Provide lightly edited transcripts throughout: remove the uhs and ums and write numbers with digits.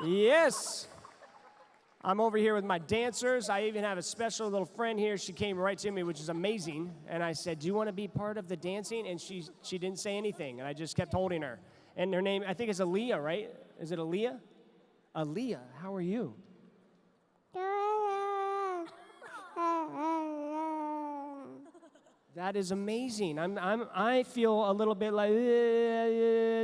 Yes. I'm over here with my dancers. I even have a special little friend here. She came right to me, which is amazing. And I said, do you want to be part of the dancing? And she didn't say anything. And I just kept holding her. And her name, I think, is Aaliyah, right? Is it Aaliyah? Aaliyah, how are you? That is amazing. I feel a little bit like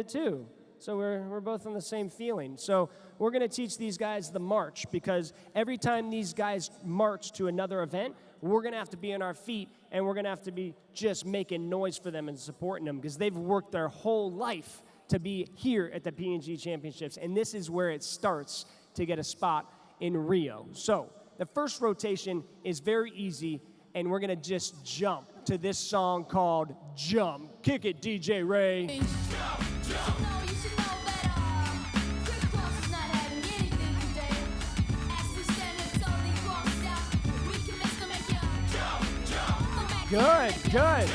too. So we're both on the same feeling. So we're going to teach these guys the march, because every time these guys march to another event, we're going to have to be on our feet, and we're going to have to be just making noise for them and supporting them, because they've worked their whole life to be here at the P&G Championships, and this is where it starts to get a spot in Rio. So the first rotation is very easy, and we're going to just jump to this song called Jump. Kick it, DJ Ray. Jump, jump. Good, good.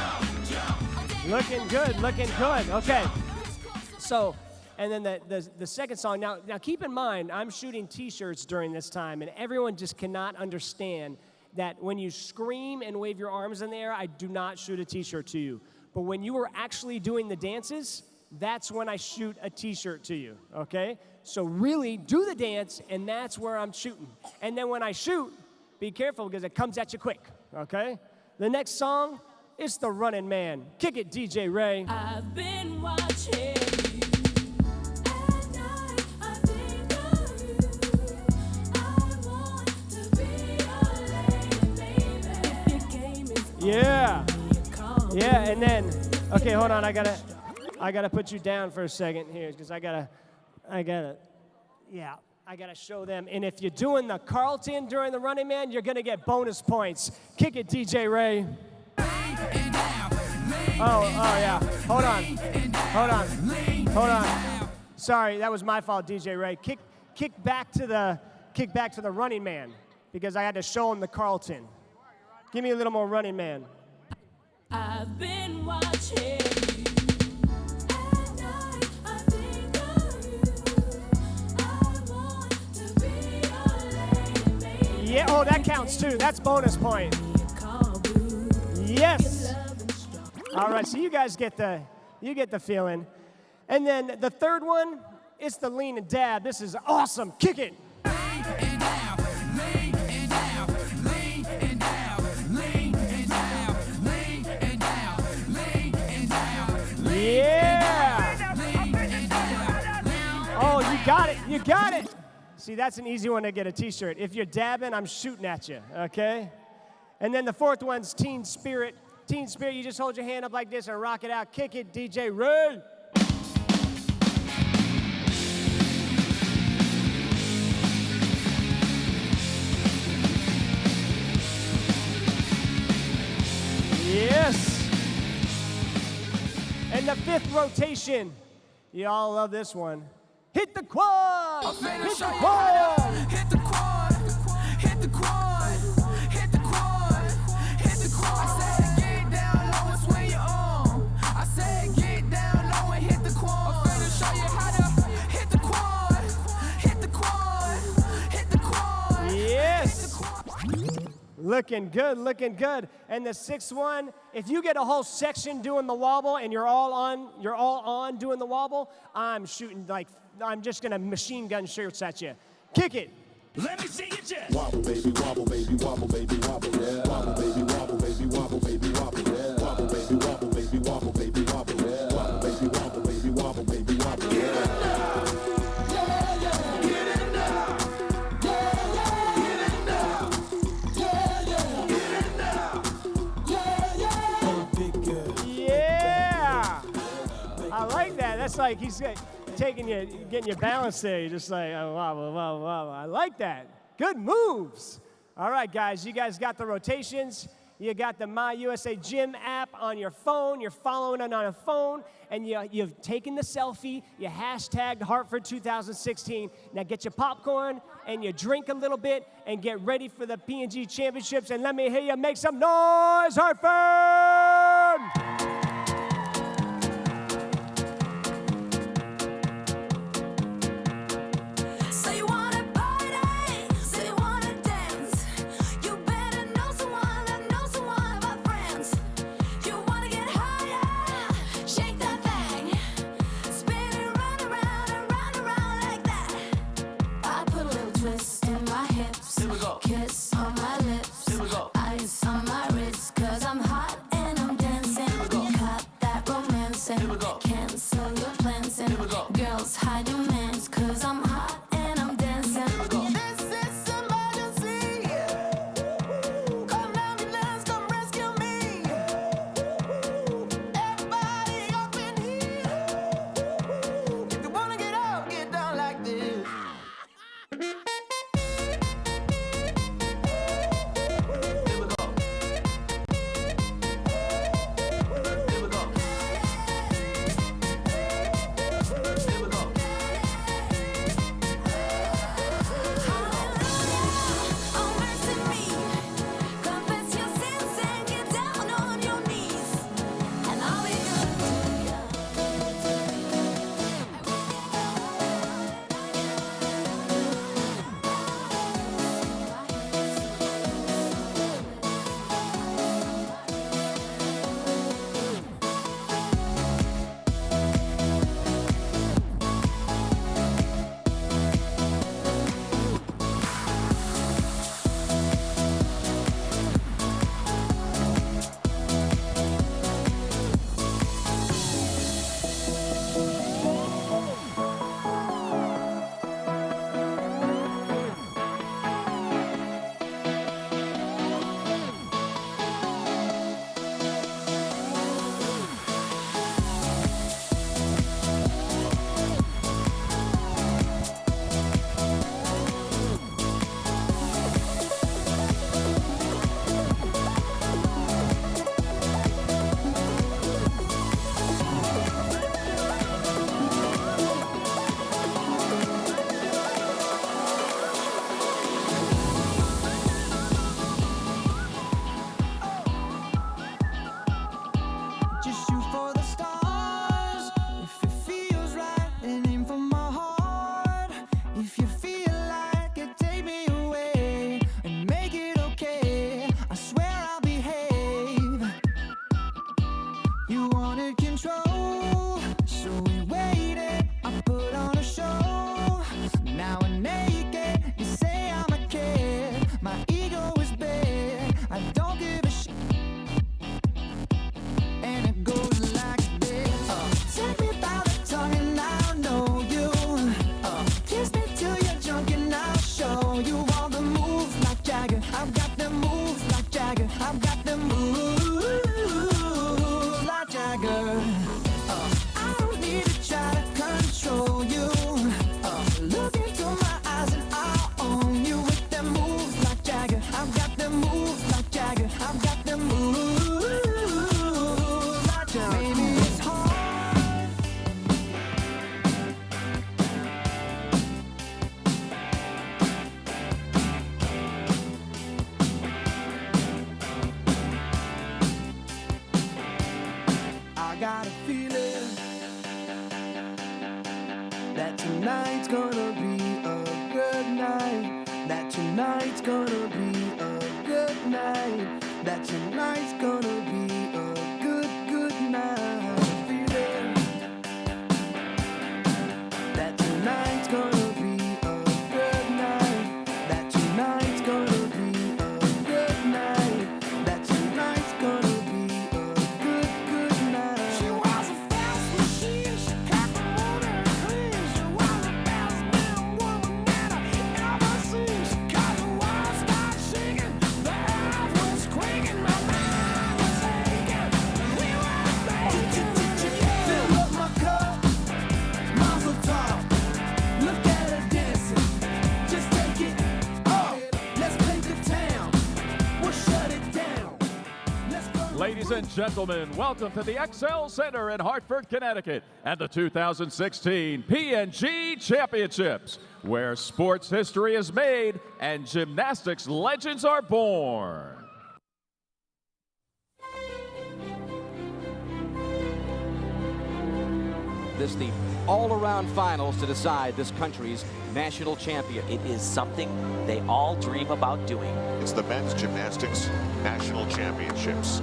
Looking good, looking good. Okay. So, and then the second song. Now keep in mind, I'm shooting T-shirts during this time, and everyone just cannot understand that when you scream and wave your arms in the air, I do not shoot a T-shirt to you. But when you are actually doing the dances, that's when I shoot a T-shirt to you, okay? So really do the dance, and that's where I'm shooting. And then when I shoot, be careful, because it comes at you quick, okay? The next song is The Running Man. Kick it, DJ Ray. I've been watching. Yeah, yeah, and then, okay, hold on, I gotta put you down for a second here, because I gotta show them. And if you're doing the Carlton during the Running Man, you're gonna get bonus points. Kick it, DJ Ray. Oh yeah, hold on. Sorry, that was my fault, DJ Ray. Kick back to the Running Man, because I had to show him the Carlton. Give me a little more Running Man. I've been watching. Yeah, oh, that counts too. That's bonus point. Yes. All right, so you guys get the feeling. And then the third one, it's the lean and dab. This is awesome. Kick it. Yeah! Oh, you got it! See, that's an easy one to get a T-shirt. If you're dabbing, I'm shooting at you, okay? And then the fourth one's Teen Spirit. Teen Spirit, you just hold your hand up like this and rock it out. Kick it, DJ Ray! Yes! And the fifth rotation, you all love this one. Hit the quad! Hit the quad! Hit the quad! Hit the quad! Hit the quad! Hit the quad! I said get down low and swing your arm. I said get down low and hit the quad. I'm finna show you how to hit the quad! Hit the quad! Hit the quad! Yes! Looking good, looking good. And the sixth one, if you get a whole section doing the wobble and you're all on doing the wobble, I'm just gonna machine gun shirts at you. Kick it. Let me see you just wobble, baby, wobble, baby, wobble, baby, wobble, yeah. Wobble, baby, wobble, baby, wobble, baby, wobble, yeah. Wobble, baby, wobble, baby, wobble, baby, wobble, yeah. Wobble, baby, wobble, baby, wobble, baby, wobble, yeah. I like that. That's like he's getting your balance there. You're just like, oh, wobble, wobble, wobble. I like that. Good moves. All right, guys, you guys got the rotations. You got the My USA Gym app on your phone. You're following it on a phone, and you've taken the selfie. You hashtagged Hartford 2016. Now get your popcorn, and you drink a little bit, and get ready for the P&G Championships, and let me hear you make some noise, Hartford! Say If you feel like it, take me away and make it okay. I swear I'll behave. You wanted control, so we waited. I put on a show. Now we're naked. You say I'm a kid. My ego is big. I don't give a shit. And it goes like this. Take me by the tongue and I'll know you. Kiss me till you're drunk and I'll show you all the moves like Jagger. I've got the moves like Jagger. I've got the moves like Jagger. I don't need to try to control you. Look into my eyes and I'll own you with the moves like Jagger. I've got the moves like Jagger. I've got the moves like Jagger. Maybe it's hard. I got a feeling that tonight's gonna be a good night. That tonight's gonna be a good night. That tonight's gonna be a good night. Feeling that tonight's gonna be a good night. That tonight's gonna be a good night. That tonight's gonna be a good night. She was a fast machine. She got the motor clean. She was the best damn woman that I ever seen. She got the world start shaking. The earth was quaking. My mind was aching. We were making fill up my cup. Mazel tov. Look at her dancing. Just take it up. Let's paint the town. We'll shut it down. Let's go. Ladies and gentlemen, welcome to the XL Center in Hartford, Connecticut, and the 2016 P&G Championships, where sports history is made and gymnastics legends are born. This is the all-around finals to decide this country's national champion. It is something they all dream about doing. It's the men's gymnastics national championships.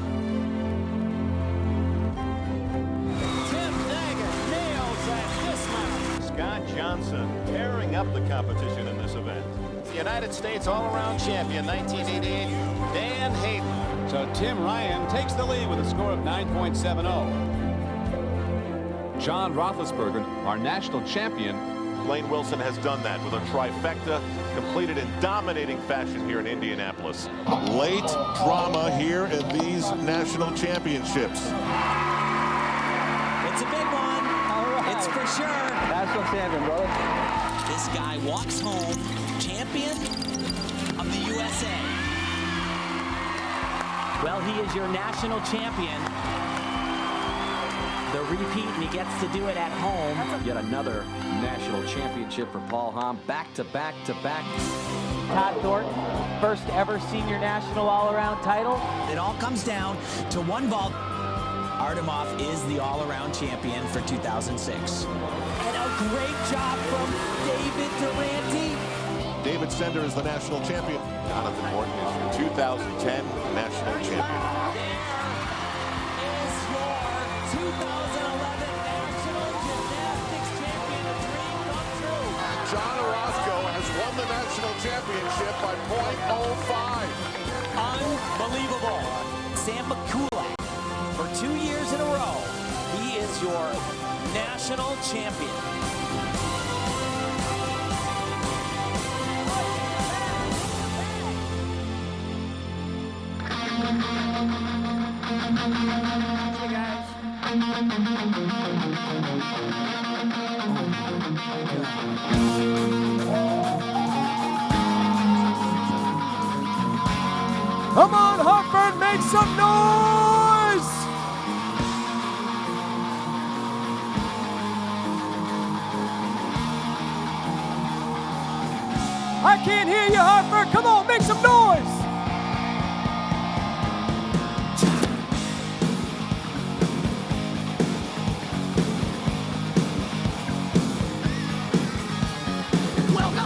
Scott Johnson tearing up the competition in this event. The United States all-around champion 1988, Dan Hayden. So Tim Ryan takes the lead with a score of 9.70. John Roethlisberger, our national champion. Lane Wilson has done that with a trifecta completed in dominating fashion here in Indianapolis. Late drama here in these national championships. It's a big one. It's for sure. National champion, brother. This guy walks home champion of the USA. Well, he is your national champion. The repeat, and he gets to do it at home. Yet another national championship for Paul Hom. Back to back to back. Todd Thornton, first ever senior national all-around title. It all comes down to one vault. Artemoff is the all-around champion for 2006. And a great job from David Durante. David Sender is the national champion. Jonathan Morton is your 2010 national champion. Is your 2011 national gymnastics champion. A dream come true. John Orozco has won the national championship by .05. Unbelievable. Sam McCullough, for 2 years in a row, he is your national champion. Hey guys. Come on, Hartford, make some noise! I can't hear you, Hartford. Come on, make some noise! Welcome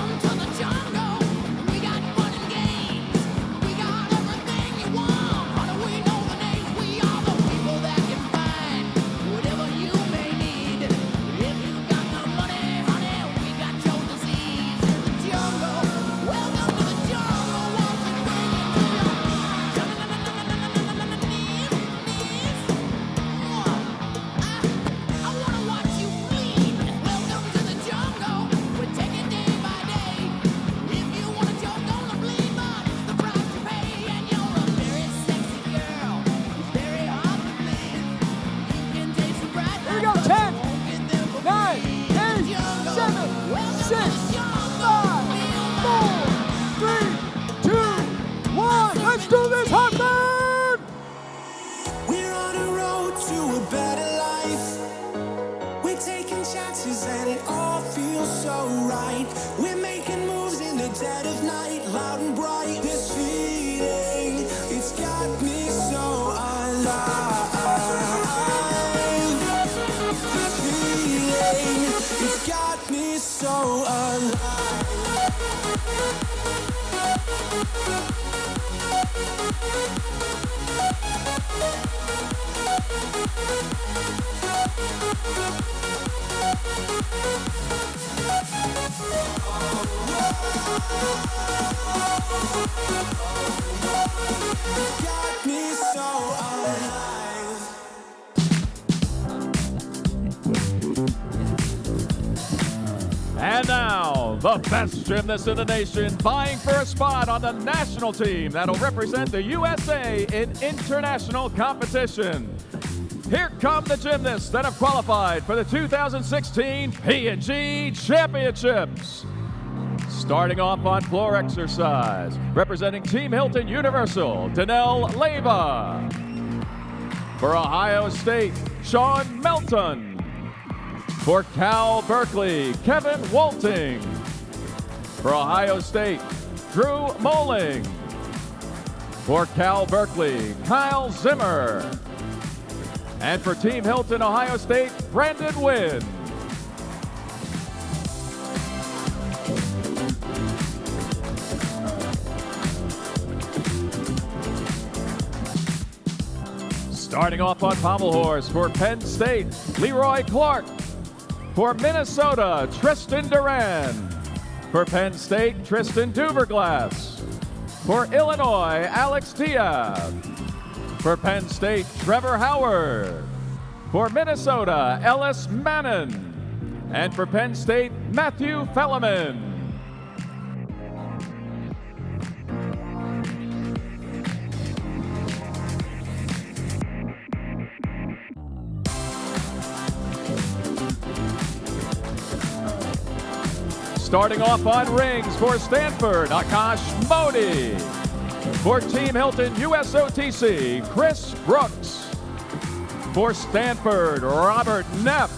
Got me so alive. And now, the best gymnast in the nation vying for a spot on the national team that'll represent the USA in international competition. Here come the gymnasts that have qualified for the 2016 P&G Championships. Starting off on floor exercise, representing Team Hilton Universal, Danelle Leyva. For Ohio State, Sean Melton. For Cal Berkeley, Kevin Walting. For Ohio State, Drew Moling. For Cal Berkeley, Kyle Zimmer. And for Team Hilton Ohio State, Brandon Wynn. Starting off on pommel horse for Penn State, Leroy Clark. For Minnesota, Tristan Duran. For Penn State, Tristan Duverglass. For Illinois, Alex Diab. For Penn State, Trevor Howard. For Minnesota, Ellis Mannon. And for Penn State, Matthew Felleman. Starting off on rings for Stanford, Akash Modi. For Team Hilton USOTC, Chris Brooks. For Stanford, Robert Neff.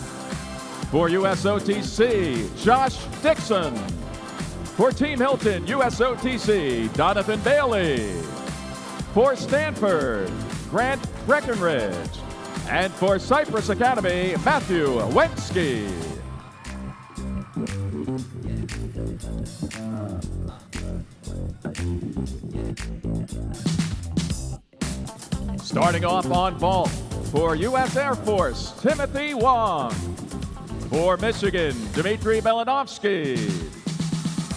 For USOTC, Josh Dixon. For Team Hilton USOTC, Donovan Bailey. For Stanford, Grant Breckenridge. And for Cypress Academy, Matthew Wensky. Starting off on vault for U.S. Air Force, Timothy Wong. For Michigan, Dmitry Belanovsky.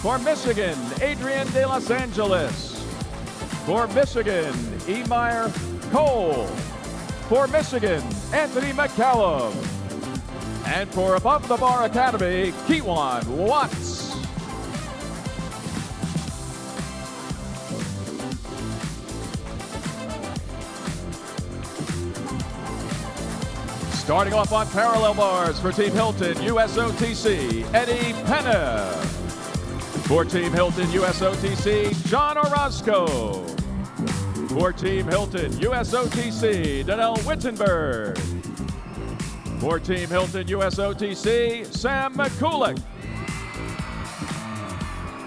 For Michigan, Adrian De Los Angeles. For Michigan, Emir Cole. For Michigan, Anthony McCallum. And for Above the Bar Academy, Kewan Watts. Starting off on parallel bars for Team Hilton USOTC, Eddie Penna. For Team Hilton USOTC, John Orozco. For Team Hilton USOTC, Danelle Wittenberg. For Team Hilton USOTC, Sam McCulloch.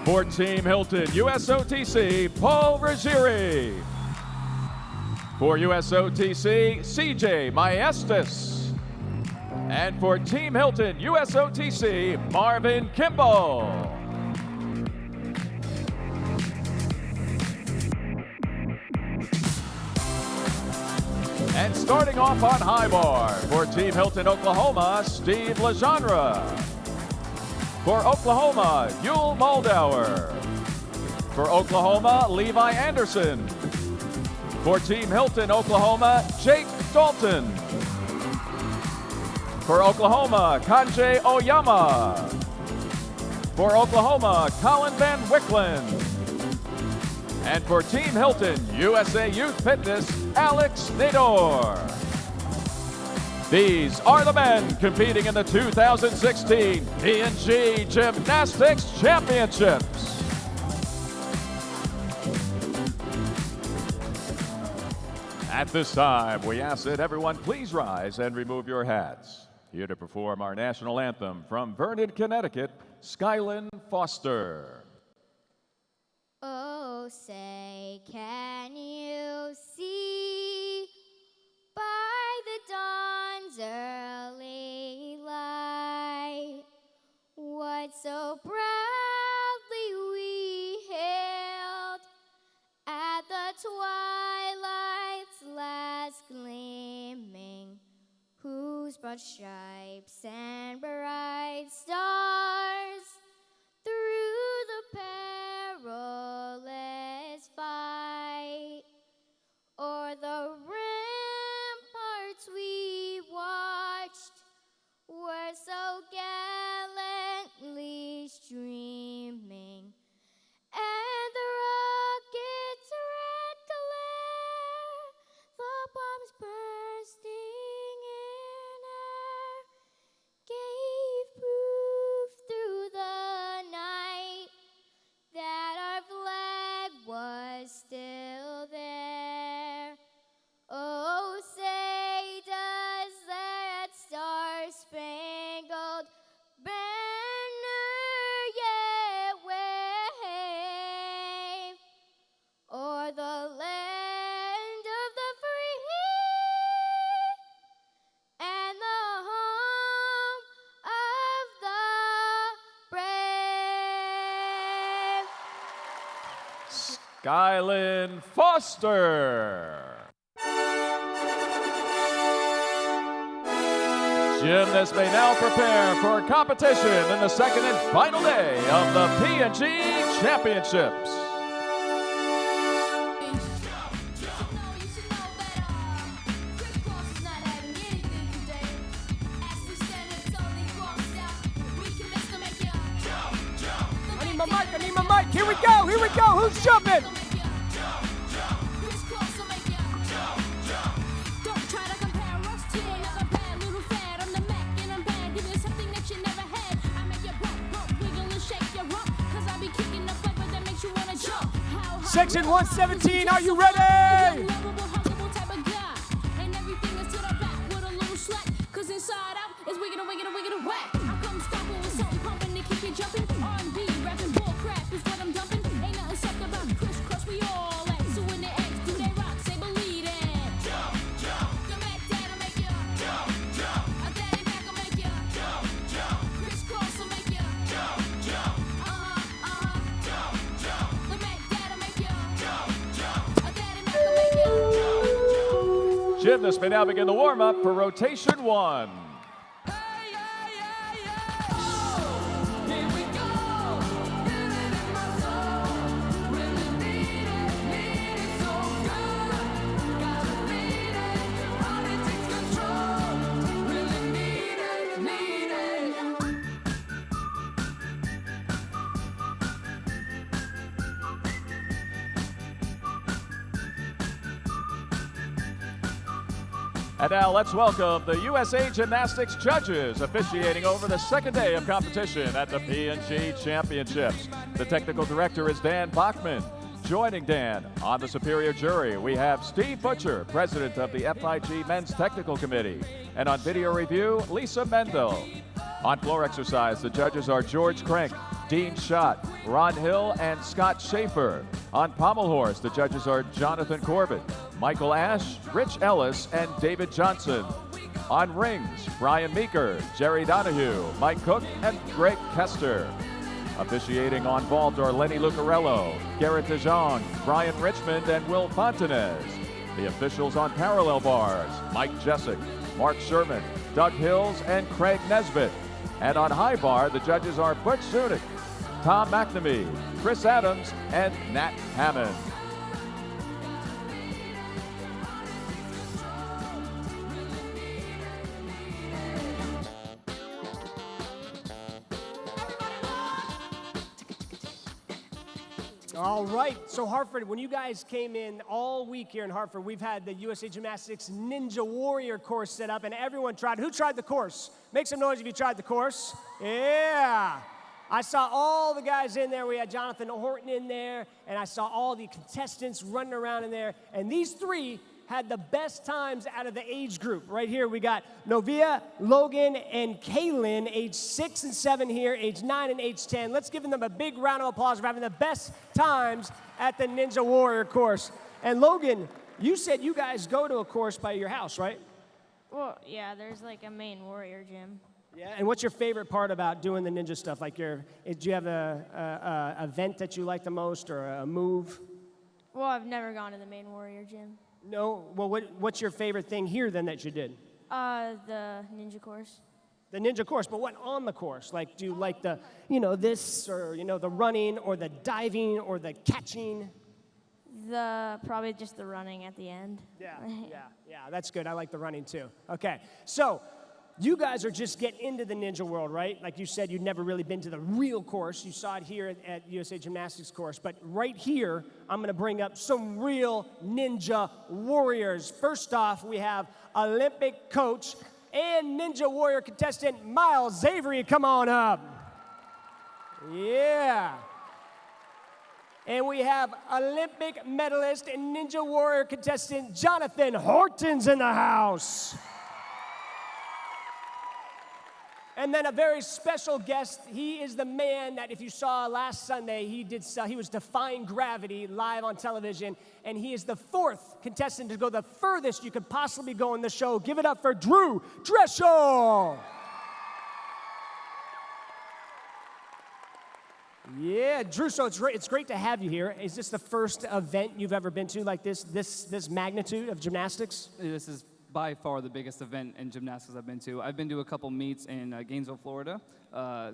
For Team Hilton USOTC, Paul Ruggieri. For USOTC, CJ Maestas. And for Team Hilton USOTC, Marvin Kimball. And starting off on high bar for Team Hilton Oklahoma, Steve Legendre. For Oklahoma, Yul Moldauer. For Oklahoma, Levi Anderson. For Team Hilton Oklahoma, Jake Dalton. For Oklahoma, Kanje Oyama. For Oklahoma, Colin Van Wicklen. And for Team Hilton USA Youth Fitness, Alex Nador. These are the men competing in the 2016 P&G Gymnastics Championships. At this time, we ask that everyone please rise and remove your hats. Here to perform our national anthem from Vernon, Connecticut, Skylin Foster. Oh, say, can you see by the dawn's early light what so proudly we hailed at the twilight's last gleaming, whose broad stripes and bright stars through the perilous Skylin Foster. Gymnasts may now prepare for competition in the second and final day of the P&G Championships. I need my mic. Here we go. Who's jumping? Section 117, are you ready? Gymnasts may now begin the warm-up for rotation 1. And now let's welcome the USA Gymnastics judges officiating over the second day of competition at the P&G Championships. The technical director is Dan Bachman. Joining Dan on the superior jury, we have Steve Butcher, president of the FIG Men's Technical Committee. And on video review, Lisa Mendel. On floor exercise, the judges are George Crank, Dean Schott, Ron Hill, and Scott Schaefer. On pommel horse, the judges are Jonathan Corbett, Michael Ash, Rich Ellis, and David Johnson. On rings, Brian Meeker, Jerry Donahue, Mike Cook, and Greg Kester. Officiating on vault are Lenny Lucarello, Garrett DeJong, Brian Richmond, and Will Fontanez. The officials on parallel bars, Mike Jessick, Mark Sherman, Doug Hills, and Craig Nesbitt. And on high bar, the judges are Butch Zunick, Tom McNamee, Chris Adams, and Nat Hammond. All right, so Hartford, when you guys came in all week here in Hartford, we've had the USA Gymnastics Ninja Warrior course set up, and everyone tried. Who tried the course? Make some noise if you tried the course. Yeah. I saw all the guys in there. We had Jonathan Horton in there, and I saw all the contestants running around in there, and these three had the best times out of the age group. Right here, we got Novia, Logan, and Kaylin, age 6 and 7 here, age 9 and age 10. Let's give them a big round of applause for having the best times at the Ninja Warrior course. And Logan, you said you guys go to a course by your house, right? Well, yeah, there's like a main warrior gym. Yeah, and what's your favorite part about doing the ninja stuff? Like, do you have a event that you like the most, or a move? Well, I've never gone to the main warrior gym. No? Well, what's your favorite thing here, then, that you did? The ninja course. The ninja course, but what on the course? Like, do you like the, this, or, the running, or the diving, or the catching? Probably just the running at the end. Yeah, that's good. I like the running, too. Okay, so you guys are just getting into the ninja world, right? Like you said, you'd never really been to the real course. You saw it here at USA Gymnastics course. But right here, I'm going to bring up some real ninja warriors. First off, we have Olympic coach and ninja warrior contestant Miles Avery. Come on up. Yeah. And we have Olympic medalist and ninja warrior contestant Jonathan Horton's in the house. And then a very special guest. He is the man that, if you saw last Sunday, he was defying gravity live on television, and he is the fourth contestant to go the furthest you could possibly go in the show. Give it up for Drew Dreschel. Yeah, Drew, so it's great to have you here. Is this the first event you've ever been to like this magnitude of gymnastics? This is by far the biggest event in gymnastics I've been to. I've been to a couple meets in Gainesville, Florida,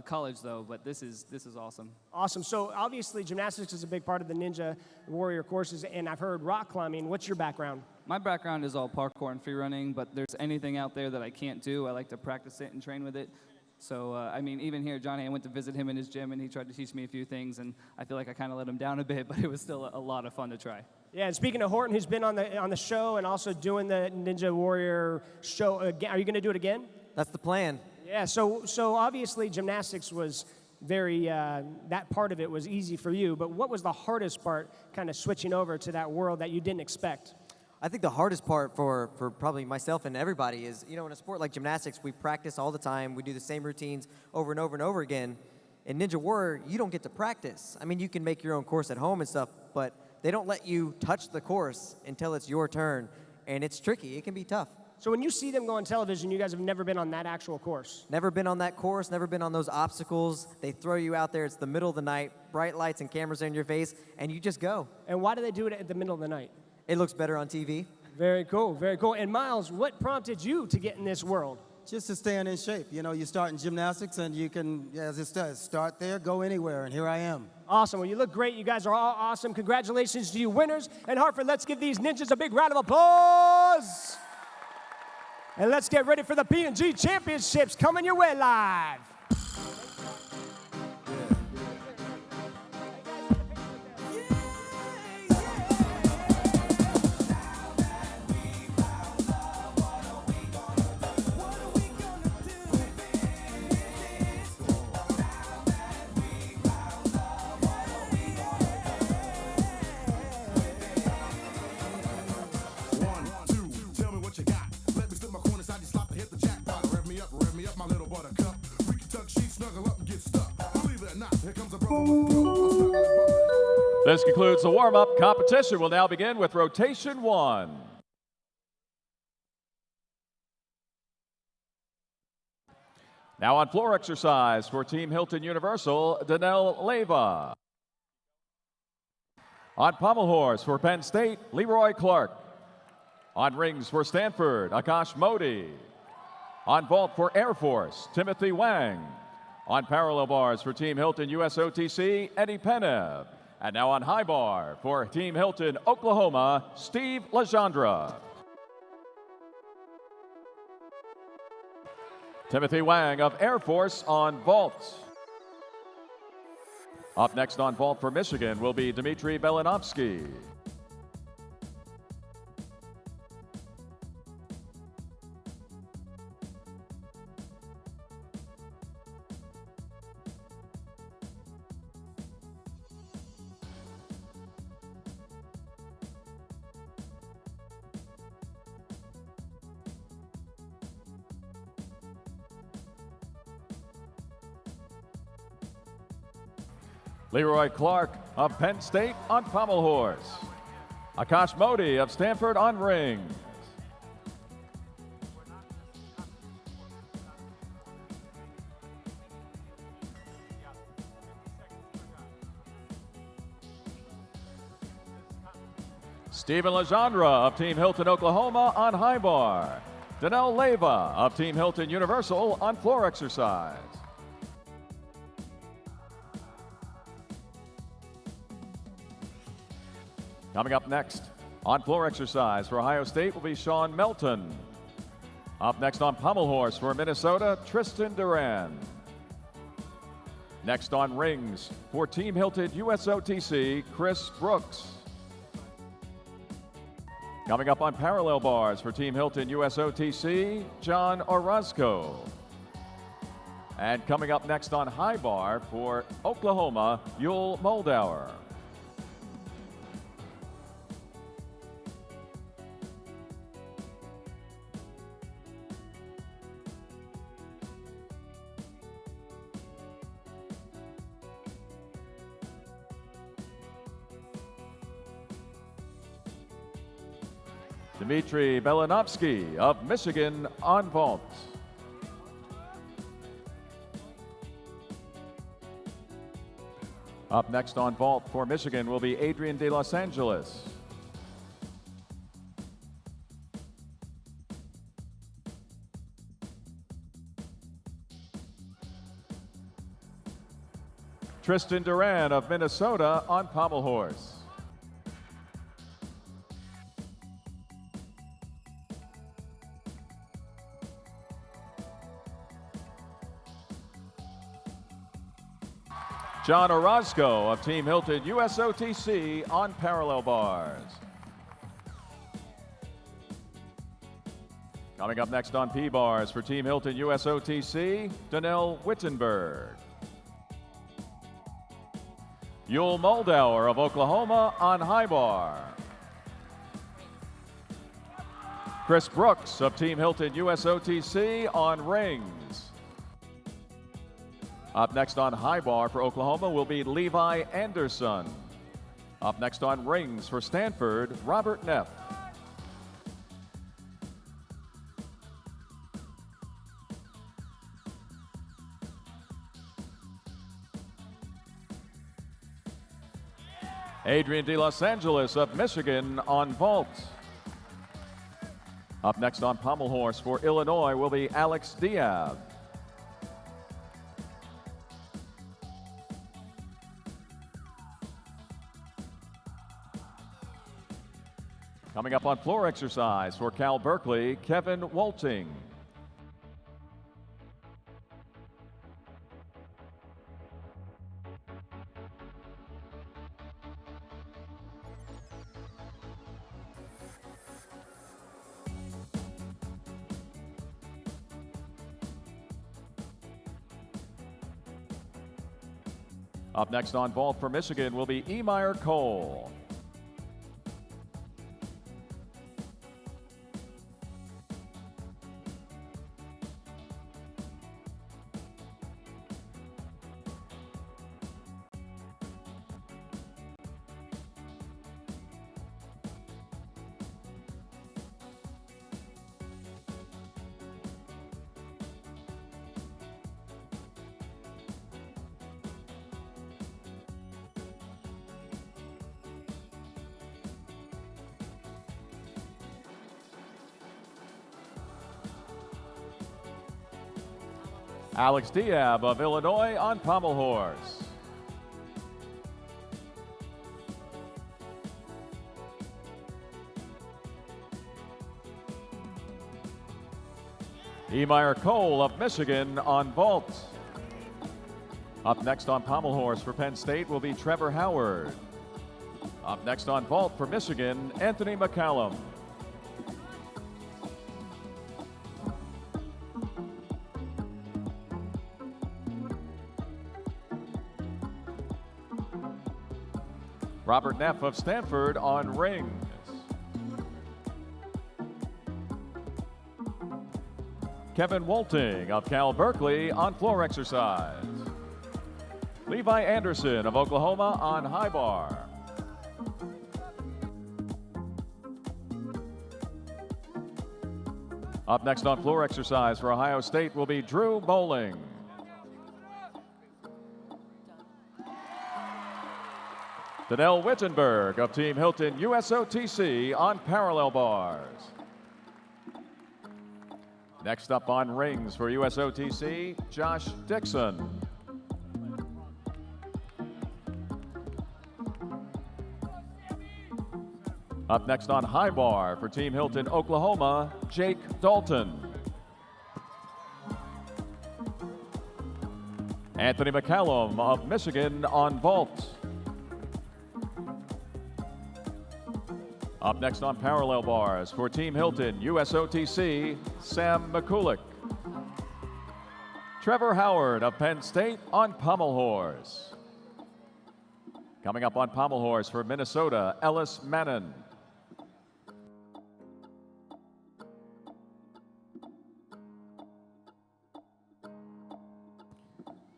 college though, but this is awesome. Awesome. So obviously gymnastics is a big part of the Ninja Warrior courses, and I've heard rock climbing. What's your background? My background is all parkour and free running, but there's anything out there that I can't do. I like to practice it and train with it. So, I mean, even here, Johnny, I went to visit him in his gym, and he tried to teach me a few things, and I feel like I kind of let him down a bit, but it was still a lot of fun to try. Yeah, and speaking of Horton, who's been on the show and also doing the Ninja Warrior show again, are you going to do it again? That's the plan. Yeah, so obviously gymnastics was very, that part of it was easy for you, but what was the hardest part kind of switching over to that world that you didn't expect? I think the hardest part for probably myself and everybody is, in a sport like gymnastics, we practice all the time. We do the same routines over and over and over again. In Ninja Warrior, you don't get to practice. I mean, you can make your own course at home and stuff, but they don't let you touch the course until it's your turn, and it's tricky. It can be tough. So when you see them go on television, you guys have never been on that actual course? Never been on that course, never been on those obstacles. They throw you out there. It's the middle of the night, bright lights and cameras in your face, and you just go. And why do they do it at the middle of the night? It looks better on TV. Very cool, very cool. And Miles, what prompted you to get in this world? Just to staying in shape. You start in gymnastics and you can, as it says, start there, go anywhere, and here I am. Awesome. Well, you look great. You guys are all awesome. Congratulations to you winners. And Hartford, let's give these ninjas a big round of applause. And let's get ready for the P&G Championships coming your way live. This concludes the warm-up. Competition will now begin with rotation 1. Now on floor exercise for Team Hilton Universal, Danelle Leyva. On pommel horse for Penn State, Leroy Clark. On rings for Stanford, Akash Modi. On vault for Air Force, Timothy Wang. On parallel bars for Team Hilton USOTC, Eddie Penev. And now on high bar for Team Hilton Oklahoma, Steve Legendre. Timothy Wang of Air Force on vault. Up next on vault for Michigan will be Dmitry Belinovsky. Leroy Clark of Penn State on pommel horse. Akash Modi of Stanford on rings. Stephen Legendre of Team Hilton Oklahoma on high bar. Danelle Leyva of Team Hilton Universal on floor exercise. Coming up next on floor exercise for Ohio State will be Sean Melton. Up next on pommel horse for Minnesota, Tristan Duran. Next on rings for Team Hilton USOTC, Chris Brooks. Coming up on parallel bars for Team Hilton USOTC, John Orozco. And coming up next on high bar for Oklahoma, Yul Moldauer. Dmitry Belinovsky of Michigan on vault. Up next on vault for Michigan will be Adrian de Los Angeles. Tristan Duran of Minnesota on pommel horse. John Orozco of Team Hilton USOTC on parallel bars. Coming up next on P-bars for Team Hilton USOTC, Donnell Wittenberg. Yul Moldauer of Oklahoma on high bar. Chris Brooks of Team Hilton USOTC on rings. Up next on high bar for Oklahoma will be Levi Anderson. Up next on rings for Stanford, Robert Neff. Adrian de Los Angeles of Michigan on vault. Up next on pommel horse for Illinois will be Alex Diab. Coming up on floor exercise for Cal Berkeley, Kevin Wolting. Up next on vault for Michigan will be Emir Cole. Alex Diab of Illinois on pommel horse. Emir Cole of Michigan on vault. Up next on pommel horse for Penn State will be Trevor Howard. Up next on vault for Michigan, Anthony McCallum. Robert Neff of Stanford on rings. Kevin Wolting of Cal Berkeley on floor exercise. Levi Anderson of Oklahoma on high bar. Up next on floor exercise for Ohio State will be Drew Bowling. Donnell Wittenberg of Team Hilton USOTC on parallel bars. Next up on rings for USOTC, Josh Dixon. Up next on high bar for Team Hilton Oklahoma, Jake Dalton. Anthony McCallum of Michigan on vault. Up next on parallel bars for Team Hilton USOTC, Sam McCulloch. Trevor Howard of Penn State on pommel horse. Coming up on pommel horse for Minnesota, Ellis Mannon.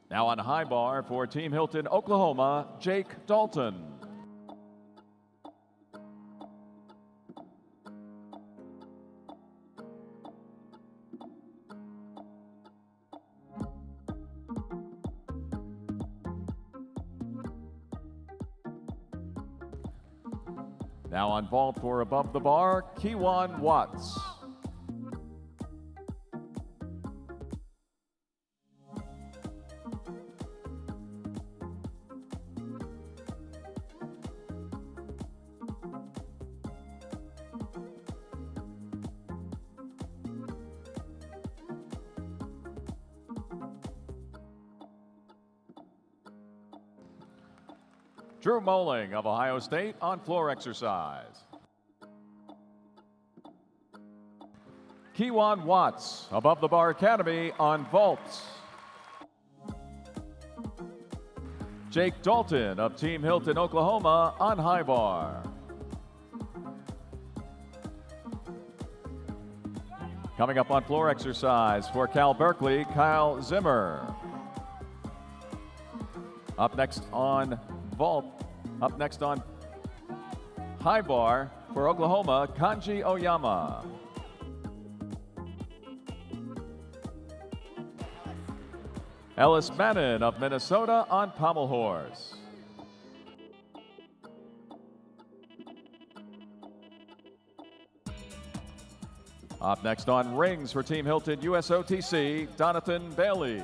Now on high bar for Team Hilton Oklahoma, Jake Dalton. Now on vault for above the bar, Kewan Watts. Drew Moling of Ohio State on floor exercise. Kewan Watts, Above the Bar Academy on vaults. Jake Dalton of Team Hilton, Oklahoma on high bar. Coming up on floor exercise for Cal Berkeley, Kyle Zimmer. Up next on vault, up next on high bar for Oklahoma, Kanji Oyama. Ellis Bannon of Minnesota on pommel horse. Up next on rings for Team Hilton USOTC, Donathan Bailey.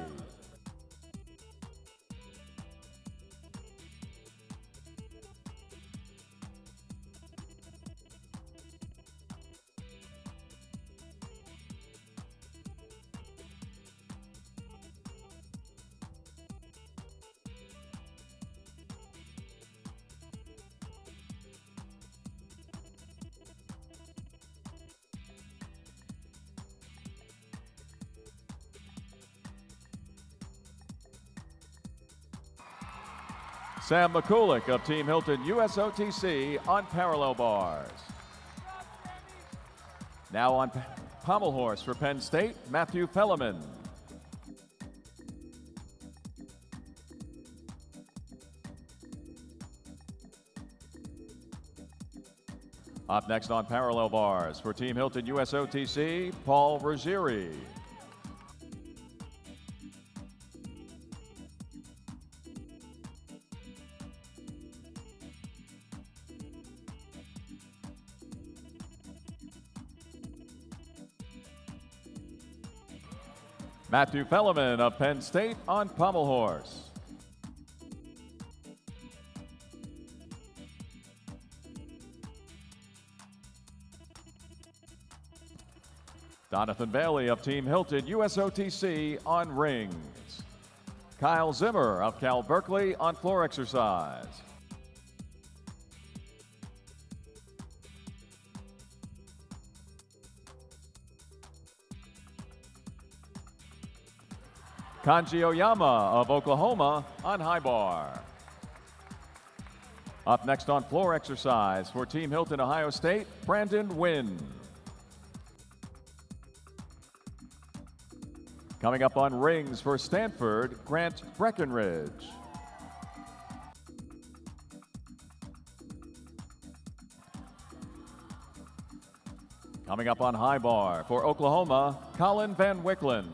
Sam McCulloch of Team Hilton USOTC on parallel bars. Now on pommel horse for Penn State, Matthew Felleman. Up next on parallel bars for Team Hilton USOTC, Paul Ruggieri. Matthew Felleman of Penn State on pommel horse. Donathan Bailey of Team Hilton USOTC on rings. Kyle Zimmer of Cal Berkeley on floor exercise. Kanji Oyama of Oklahoma on high bar. Up next on floor exercise for Team Hilton Ohio State, Brandon Wynn. Coming up on rings for Stanford, Grant Breckenridge. Coming up on high bar for Oklahoma, Colin Van Wicklen.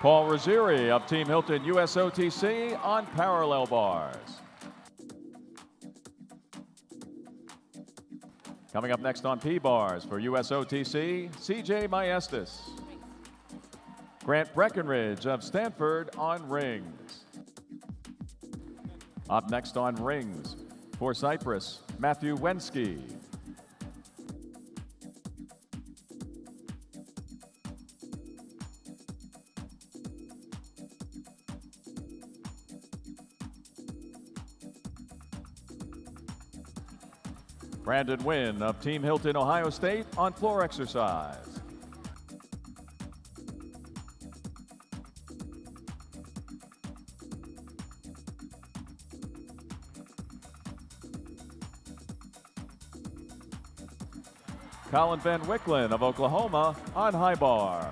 Paul Ruggieri of Team Hilton USOTC on parallel bars. Coming up next on P bars for USOTC, CJ Maestas. Grant Breckenridge of Stanford on rings. Up next on rings for Cyprus, Matthew Wensky. Brandon Wynn of Team Hilton, Ohio State on floor exercise. Colin Van Wicklin of Oklahoma on high bar.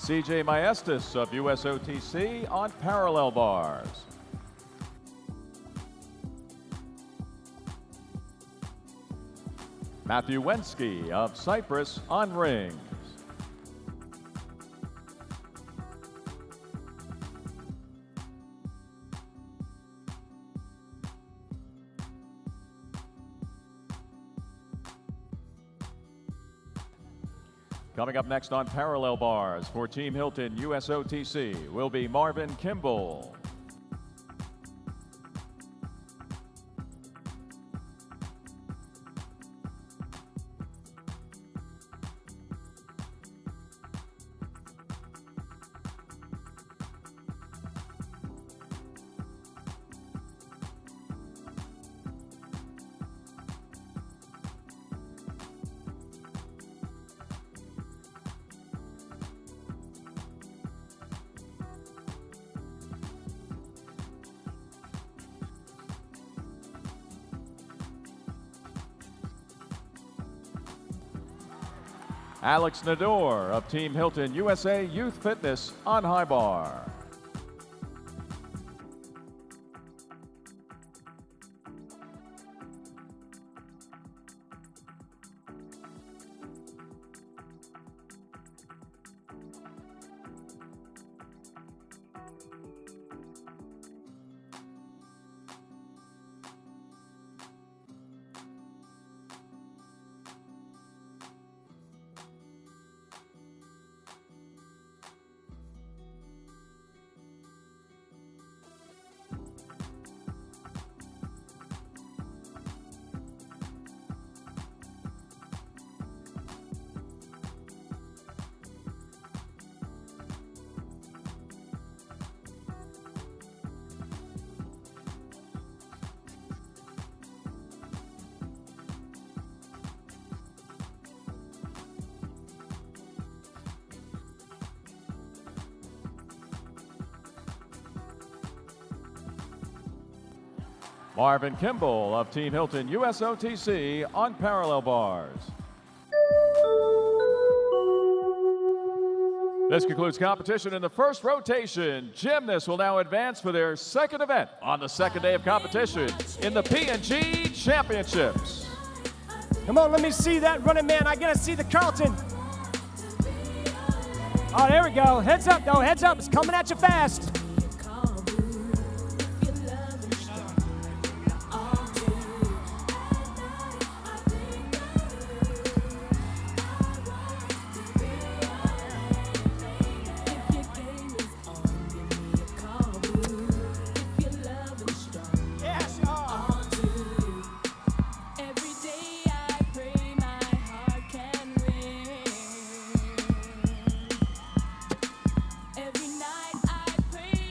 CJ Maestas of USOTC on parallel bars. Matthew Wensky of Cyprus on rings. Coming up next on parallel bars for Team Hilton USOTC will be Marvin Kimball. Alex Nador of Team Hilton USA Youth Fitness on high bar. Marvin Kimball of Team Hilton USOTC on parallel bars. This concludes competition in the first rotation. Gymnasts will now advance for their second event on the second day of competition in the P&G Championships. Come on, let me see that running man. I gotta see the Carlton. Oh, there we go. Heads up, though. Heads up. It's coming at you fast. Every night I pray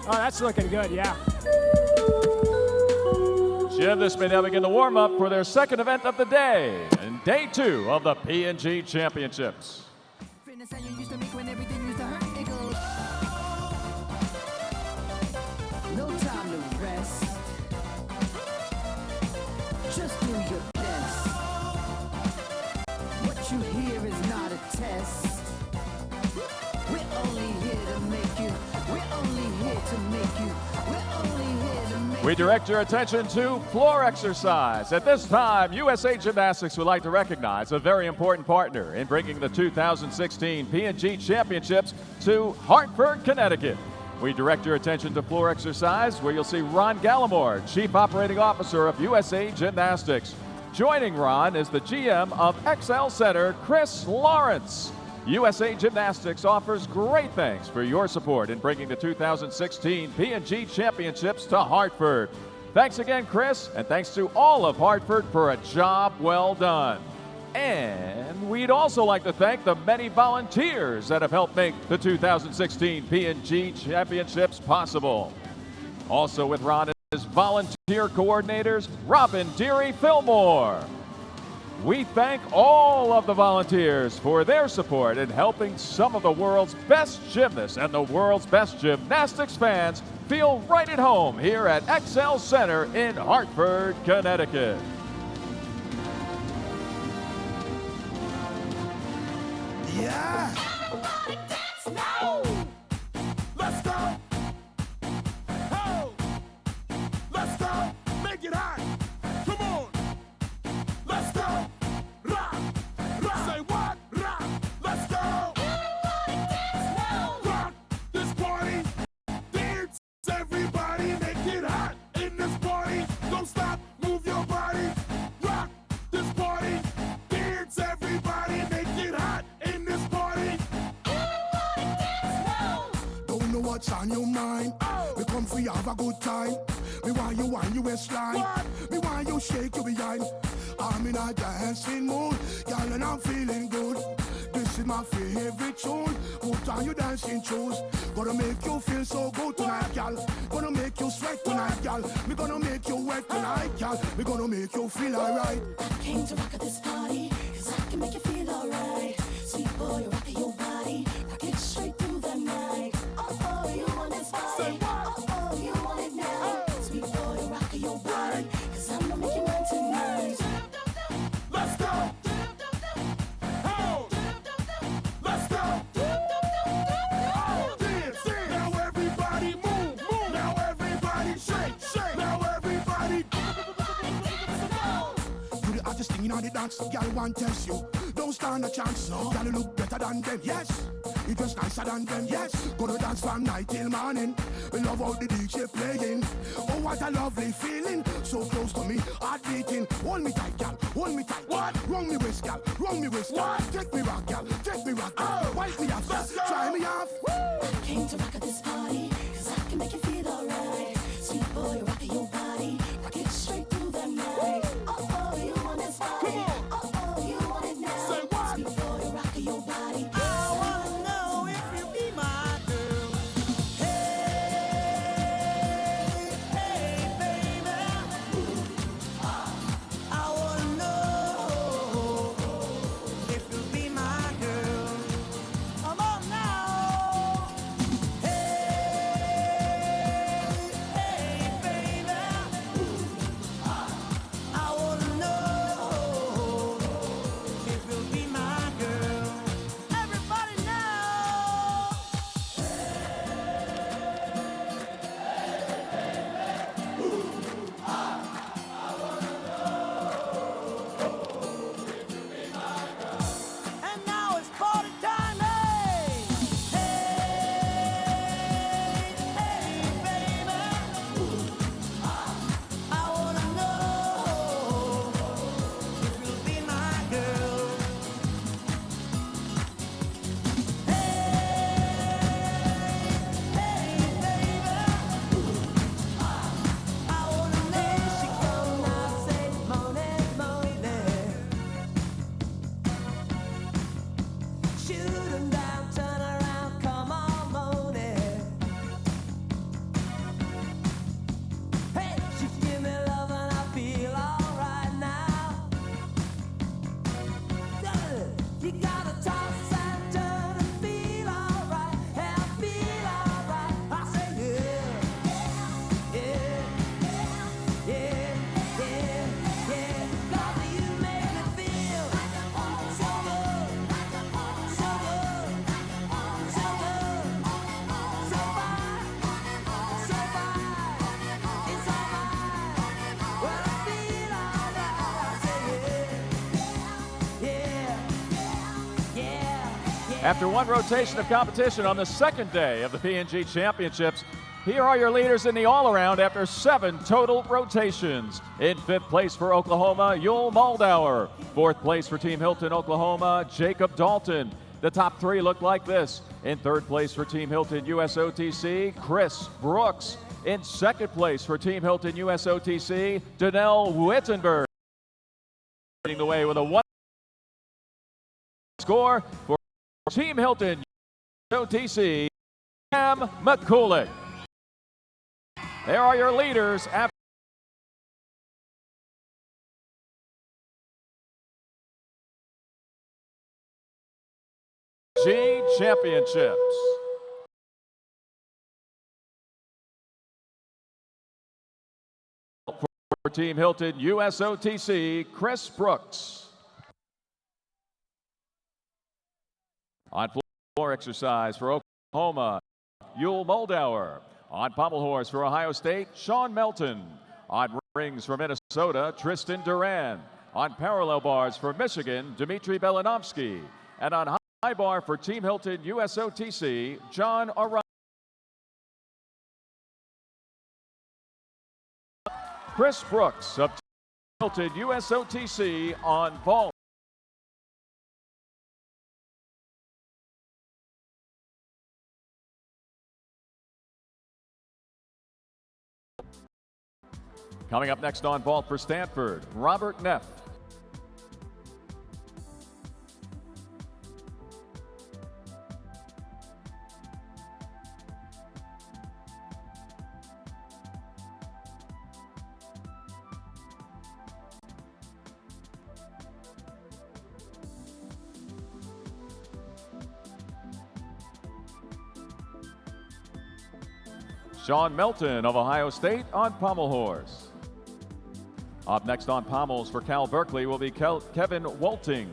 Oh, that's looking good, yeah. Gymnasts may now begin the warm-up for their second event of the day and day 2 of the P&G Championships. No time to rest. Just do your best. What you hear is not a test. We're only here to make you. We're only here to make you. We're only here to make you. We direct your attention to floor exercise. At this time, USA Gymnastics would like to recognize a very important partner in bringing the 2016 P&G Championships to Hartford, Connecticut. We direct your attention to floor exercise, where you'll see Ron Gallimore, Chief Operating Officer of USA Gymnastics. Joining Ron is the GM of XL Center, Chris Lawrence. USA Gymnastics offers great thanks for your support in bringing the 2016 P&G Championships to Hartford. Thanks again, Chris, and thanks to all of Hartford for a job well done. And we'd also like to thank the many volunteers that have helped make the 2016 P&G Championships possible. Also with Ron is volunteer coordinators Robin Deary Fillmore. We thank all of the volunteers for their support in helping some of the world's best gymnasts and the world's best gymnastics fans feel right at home here at XL Center in Hartford, Connecticut. Yeah. Everybody dance now. Let's go. Oh. Let's go. Make it hot. Come on. Let's go. Rock. Rock. Say what? Rock. Let's go. Everybody dance now. Rock this party. Dance. Everybody make it hot in this party. Don't stop. Move your body. Rock this party. Dance. Everybody make it hot. What's on your mind? We come for you have a good time. Me want you wind your waistline. Me want you shake your behind. I'm in a dancing mood, girl, and I'm feeling good. This is my favorite tune. Put on your dancing shoes. Gonna make you feel so good tonight, girl. Gonna make you sweat tonight, girl. Me gonna make you wet tonight, girl. Me gonna make you feel alright. I came to rock at this party, 'cause I can make you feel alright. Sweet boy, rock your body. Rock it straight through the night. Oh, you want this body. Oh, you want it now. Sweet boy, rock your body. 'Cause I'm gonna make you mine tonight. Let's go. Oh. Let's go. Oh, dance. Now everybody move. Now everybody shake. Now everybody. You the hottest thing in the dance. Girl, want test you. Don't stand a chance. No. Girl, you look better than them. Yes. You just nicer than them, yes. Gonna dance from night till morning. We love how the DJ playing. Oh, what a lovely feeling. So close to me, heart beating. Hold me tight, gal. Hold me tight. What? Wrong me waist, gal. Wrong me waist, gal. Take me rock, gal. Take me rock, gal. Wipe me off, gal. Try me off. Woo! I came to rock at this party, 'cause I can make you feel alright. Sweet boy, rock your body. Rock it straight through the night. Oh, you want this body. Oh, you want it now. Say what? Sweet boy, rock your body. After one rotation of competition on the second day of the P&G Championships, here are your leaders in the all-around after 7 total rotations. In 5th place for Oklahoma, Yul Moldauer. 4th place for Team Hilton, Oklahoma, Jacob Dalton. The top 3 look like this. In 3rd place for Team Hilton USOTC, Chris Brooks. In 2nd place for Team Hilton USOTC, Danelle Wittenberg. Leading the way with a 1 score for Team Hilton USOTC, Cam McCulloch. There are your leaders after G Championships. For Team Hilton USOTC, Chris Brooks. On floor exercise for Oklahoma, Yul Moldauer. On pommel horse for Ohio State, Sean Melton. On rings for Minnesota, Tristan Duran. On parallel bars for Michigan, Dmitry Belinovsky. And on high bar for Team Hilton USOTC, John Aranda. Chris Brooks of Team Hilton USOTC on vault. Coming up next on vault for Stanford, Robert Neff. Sean Melton of Ohio State on pommel horse. Up next on pommels for Cal Berkeley will be Kevin Wolting.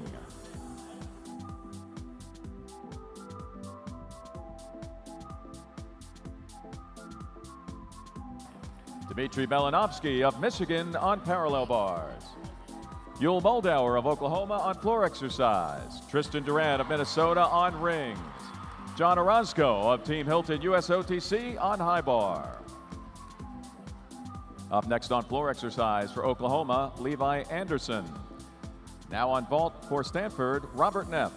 Dmitry Belinovsky of Michigan on parallel bars. Yul Moldauer of Oklahoma on floor exercise. Tristan Duran of Minnesota on rings. John Orozco of Team Hilton USOTC on high bar. Up next on floor exercise for Oklahoma, Levi Anderson. Now on vault for Stanford, Robert Neff.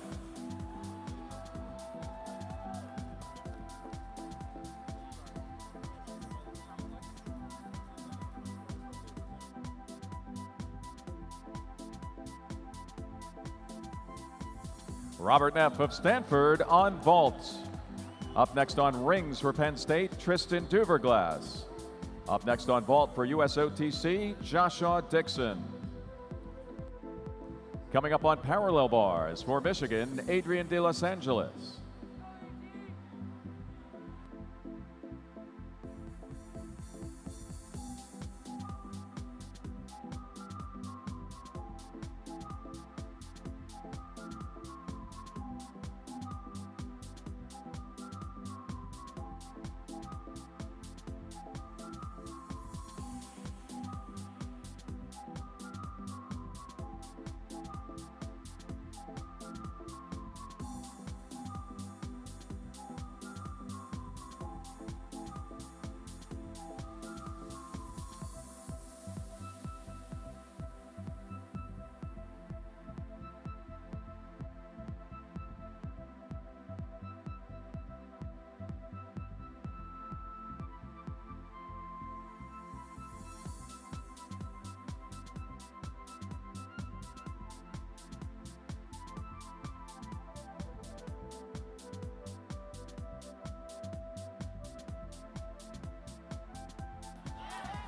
Robert Neff of Stanford on vault. Up next on rings for Penn State, Tristan Duverglass. Up next on vault for USOTC, Joshua Dixon. Coming up on parallel bars for Michigan, Adrian de Los Angeles.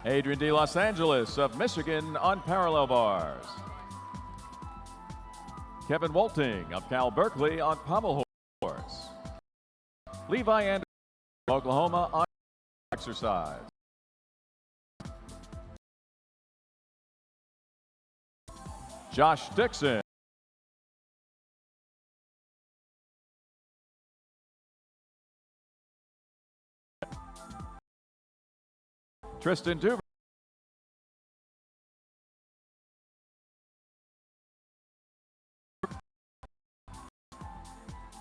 Adrian de Los Angeles of Michigan on parallel bars. Kevin Wolting of Cal Berkeley on pommel horse. Levi Anderson of Oklahoma on exercise. Josh Dixon Tristan Duver.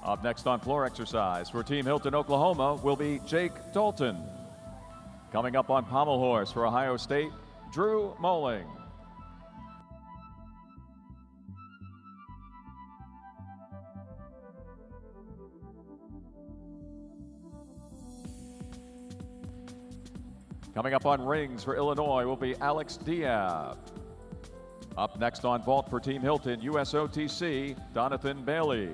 Up next on floor exercise for Team Hilton, Oklahoma will be Jake Dalton. Coming up on pommel horse for Ohio State, Drew Moling. Coming up on rings for Illinois will be Alex Diab. Up next on vault for Team Hilton, USOTC, Donathan Bailey.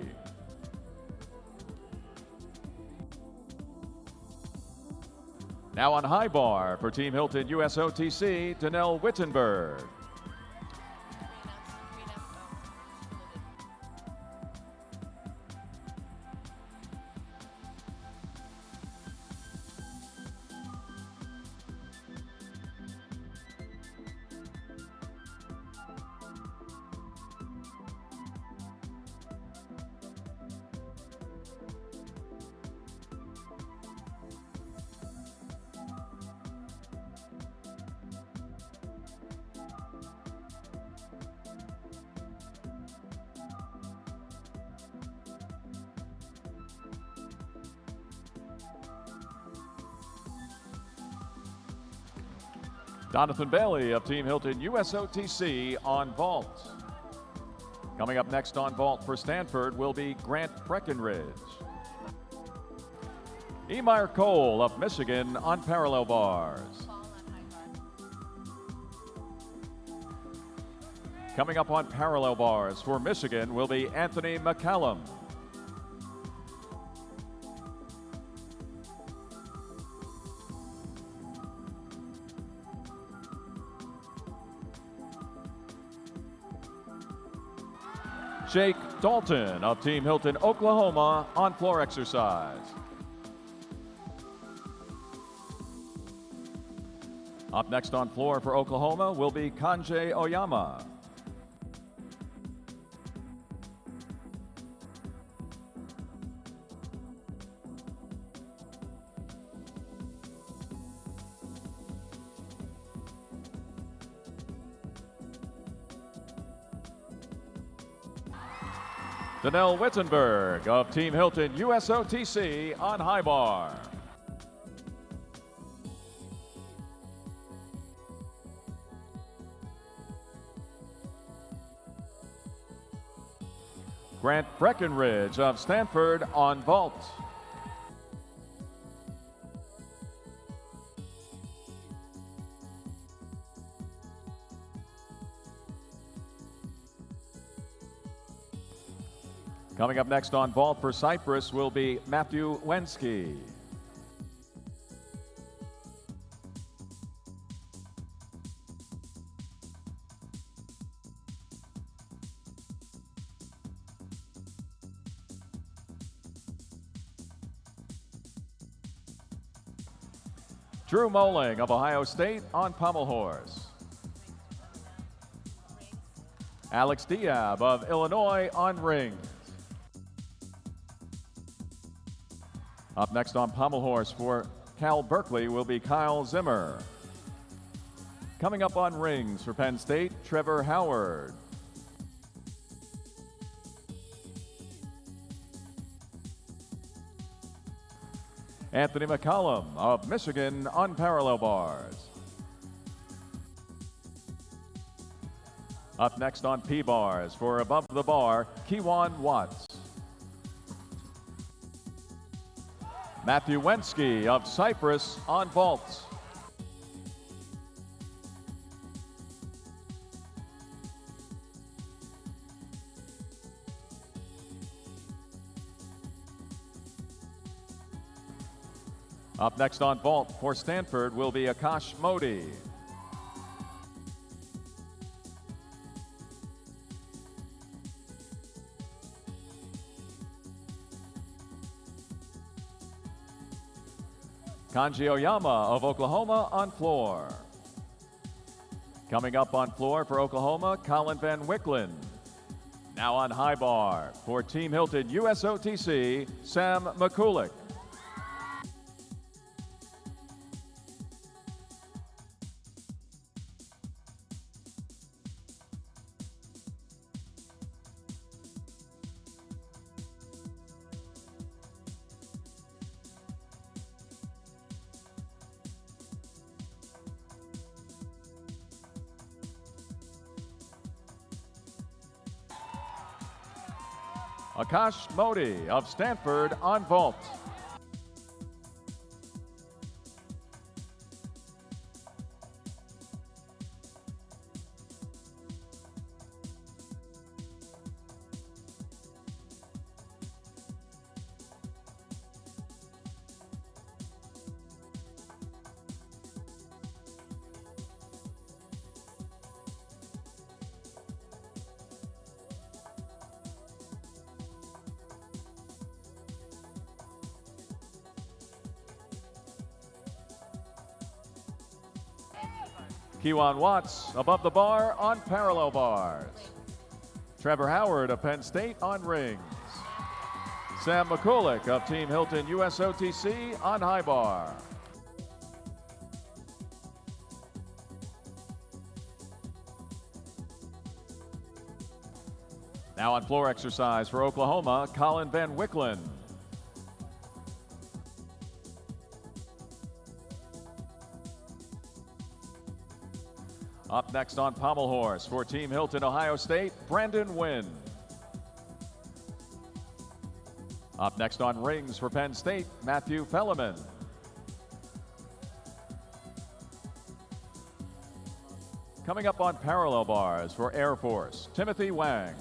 Now on high bar for Team Hilton, USOTC, Danelle Wittenberg. Donathan Bailey of Team Hilton USOTC on vault. Coming up next on vault for Stanford will be Grant Breckenridge. Emir Cole of Michigan on parallel bars. Coming up on parallel bars for Michigan will be Anthony McCallum. Jake Dalton of Team Hilton, Oklahoma on floor exercise. Up next on floor for Oklahoma will be Kanji Oyama. Danelle Wittenberg of Team Hilton USOTC on high bar. Grant Breckenridge of Stanford on vault. Coming up next on vault for Cyprus will be Matthew Wensky. Drew Moling of Ohio State on pommel horse. Alex Diab of Illinois on rings. Up next on pommel horse for Cal Berkeley will be Kyle Zimmer. Coming up on rings for Penn State, Trevor Howard. Anthony McCallum of Michigan on parallel bars. Up next on P-bars for above the bar, Kewan Watts. Matthew Wensky of Cyprus on vault. Up next on vault for Stanford will be Akash Modi. Kanji Oyama of Oklahoma on floor. Coming up on floor for Oklahoma, Colin Van Wicklen. Now on high bar for Team Hilton USOTC, Sam McCulloch. Akash Modi of Stanford on vault. Kewan Watts above the bar on parallel bars. Trevor Howard of Penn State on rings. Sam McCulloch of Team Hilton USOTC on high bar. Now on floor exercise for Oklahoma, Colin Van Wicklen. Up next on pommel horse for Team Hilton Ohio State, Brandon Wynn. Up next on rings for Penn State, Matthew Felleman. Coming up on parallel bars for Air Force, Timothy Wang.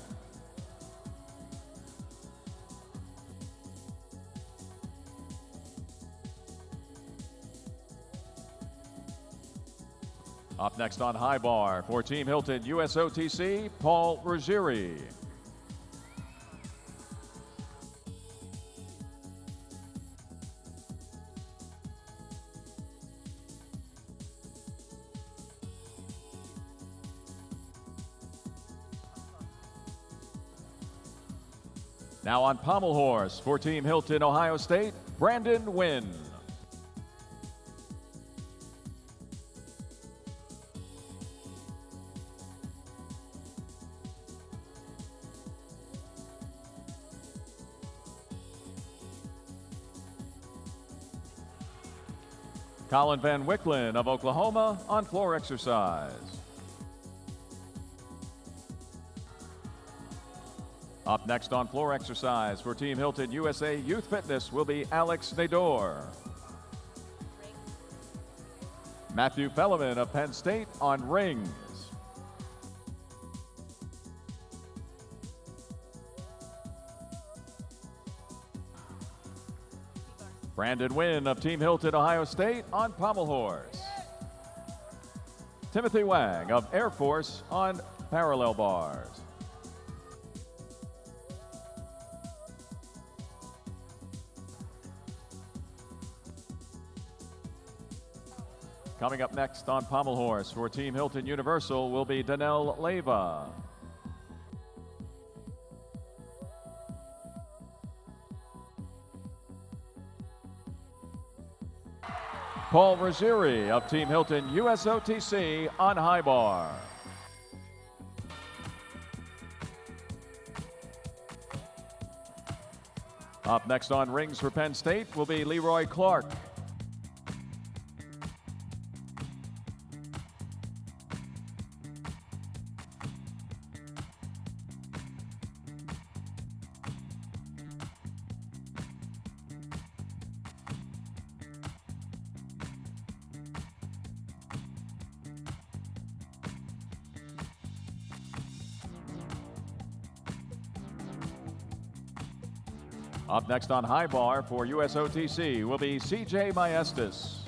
Up next on high bar for Team Hilton USOTC, Paul Ruggieri. Now on pommel horse for Team Hilton Ohio State, Brandon Wynn. Colin Van Wicklen of Oklahoma on floor exercise. Up next on floor exercise for Team Hilton USA Youth Fitness will be Alex Nador. Matthew Felleman of Penn State on rings. Brandon Wynn of Team Hilton Ohio State on pommel horse. Timothy Wang of Air Force on parallel bars. Coming up next on pommel horse for Team Hilton Universal will be Danelle Leyva. Paul Ruggieri of Team Hilton USOTC on high bar. Up next on rings for Penn State will be Leroy Clark. Up next on high bar for USOTC will be CJ Maestas.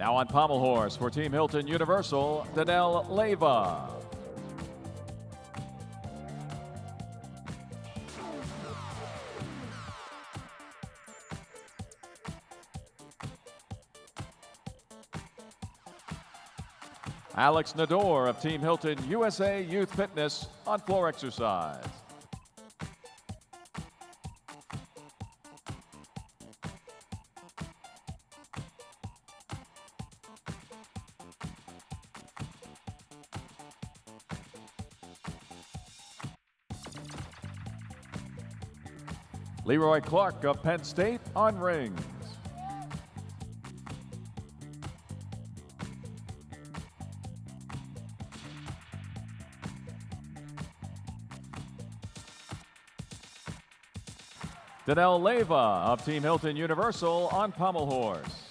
Now on pommel horse for Team Hilton Universal, Danelle Leyva. Alex Nador of Team Hilton USA Youth Fitness on floor exercise. Leroy Clark of Penn State on rings. Danelle Leyva of Team Hilton Universal on pommel horse.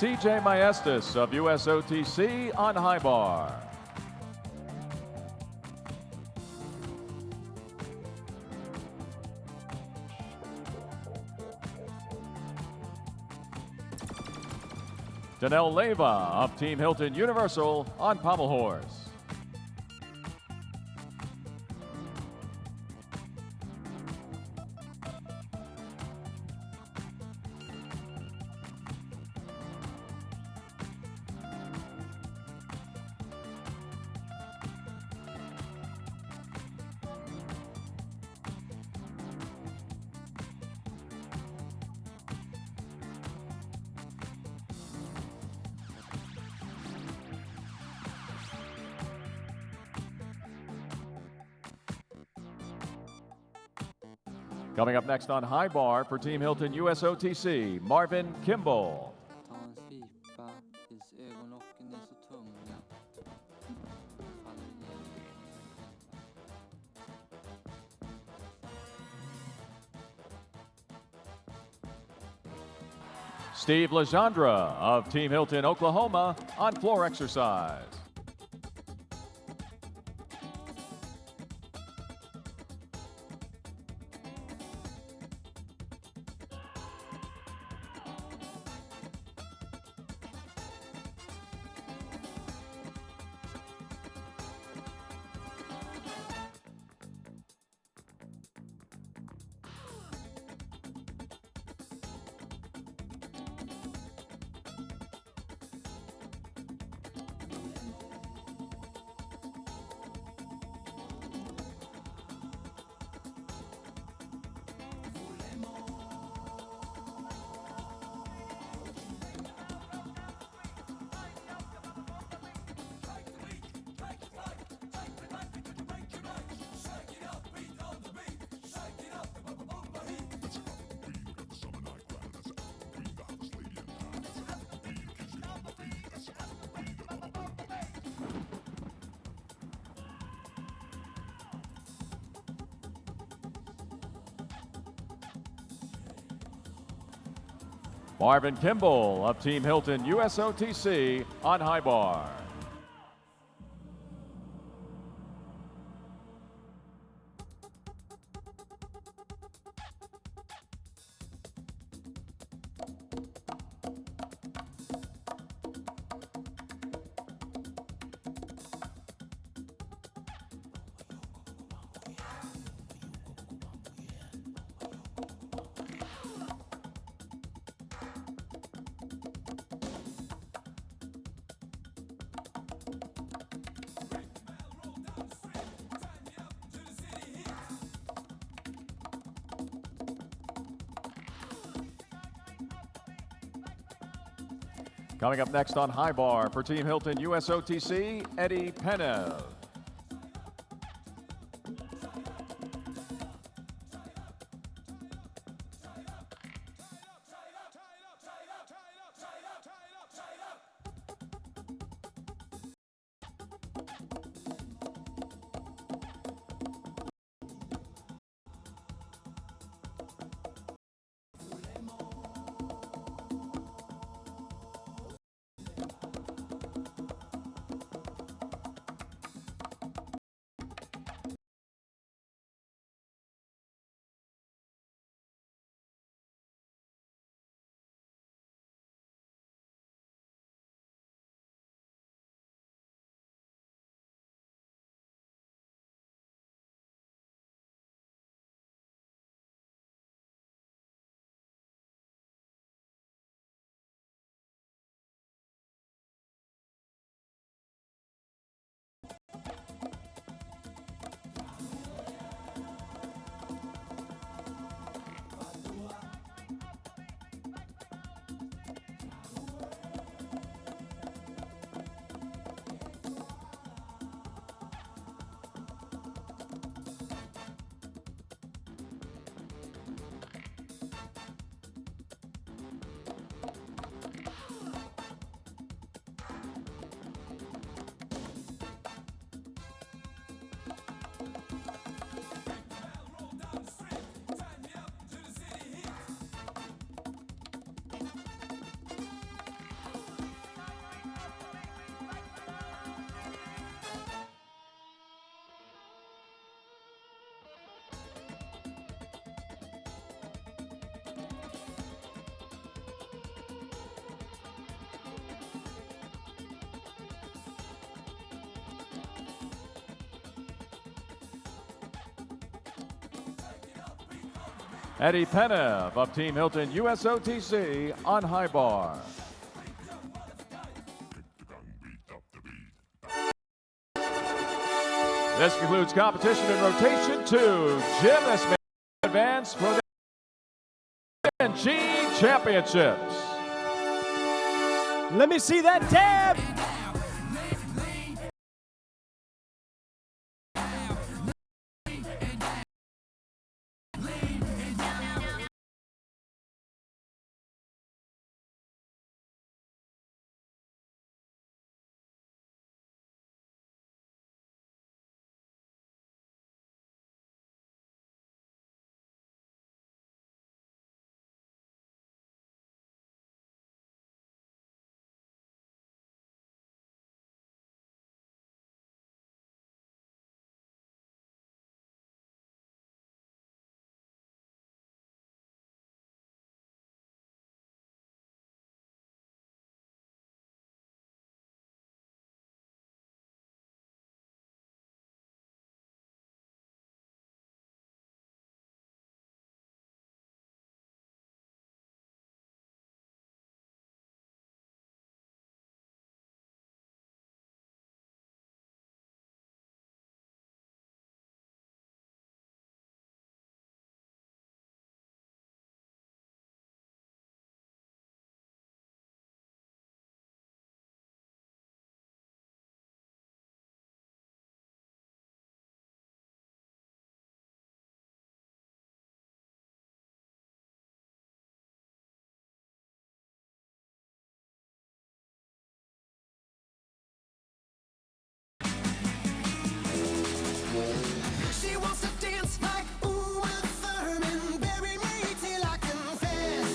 CJ Maestas of USOTC on high bar. Danelle Leyva of Team Hilton Universal on pommel horse. Coming up next on high bar for Team Hilton USOTC, Marvin Kimball. Steve Legendre of Team Hilton Oklahoma on floor exercise. Marvin Kimball of Team Hilton USOTC on high bar. Coming up next on high bar for Team Hilton USOTC, Eddie Penev. Eddie Penev of Team Hilton USOTC on high bar. This concludes competition in rotation 2. Gymnasts may advance for the PNG Championships. Let me see that dab. She wants to dance like Uma Thurman, bury me till I confess.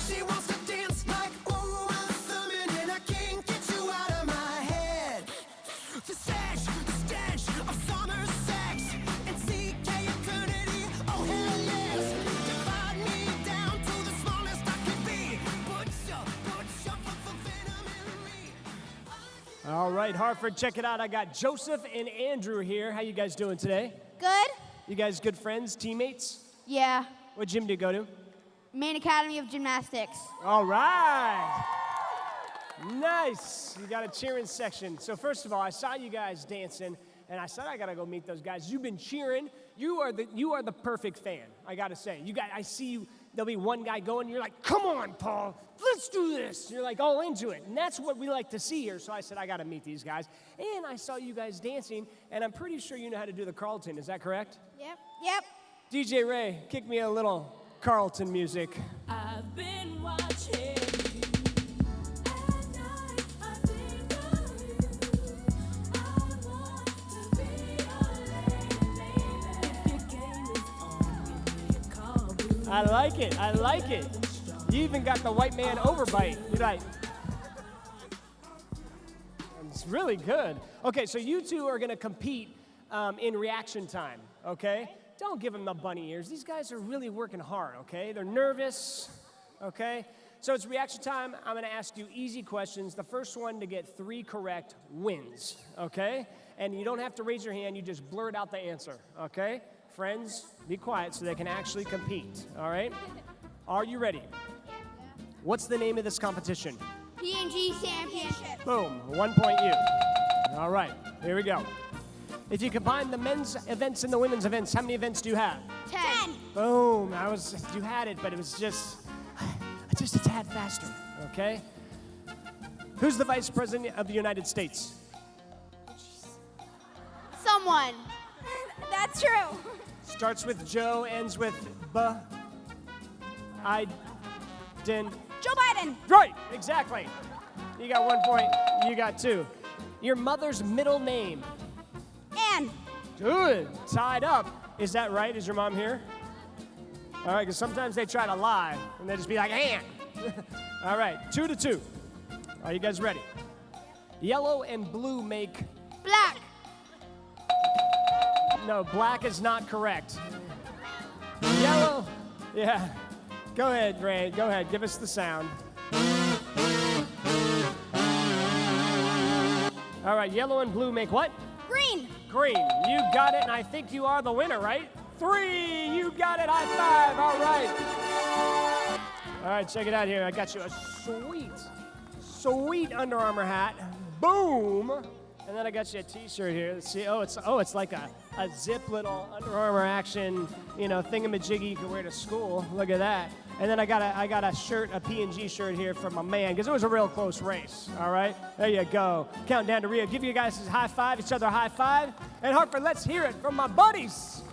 She wants to dance like Uma Thurman, and I can't get you out of my head. The stench of summer sex and CK eternity, oh hell yes. Divide me down to the smallest I can be. Put your venom in me. All right, Hartford, check it out. I got Joseph and Andrew here. How you guys doing today? Good? You guys good friends, teammates? Yeah. What gym do you go to? Main Academy of Gymnastics. All right. Nice. You got a cheering section. So first of all, I saw you guys dancing, and I said I gotta go meet those guys. You've been cheering. You are the perfect fan. I gotta say. I see you. There'll be one guy going. You're like, come on, Paul. Let's do this. You're like all into it, and that's what we like to see here. So I said I gotta meet these guys, and I saw you guys dancing, and I'm pretty sure you know how to do the Carlton. Is that correct? Yep. DJ Ray, kick me a little Carlton music. I've been watching. I like it. I like it. You even got the white man overbite. You're like, it's really good. Okay, so you two are going to compete in reaction time, okay? Don't give them the bunny ears. These guys are really working hard, okay? They're nervous, okay? So it's reaction time. I'm going to ask you easy questions. The first one to get 3 correct wins, okay? And you don't have to raise your hand. You just blurt out the answer, okay? Friends, be quiet so they can actually compete, all right? Are you ready? What's the name of this competition? PNG Championship. Boom, 1 point you. All right, here we go. If you combine the men's events and the women's events, how many events do you have? 10. Boom, you had it, but it was just a tad faster, okay? Who's the Vice President of the United States? Someone. That's true. Starts with Joe, ends with B. Joe Biden. Right, exactly. You got 1 point, you got 2. Your mother's middle name? Ann. Good, tied up. Is that right? Is your mom here? All right, because sometimes they try to lie, and they just be like, Ann. All right, 2-2. Are you guys ready? Yellow and blue make? Black. No, black is not correct. Yellow, yeah. Go ahead, Ray, go ahead, give us the sound. All right, yellow and blue make what? Green. Green, you got it, and I think you are the winner, right? 3. You got it. High five. All right. All right, check it out here. I got you a sweet Under Armour hat. Boom. And then I got you a T-shirt here. Let's see. It's like a zip little Under Armour action, thingamajiggy you can wear to school. Look at that. And then I got a shirt, a P&G shirt here from my man, because it was a real close race. All right, there you go. Counting down to Rio. Give you guys a high five, each other a high five. And Hartford, let's hear it from my buddies.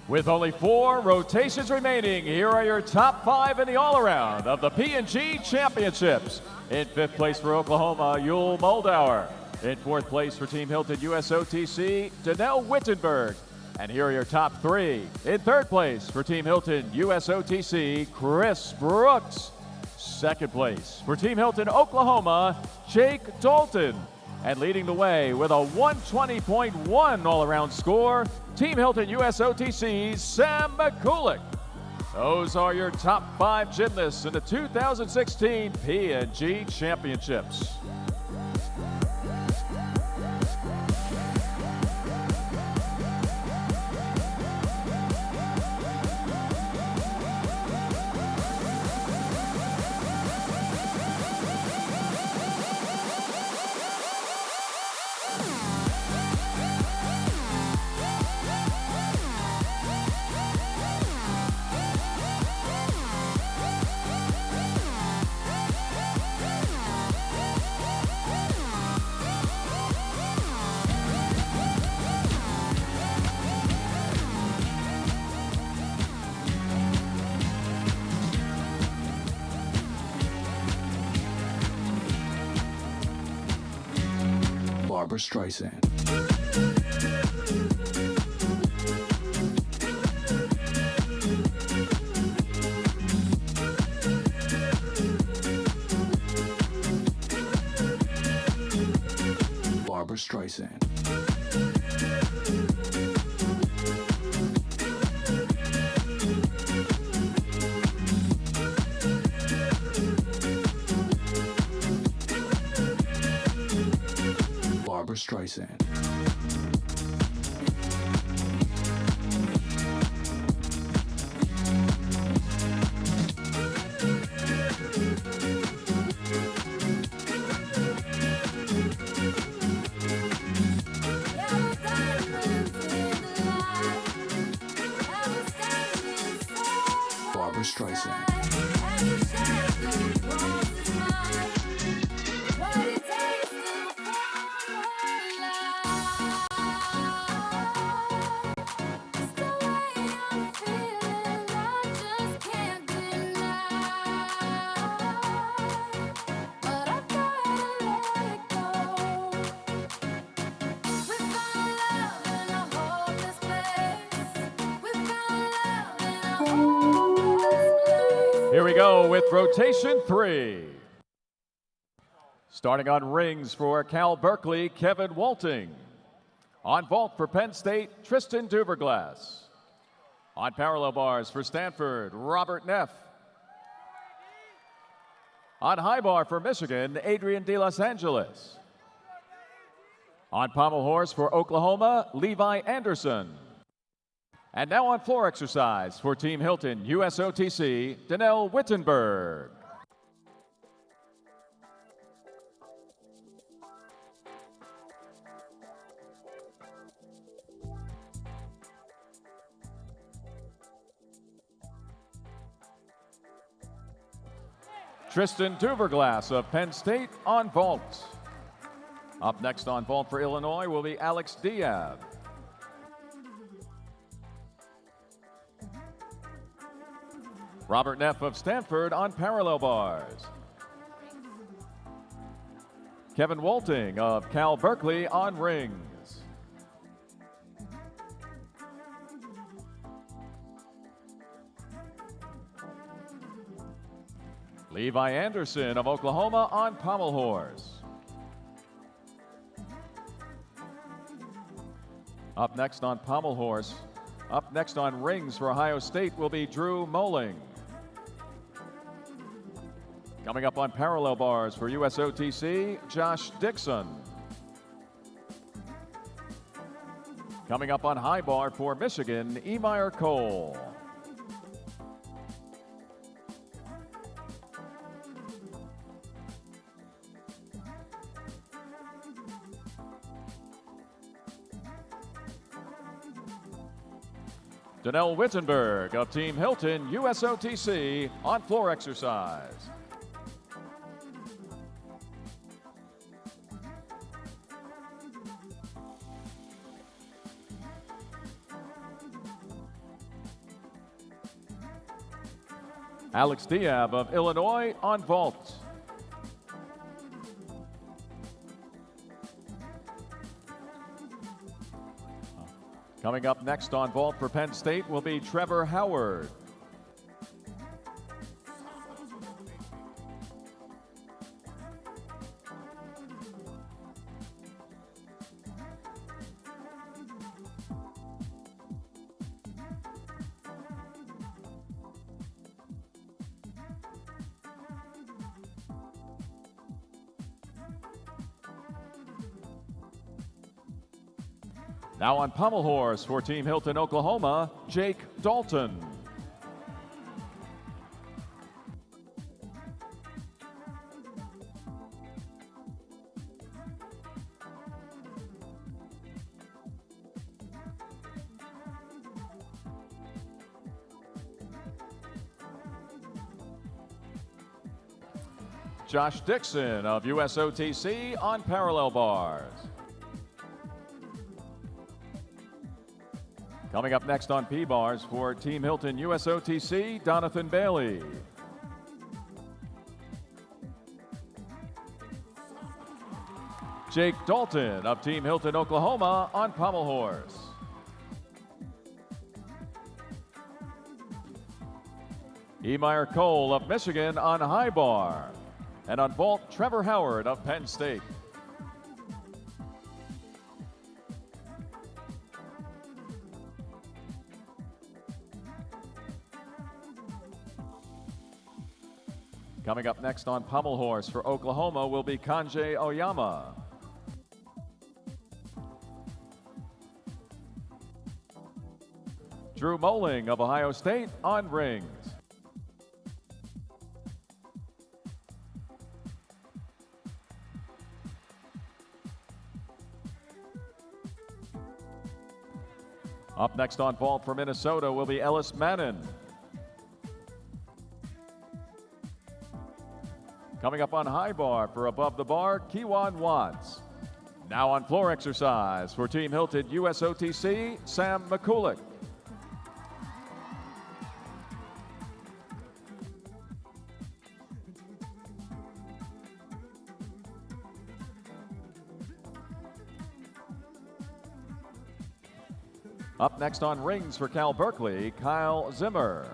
With only 4 rotations remaining, here are your top 5 in the all-around of the P&G Championships. In 5th place for Oklahoma, Yul Moldauer. In 4th place for Team Hilton USOTC, Danelle Wittenberg. And here are your top 3. In 3rd place for Team Hilton USOTC, Chris Brooks. 2nd place for Team Hilton Oklahoma, Jake Dalton. And leading the way with a 120.1 all-around score, Team Hilton USOTC's Sam McCulloch. Those are your top 5 gymnasts in the 2016 P&G Championships. Barbra Streisand. Barbra Streisand. Barbra Streisand. Barbra Streisand. Here we go with rotation 3. Starting on rings for Cal Berkeley, Kevin Walting. On vault for Penn State, Tristan Duverglass. On parallel bars for Stanford, Robert Neff. On high bar for Michigan, Adrian De Los Angeles. On pommel horse for Oklahoma, Levi Anderson. And now on floor exercise for Team Hilton USOTC, Danelle Wittenberg. Tristan Duverglass of Penn State on vault. Up next on vault for Illinois will be Alex Diab. Robert Neff of Stanford on parallel bars. Kevin Walting of Cal Berkeley on rings. Levi Anderson of Oklahoma on pommel horse. Up next on pommel horse, up next on rings for Ohio State will be Drew Moling. Coming up on parallel bars for USOTC, Josh Dixon. Coming up on high bar for Michigan, Emir Cole. Danelle Wittenberg of Team Hilton, USOTC, on floor exercise. Alex Diab of Illinois on vault. Coming up next on vault for Penn State will be Trevor Howard. Now on pommel horse for Team Hilton, Oklahoma, Jake Dalton. Josh Dixon of USOTC on parallel bars. Coming up next on P-bars for Team Hilton USOTC, Donathan Bailey. Jake Dalton of Team Hilton Oklahoma on pommel horse. Emir Cole of Michigan on high bar. And on vault, Trevor Howard of Penn State. Coming up next on pommel horse for Oklahoma will be Kanji Oyama. Drew Moling of Ohio State on rings. Up next on vault for Minnesota will be Ellis Mannon. Coming up on high bar for above the bar, Kewan Watts. Now on floor exercise for Team Hilton USOTC, Sam McCulloch. Up next on rings for Cal Berkeley, Kyle Zimmer.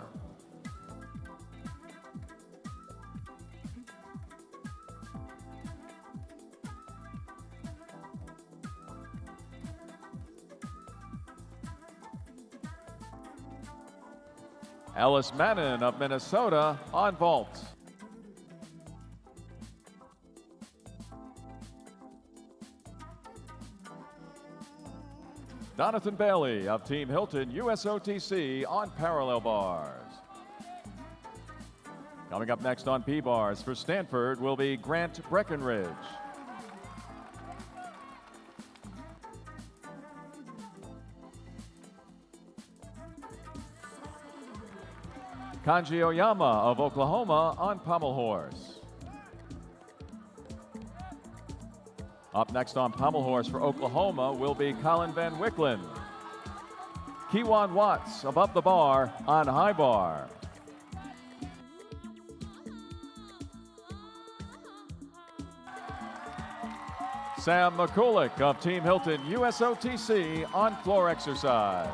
Ellis Mannon of Minnesota on vault. Donathan Bailey of Team Hilton USOTC on parallel bars. Coming up next on P-bars for Stanford will be Grant Breckenridge. Kanji Oyama of Oklahoma on pommel horse. Up next on pommel horse for Oklahoma will be Colin Van Wicklen. Kewan Watts above the bar on high bar. Sam McCulloch of Team Hilton USOTC on floor exercise.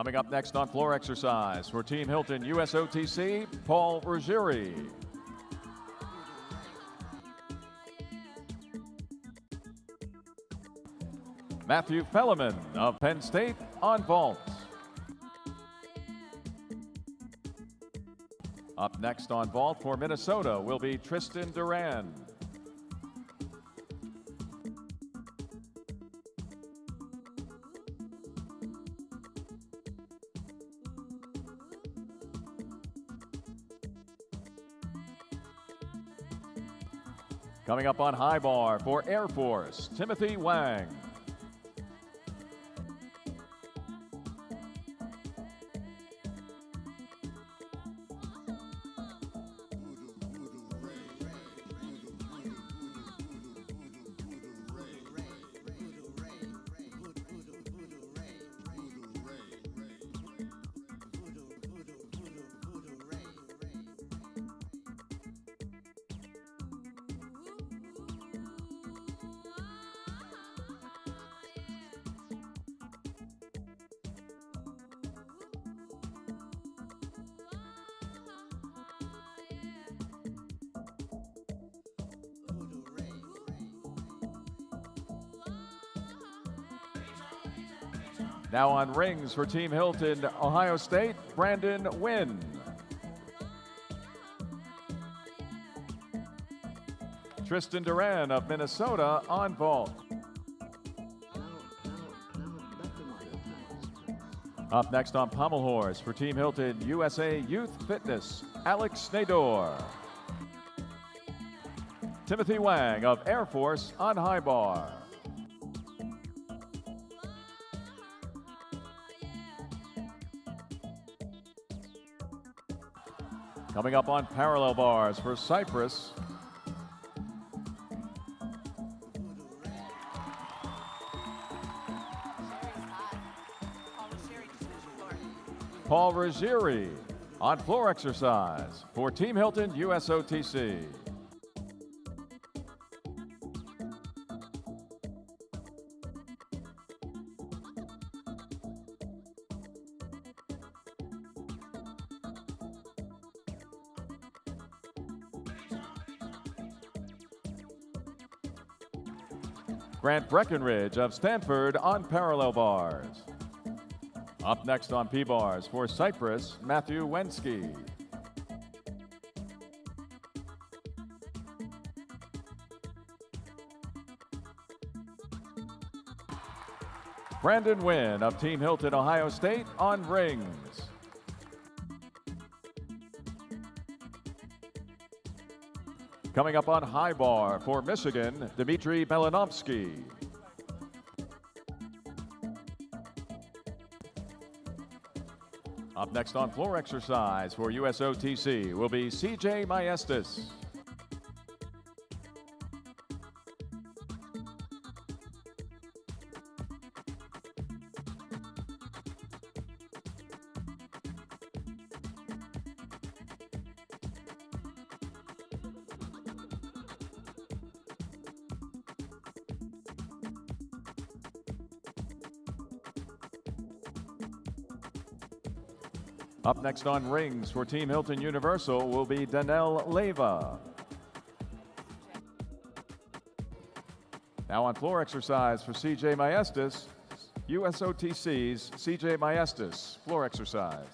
Coming up next on floor exercise for Team Hilton USOTC, Paul Ruggieri. Matthew Felleman of Penn State on vault. Up next on vault for Minnesota will be Tristan Duran. Coming up on high bar for Air Force, Timothy Wang. Now on rings for Team Hilton, Ohio State, Brandon Wynn. Tristan Duran of Minnesota on vault. Up next on pommel horse for Team Hilton, USA Youth Fitness, Alex Nador. Timothy Wang of Air Force on high bar. Coming up on parallel bars for Cyprus, Paul Ruggieri on floor exercise for Team Hilton USOTC. Grant Breckenridge of Stanford on parallel bars. Up next on P-bars for Cyprus, Matthew Wensky. Brandon Wynn of Team Hilton, Ohio State on rings. Coming up on high bar for Michigan, Dmitry Malinovsky. Up next on floor exercise for USOTC will be CJ Maestas. Up next on rings for Team Hilton Universal will be Danelle Leyva. Now on floor exercise for CJ Maestas, USOTC's CJ Maestas, floor exercise.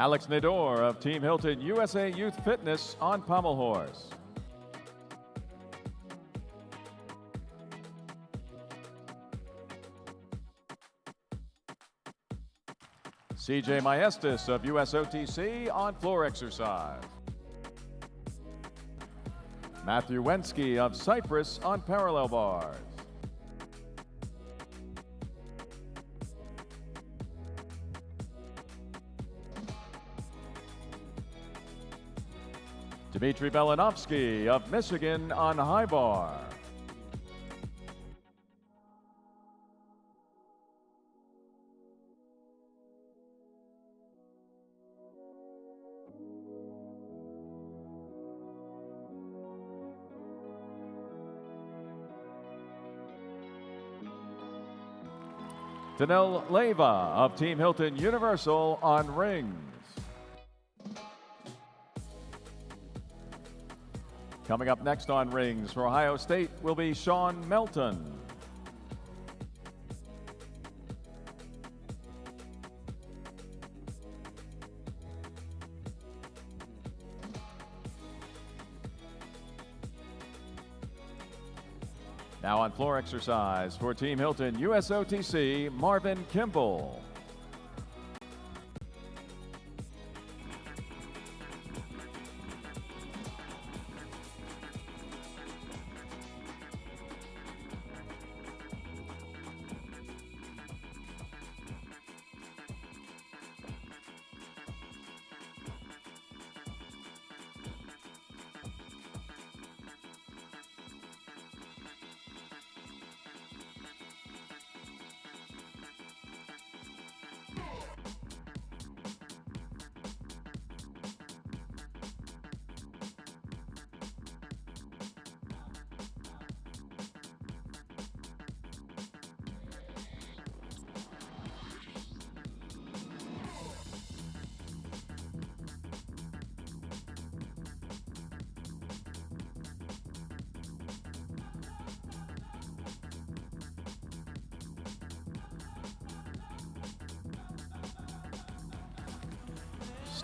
Alex Nador of Team Hilton USA Youth Fitness on pommel horse. CJ Maestas of USOTC on floor exercise. Matthew Wensky of Cyprus on parallel bars. Dmitry Belinovsky of Michigan on high bar. Danil Leyva of Team Hilton Universal on rings. Coming up next on rings for Ohio State will be Sean Melton. Now on floor exercise for Team Hilton USOTC, Marvin Kimball.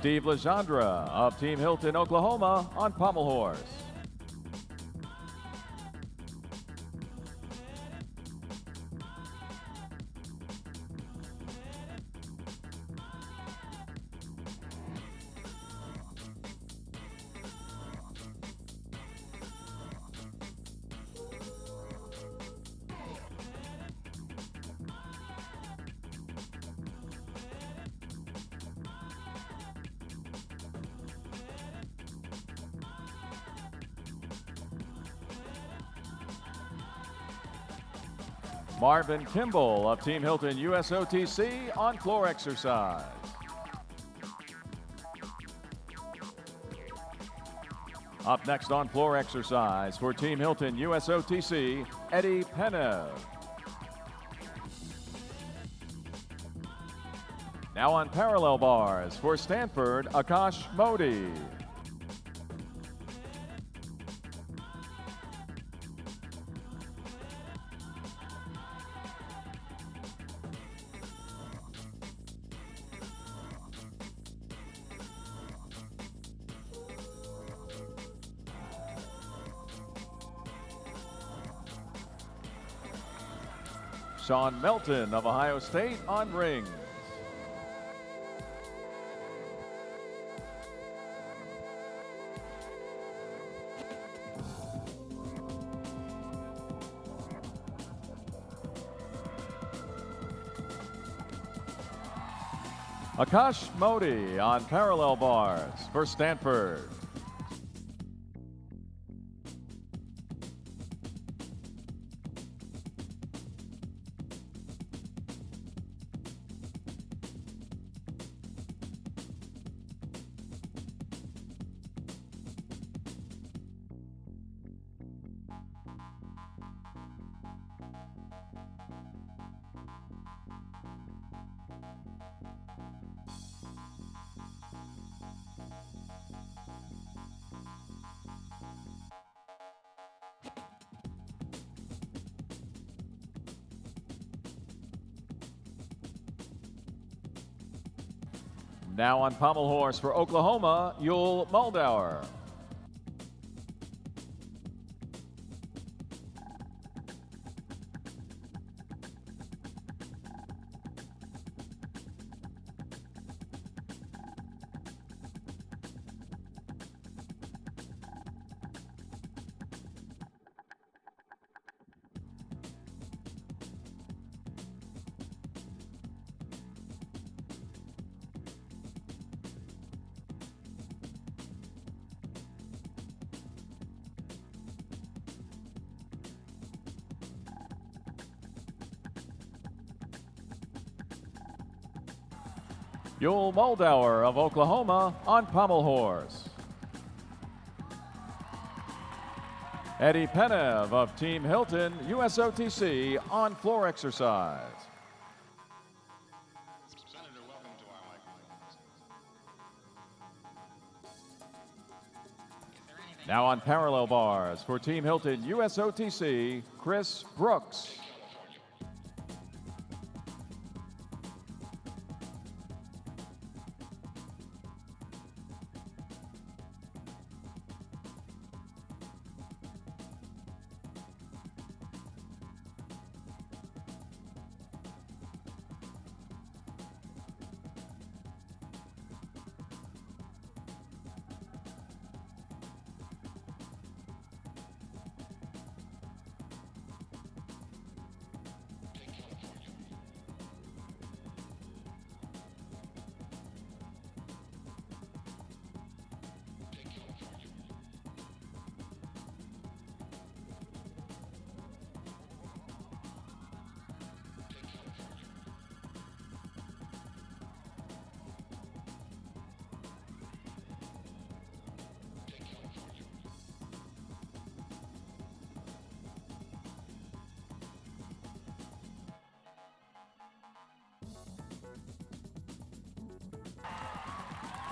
Steve Legendre of Team Hilton Oklahoma on pommel horse. Marvin Kimball of Team Hilton USOTC on floor exercise. Up next on floor exercise for Team Hilton USOTC, Eddie Penev. Now on parallel bars for Stanford, Akash Modi. Sean Melton of Ohio State on rings. Akash Modi on parallel bars for Stanford. Now on pommel horse for Oklahoma, Yul Muldauer. Yul Moldauer of Oklahoma on pommel horse. Eddie Penev of Team Hilton, USOTC on floor exercise. Now on parallel bars for Team Hilton, USOTC, Chris Brooks.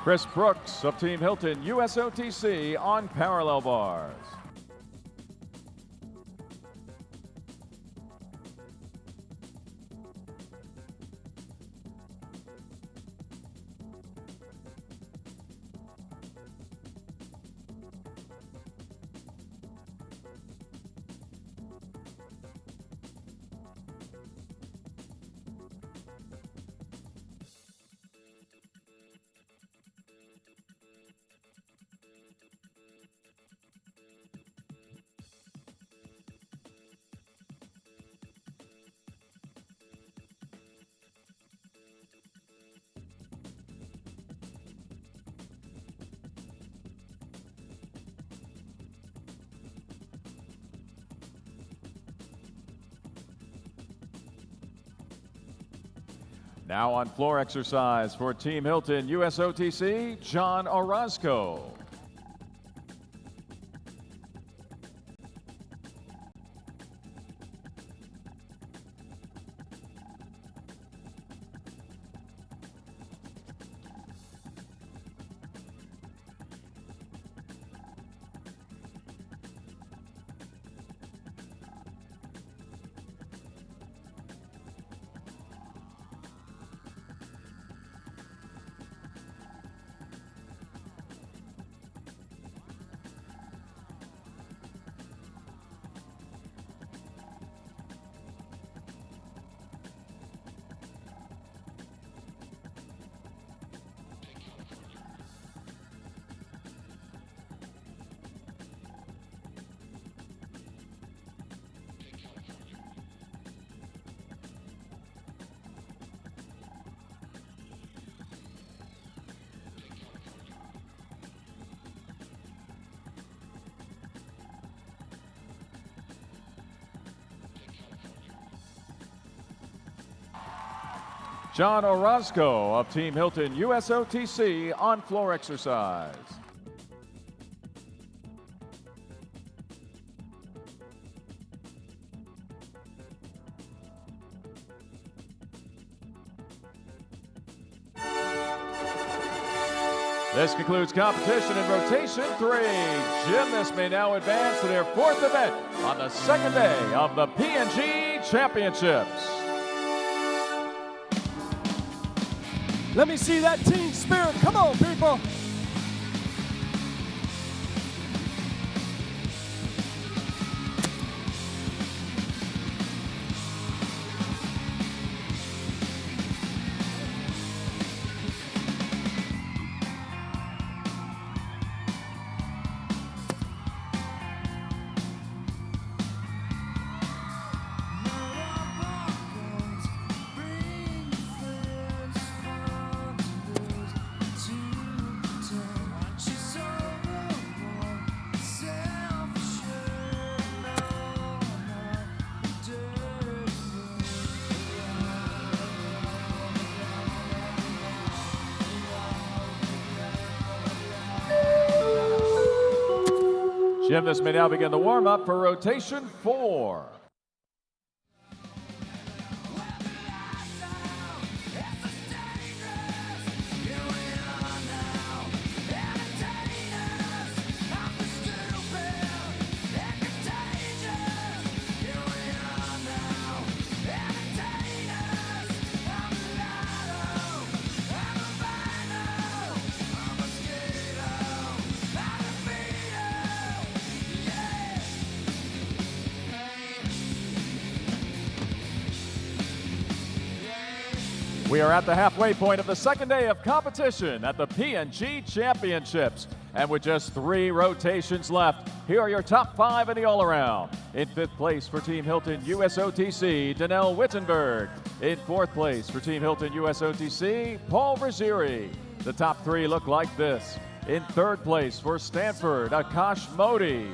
Chris Brooks of Team Hilton, USOTC on parallel bars. Now on floor exercise for Team Hilton, USOTC, John Orozco. John Orozco of Team Hilton, USOTC on floor exercise. This concludes competition in rotation 3. Gymnasts may now advance to their 4th event on the 2nd day of the P&G Championships. Let me see that team spirit. Come on, people. Gymnasts may now begin the warm-up for rotation 4. We are at the halfway point of the second day of competition at the P&G Championships. And with just 3 rotations left, here are your top 5 in the all-around. In 5th place for Team Hilton USOTC, Danelle Wittenberg. In 4th place for Team Hilton USOTC, Paul Brazieri. The top 3 look like this. In 3rd place for Stanford, Akash Modi.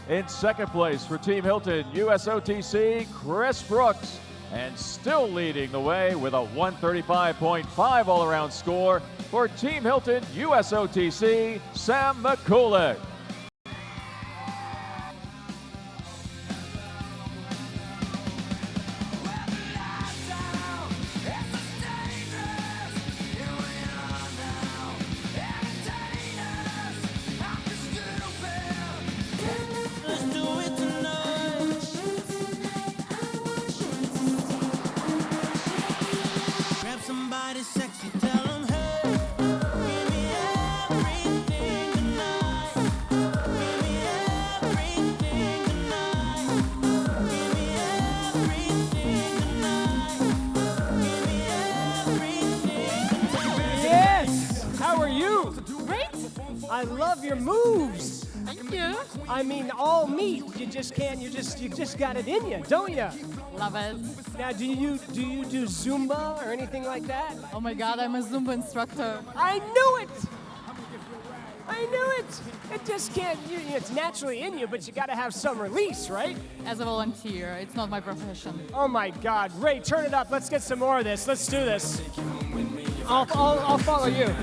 In 2nd place for Team Hilton USOTC, Chris Brooks. And still leading the way with a 135.5 all-around score for Team Hilton USOTC, Sam McCulloch. I love your moves. Thank you. I mean, all meat. You just can't. You just got it in you, don't you? Love it. Now, do you do Zumba or anything like that? Oh my God, I'm a Zumba instructor. I knew it. I knew it. It just can't. It's naturally in you, but you got to have some release, right? As a volunteer, it's not my profession. Oh my God, Ray, turn it up. Let's get some more of this. Let's do this. I'll follow you.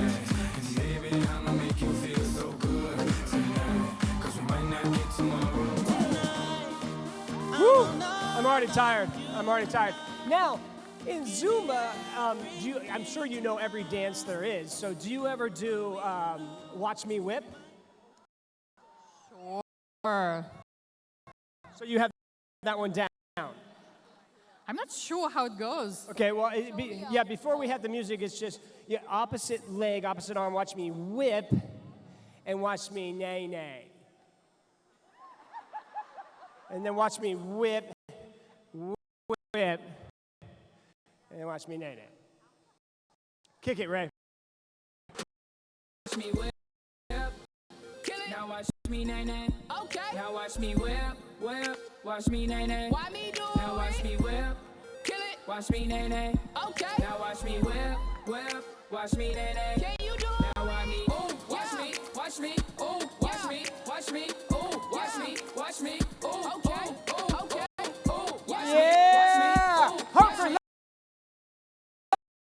Woo! I'm already tired. Now, in Zumba, I'm sure you know every dance there is. So do you ever do Watch Me Whip? Sure. So you have that one down. I'm not sure how it goes. Okay, well, before we have the music, it's just opposite leg, opposite arm, watch me whip, and watch me nay-nay. And then watch me whip, and then watch me nay-nay. Kick it, Ray. Watch me whip, kill it. Now watch me nay-nay. Okay. Now watch me whip. Watch me nay-nay. Why me do it? Now watch me whip, kill it. Watch me nay-nay. Okay. Now watch me whip. Watch me nay-nay. Can you do it? Now watch me. Ooh, watch me. Ooh, watch me. Ooh, watch me. Watch me. Ooh, okay. Okay. Ooh, watch me. Hartford,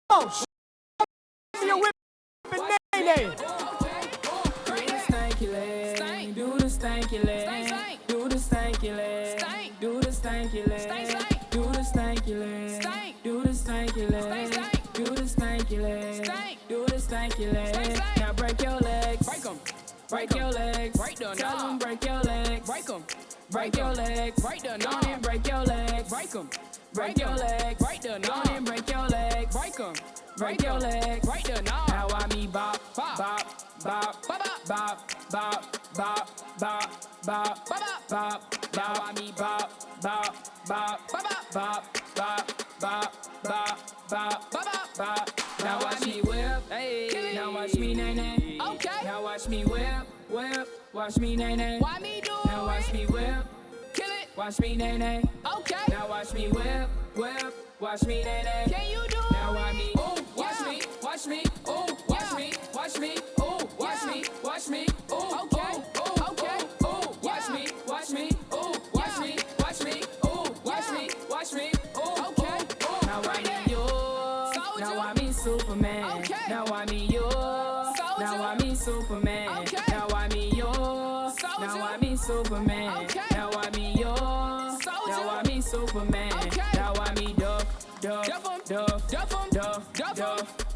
oh, show me your whip and nay-nay. Do the stanky leg. Do the stanky leg. Do the stanky leg. Do the stanky leg. Do the stanky leg. Do the stanky leg. Do the stanky leg. Now break your legs. Break them. Break your legs. Break them. Tell them break your legs. Break them. Break your legs. Break them. Don't and break your legs. Break them. Break your legs. Break them. Don't and break your legs. Break them. Break your legs. Break them. Now I me bop, bop, bop, bop, bop, bop, bop, bop, bop, bop, bop. Now I me bop, bop, bop, bop, bop, bop, bop, bop, bop, bop. Now watch me whip, hey. Now watch me nay-nay. Okay. Now watch me whip. Watch me nay-nay. Why me do it? Now watch me whip. Kill it. Watch me nay-nay. Okay. Now watch me whip. Watch me nay-nay. Can you do it? Now watch me. Ooh, watch me. Watch me. Ooh, watch me. Watch me. Ooh, watch me. Watch me. Ooh, okay. Okay. Ooh, watch me. Watch me. Ooh, watch me. Watch me. Ooh, watch me. Watch me. Ooh, okay. Now I me yours. Now I me Superman. Okay. Now I me yours. Now I me Superman. Okay. Now I me yours. Now I me Superman. Superman. Now I me Duff, Duff, Duff, Duff, Duff, Duff,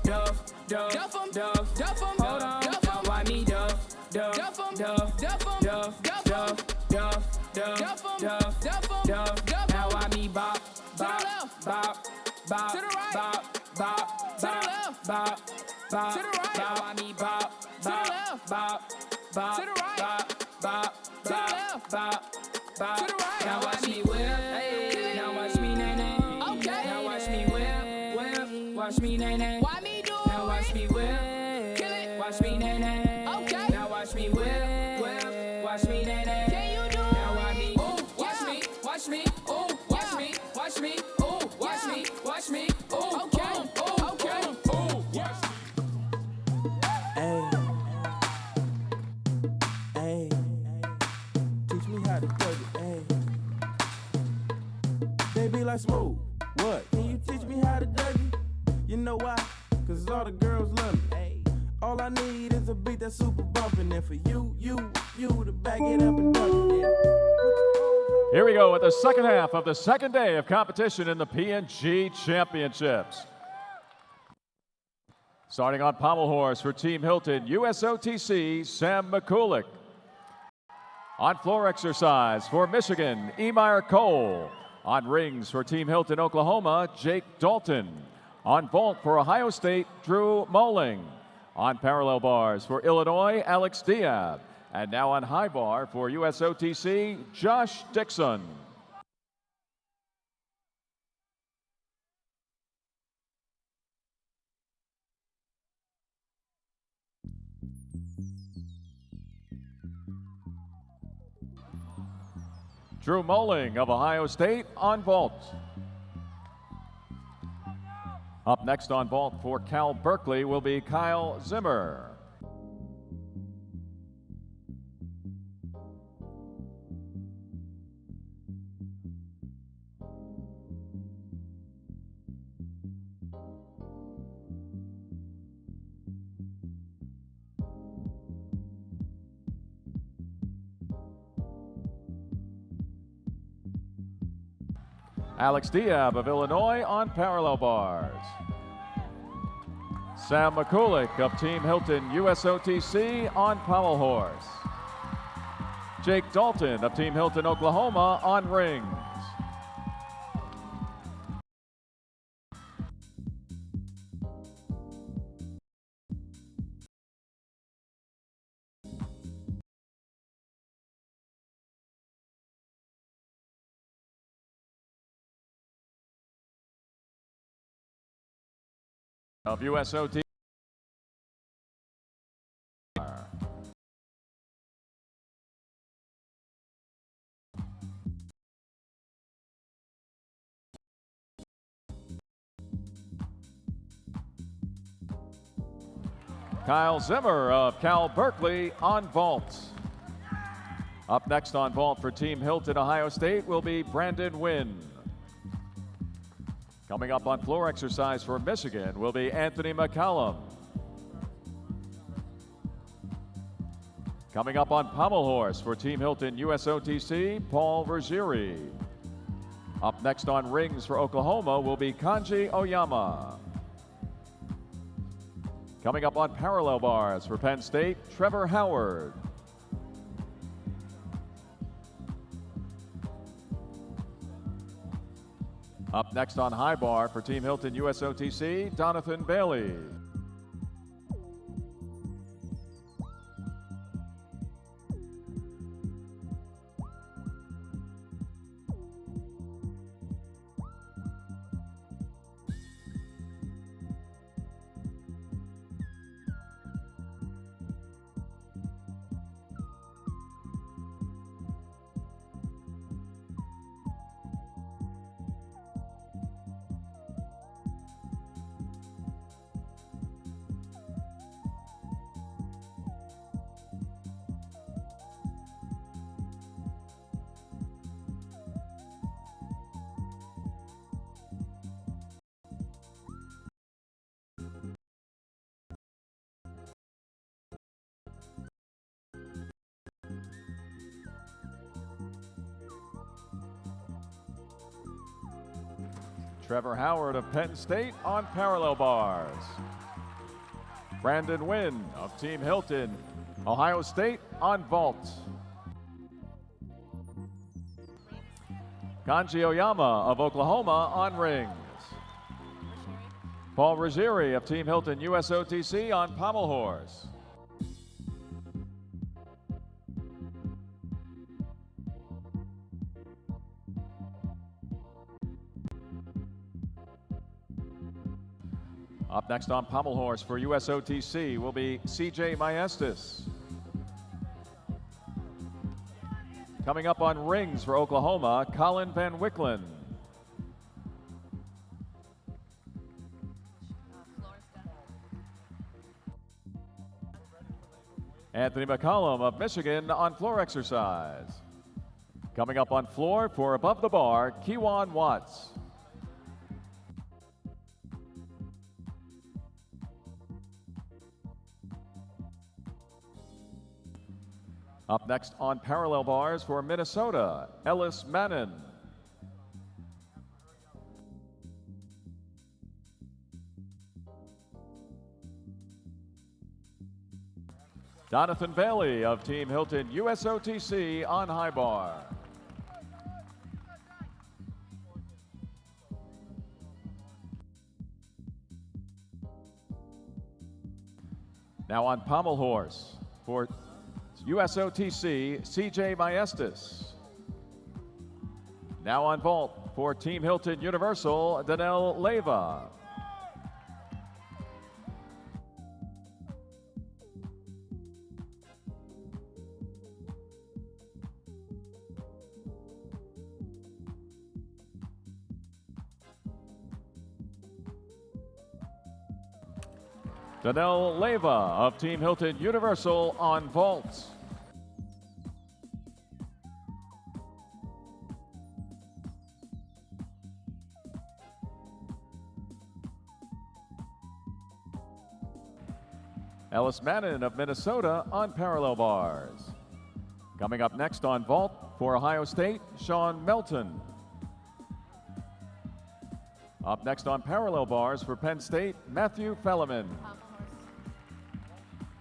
Duff, Duff, Duff, Duff, hold on. Now I me Duff, Duff, Duff, Duff, Duff, Duff, Duff, Duff, Duff, Duff. Now I me Bop, Bop, Bop, Bop, to the right, Bop, Bop, to the left, Bop, Bop, to the right. Now I me Bop, Bop, to the left, Bop, Bop, to the right, Bop, Bop, to the left, Bop, Bop, to the right. Now watch me whip, now watch me nay nay. Okay. Now watch me whip, whip, watch me nay nay. Why me do it? Now watch me whip, kill it. Watch me nay nay. Okay. Now watch me whip, whip, watch me nay nay. Can you do it? Now watch me, ooh, watch me, watch me, ooh, watch me, watch me, ooh, watch me, watch me, ooh, okay, ooh, okay, ooh, watch me. Hey, hey, teach me how to do it, hey. Baby like smooth, what? Can you teach me how to Dougie? You know why? Cause all the girls love me. Hey. All I need is a beat that's super bumpin', and for you to back it up and dump it. Here we go with the second half of the second day of competition in the P&G Championships. Starting on pommel horse for Team Hilton, USOTC, Sam McCulloch. On floor exercise for Michigan, Emir Cole. On rings for Team Hilton, Oklahoma, Jake Dalton. On vault for Ohio State, Drew Moling. On parallel bars for Illinois, Alex Diab. And now on high bar for USOTC, Josh Dixon. Drew Moling of Ohio State on vault. Up next on vault for Cal Berkeley will be Kyle Zimmer. Alex Diab of Illinois on parallel bars. Sam McCulloch of Team Hilton USOTC on pommel horse. Jake Dalton of Team Hilton Oklahoma on rings. Of USOT. Kyle Zimmer of Cal Berkeley on vault. Up next on vault for Team Hilton Ohio State will be Brandon Wynn. Coming up on floor exercise for Michigan will be Anthony McCallum. Coming up on pommel horse for Team Hilton USOTC, Paul Verzieri. Up next on rings for Oklahoma will be Kanji Oyama. Coming up on parallel bars for Penn State, Trevor Howard. Up next on high bar for Team Hilton USOTC, Donathan Bailey. Trevor Howard of Penn State on parallel bars. Brandon Wynn of Team Hilton, Ohio State on vault. Kanji Oyama of Oklahoma on rings. Paul Ruggieri of Team Hilton USOTC on pommel horse. Up next on pommel horse for USOTC will be CJ Maestas. Coming up on rings for Oklahoma, Colin Van Wicklen. Anthony McCollum of Michigan on floor exercise. Coming up on floor for above the bar, Kewan Watts. Up next on parallel bars for Minnesota, Ellis Mannon. Jonathan Bailey of Team Hilton USOTC on high bar. Now on pommel horse for USOTC, CJ Maestas. Now on vault for Team Hilton Universal, Danelle Leyva. Danelle Leyva of Team Hilton Universal on vault. Ellis Mannon of Minnesota on parallel bars. Coming up next on vault for Ohio State, Sean Melton. Up next on parallel bars for Penn State, Matthew Felleman.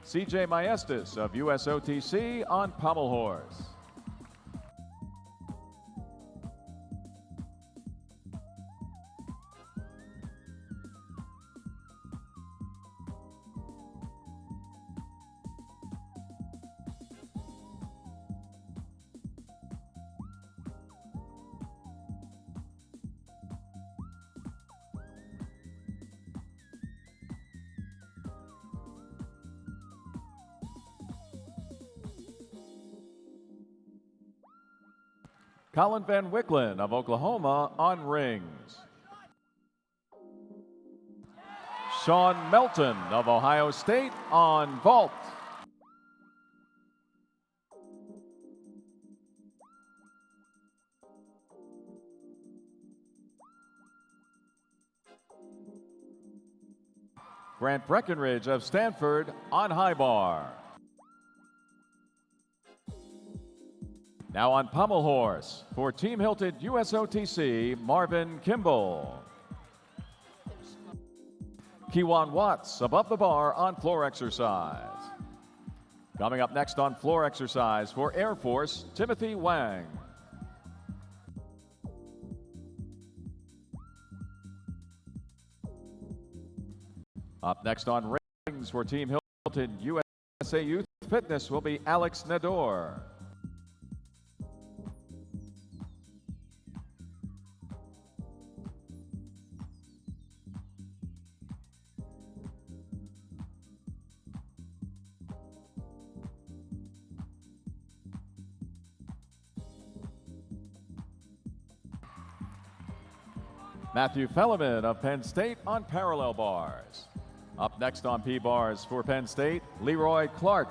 CJ Maestas of USOTC on pommel horse. Colin Van Wicklen of Oklahoma on rings. Sean Melton of Ohio State on vault. Grant Breckenridge of Stanford on high bar. Now on pommel horse for Team Hilton USOTC, Marvin Kimball. Kewan Watts above the bar on floor exercise. Coming up next on floor exercise for Air Force, Timothy Wang. Up next on rings for Team Hilton USA Youth Fitness will be Alex Nador. Matthew Felleman of Penn State on parallel bars. Up next on P bars for Penn State, Leroy Clark.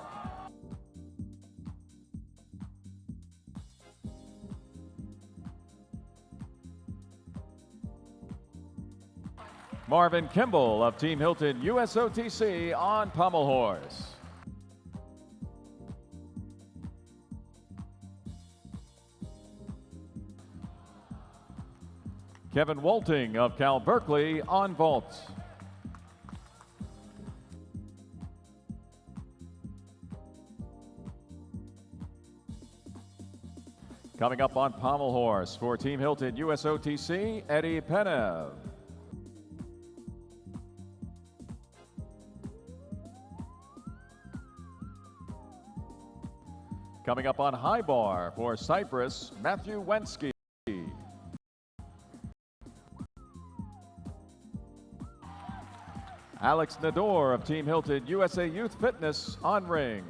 Marvin Kimball of Team Hilton USOTC on pommel horse. Kevin Wolting of Cal Berkeley on vault. Coming up on pommel horse for Team Hilton USOTC, Eddie Penev. Coming up on high bar for Cyprus, Matthew Wensky. Alex Nador of Team Hilton USA Youth Fitness on rings.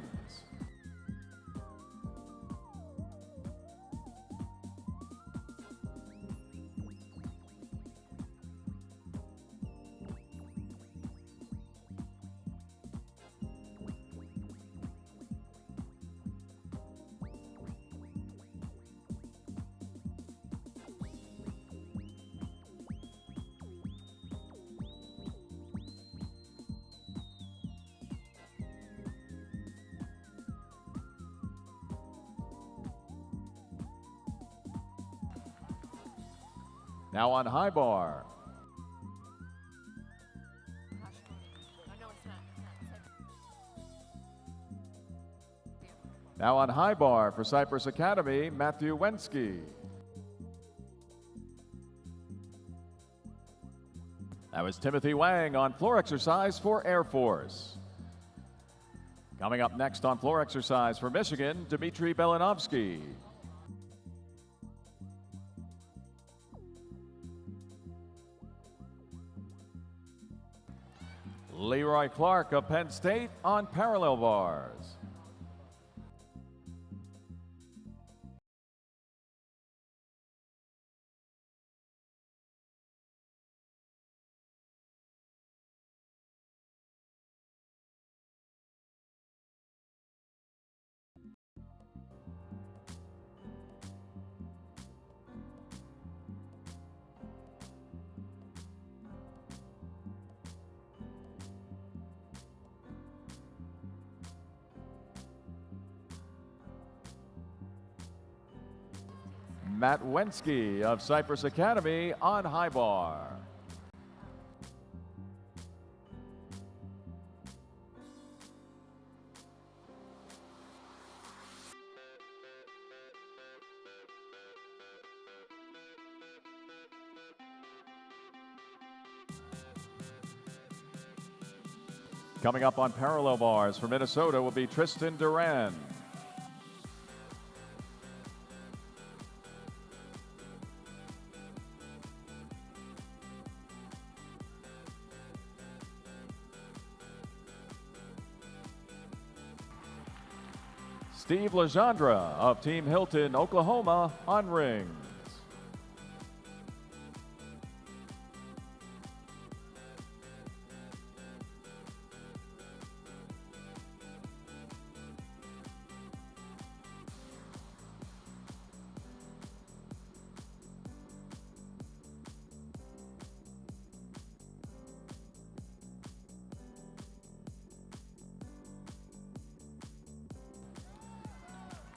Now on high bar. Now on high bar for Cyprus Academy, Matthew Wensky. That was Timothy Wang on floor exercise for Air Force. Coming up next on floor exercise for Michigan, Dmitry Belinovsky. Leroy Clark of Penn State on parallel bars. Matt Wensky of Cyprus Academy on high bar. Coming up on parallel bars for Minnesota will be Tristan Duran. Steve Legendre of Team Hilton, Oklahoma on rings.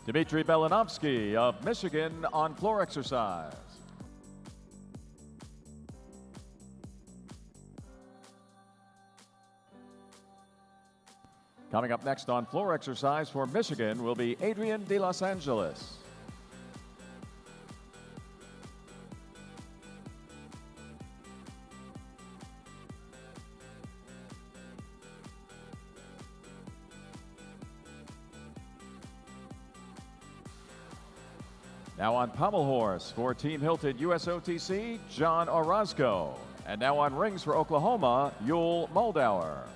Dmitry Belinovsky of Michigan on floor exercise. Coming up next on floor exercise for Michigan will be Adrian de Los Angeles. Now on pommel horse for Team Hilton USOTC, John Orozco. And now on rings for Oklahoma, Yul Moldauer.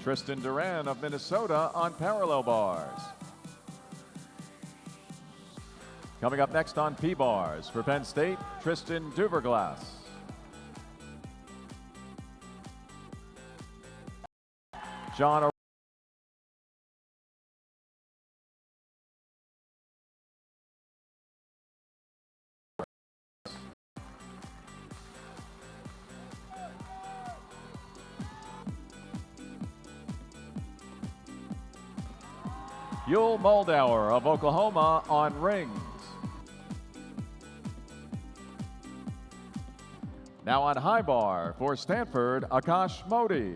Tristan Duran of Minnesota on parallel bars. Coming up next on P-bars for Penn State, Tristan Duverglass. John. Yul Moldauer of Oklahoma on rings. Now on high bar for Stanford, Akash Modi.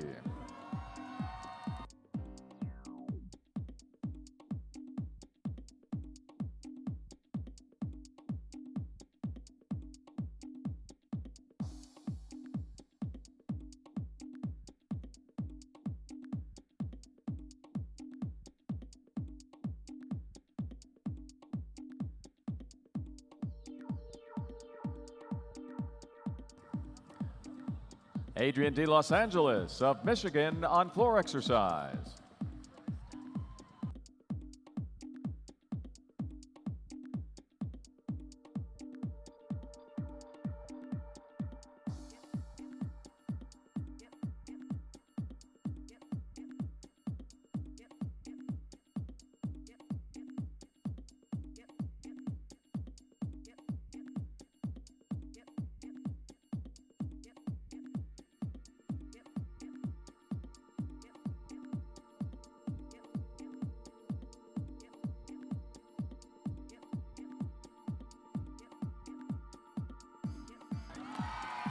Adrian de Los Angeles of Michigan on floor exercise.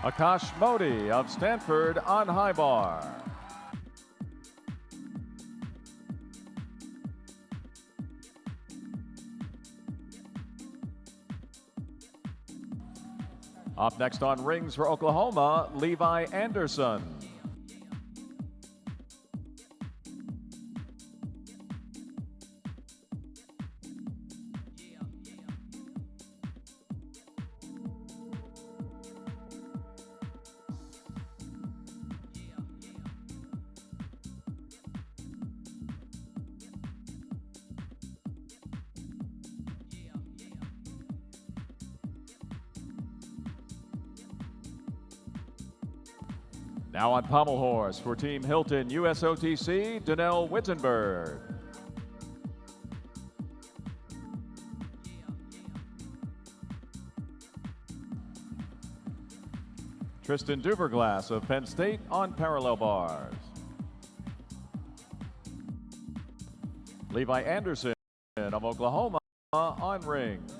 Akash Modi of Stanford on high bar. Up next on rings for Oklahoma, Levi Anderson. Now on pommel horse for Team Hilton USOTC, Donnell Wittenberg. Tristan Duberglass of Penn State on parallel bars. Levi Anderson of Oklahoma on rings.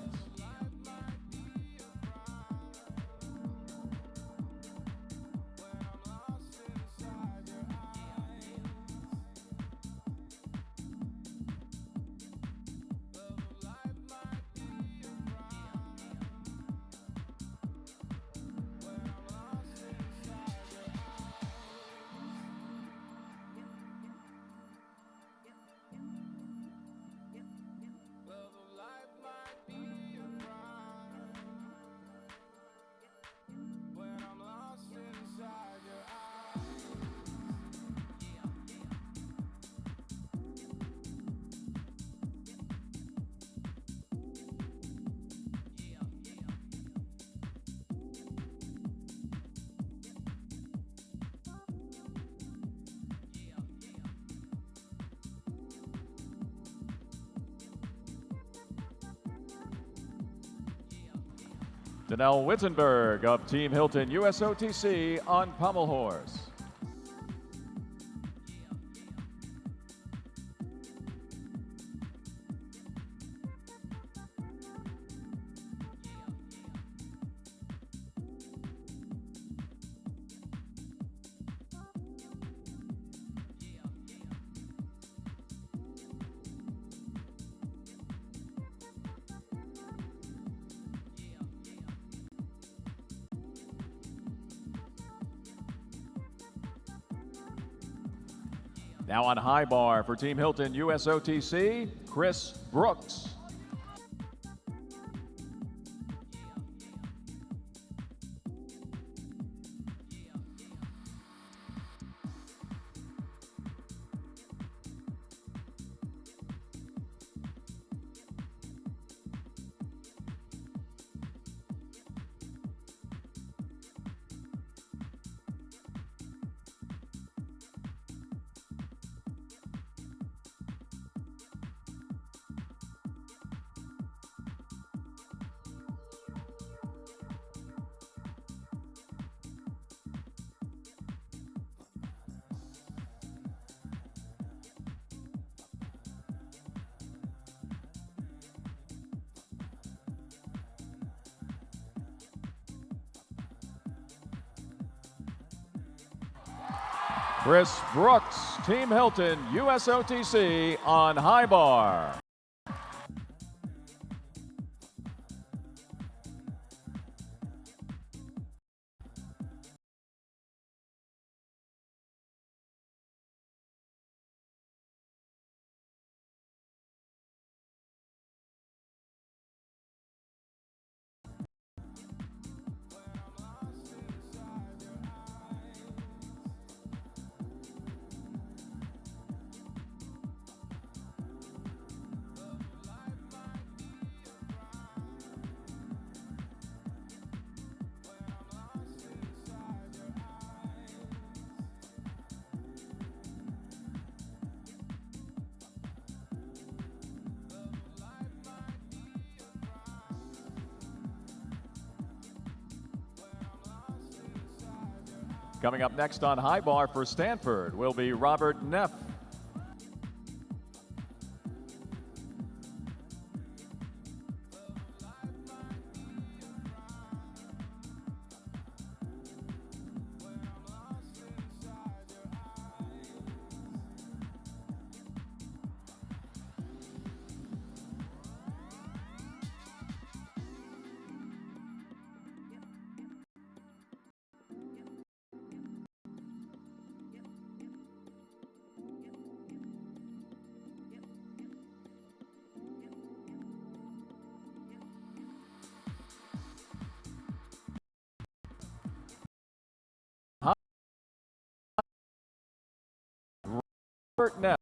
Donnell Wittenberg of Team Hilton USOTC on pommel horse. Now on high bar for Team Hilton USOTC, Chris Brooks. Chris Brooks, Team Hilton, USOTC on high bar. Coming up next on high bar for Stanford will be Robert Neff. Robert Neff.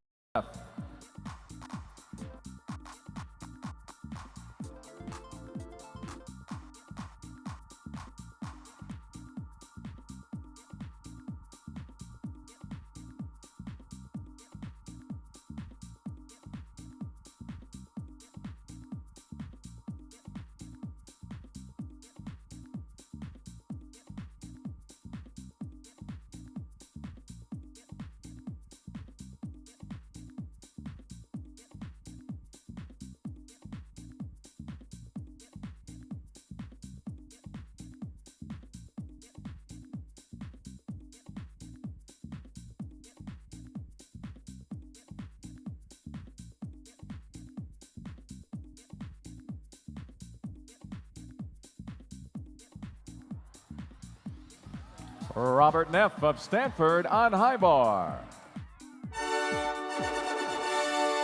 Robert Neff of Stanford on high bar.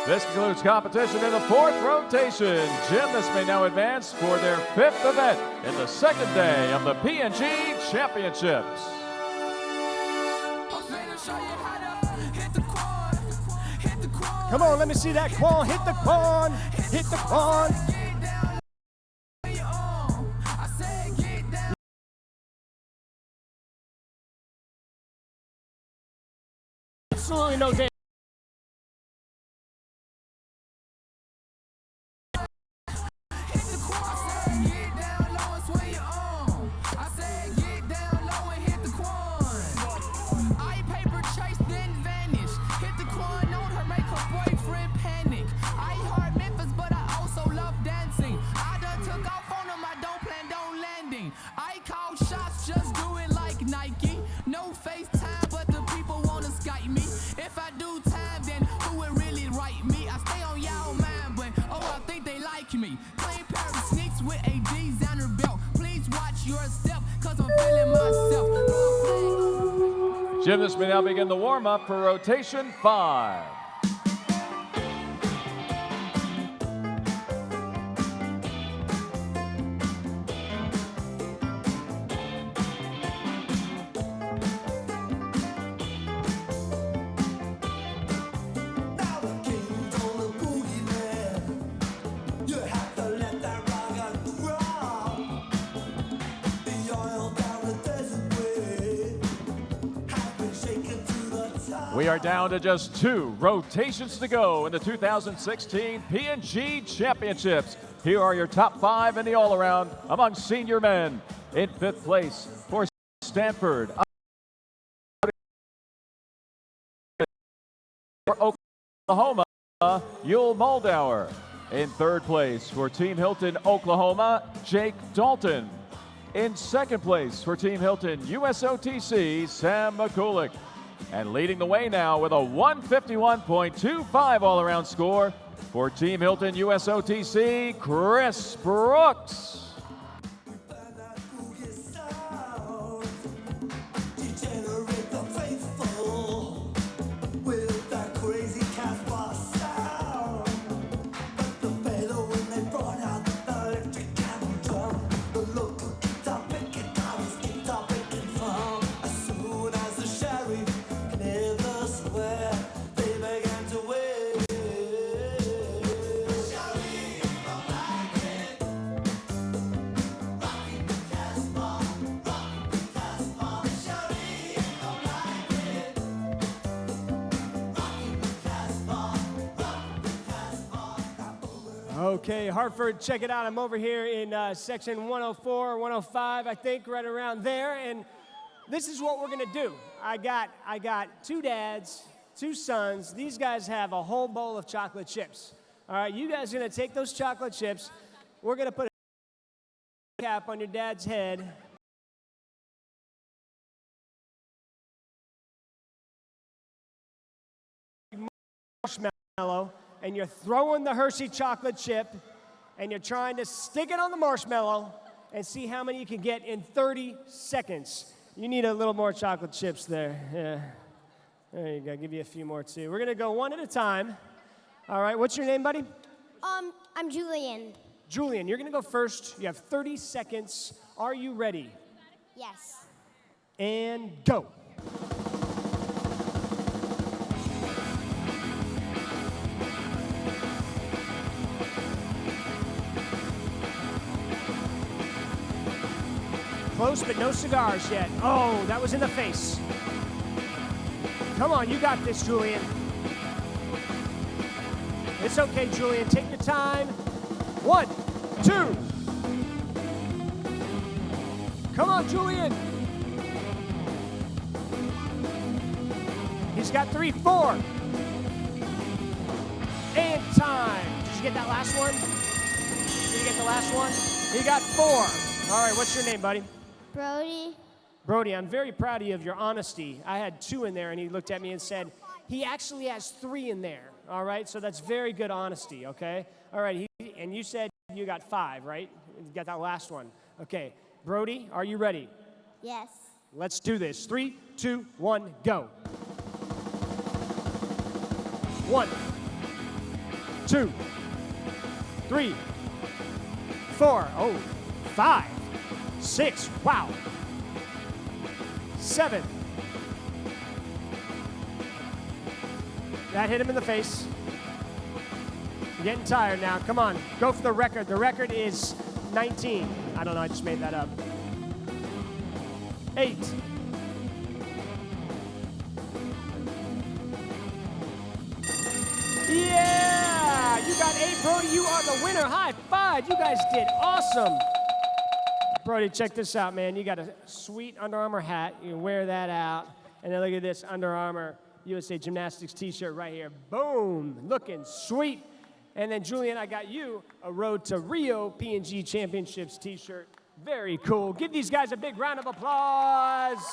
This concludes competition in the fourth rotation. Gymnasts may now advance for their fifth event in the second day of the P&G Championships. Come on, let me see that Quan. Hit the Quan. Hit the Quan. Absolutely no damage. I call shots, just do it like Nike. No FaceTime, but the people wanna Skype me. If I do time, then who would really write me? I stay on y'all mind, but oh, I think they like me. Plain pair of sneaks with a designer belt. Please watch your step, cause I'm feeling myself. Gymnasts may now begin the warm-up for rotation 5. We are down to just 2 rotations to go in the 2016 P&G Championships. Here are your top 5 in the all-around among senior men. In 5th place for Stanford, for Oklahoma, Yul Moldauer. In 3rd place for Team Hilton, Oklahoma, Jake Dalton. In 2nd place for Team Hilton, USOTC, Sam McCulloch. And leading the way now with a 151.25 all-around score for Team Hilton USOTC, Chris Brooks. Okay, Hartford, check it out. I'm over here in section 104, 105, I think, right around there. And this is what we're gonna do. I got two dads, two sons. These guys have a whole bowl of chocolate chips. All right, you guys are gonna take those chocolate chips. We're gonna put a cap on your dad's head. Marshmallow. And you're throwing the Hershey chocolate chip, and you're trying to stick it on the marshmallow and see how many you can get in 30 seconds. You need a little more chocolate chips there. Yeah. There you go. Give you a few more, too. We're going to go one at a time. All right. What's your name, buddy? I'm Julian. Julian, you're going to go first. You have 30 seconds. Are you ready? Yes. And go. Close, but no cigars yet. Oh, that was in the face. Come on, you got this, Julian. It's okay, Julian. Take your time. 1, 2. Come on, Julian. He's got 3, 4. And time. Did you get that last one? Did you get the last one? He got 4. All right, what's your name, buddy? Brody. Brody, I'm very proud of you, of your honesty. I had 2 in there, and he looked at me and said, he actually has 3 in there, all right? So that's very good honesty, okay? All right, and you said you got 5, right? You got that last one. Okay, Brody, are you ready? Yes. Let's do this. 3, 2, 1, go. 1, 2, 3, 4, 5, 6, wow. 7. That hit him in the face. You're getting tired now. Come on, go for the record. The record is 19. I don't know, I just made that up. 8. Yeah! You got 8, Brody. You are the winner. High five. You guys did awesome. Brody, check this out, man. You got a sweet Under Armour hat. You can wear that out. And then look at this Under Armour USA Gymnastics t-shirt right here. Boom. Looking sweet. And then, Julian, I got you a Road to Rio P&G Championships t-shirt. Very cool. Give these guys a big round of applause.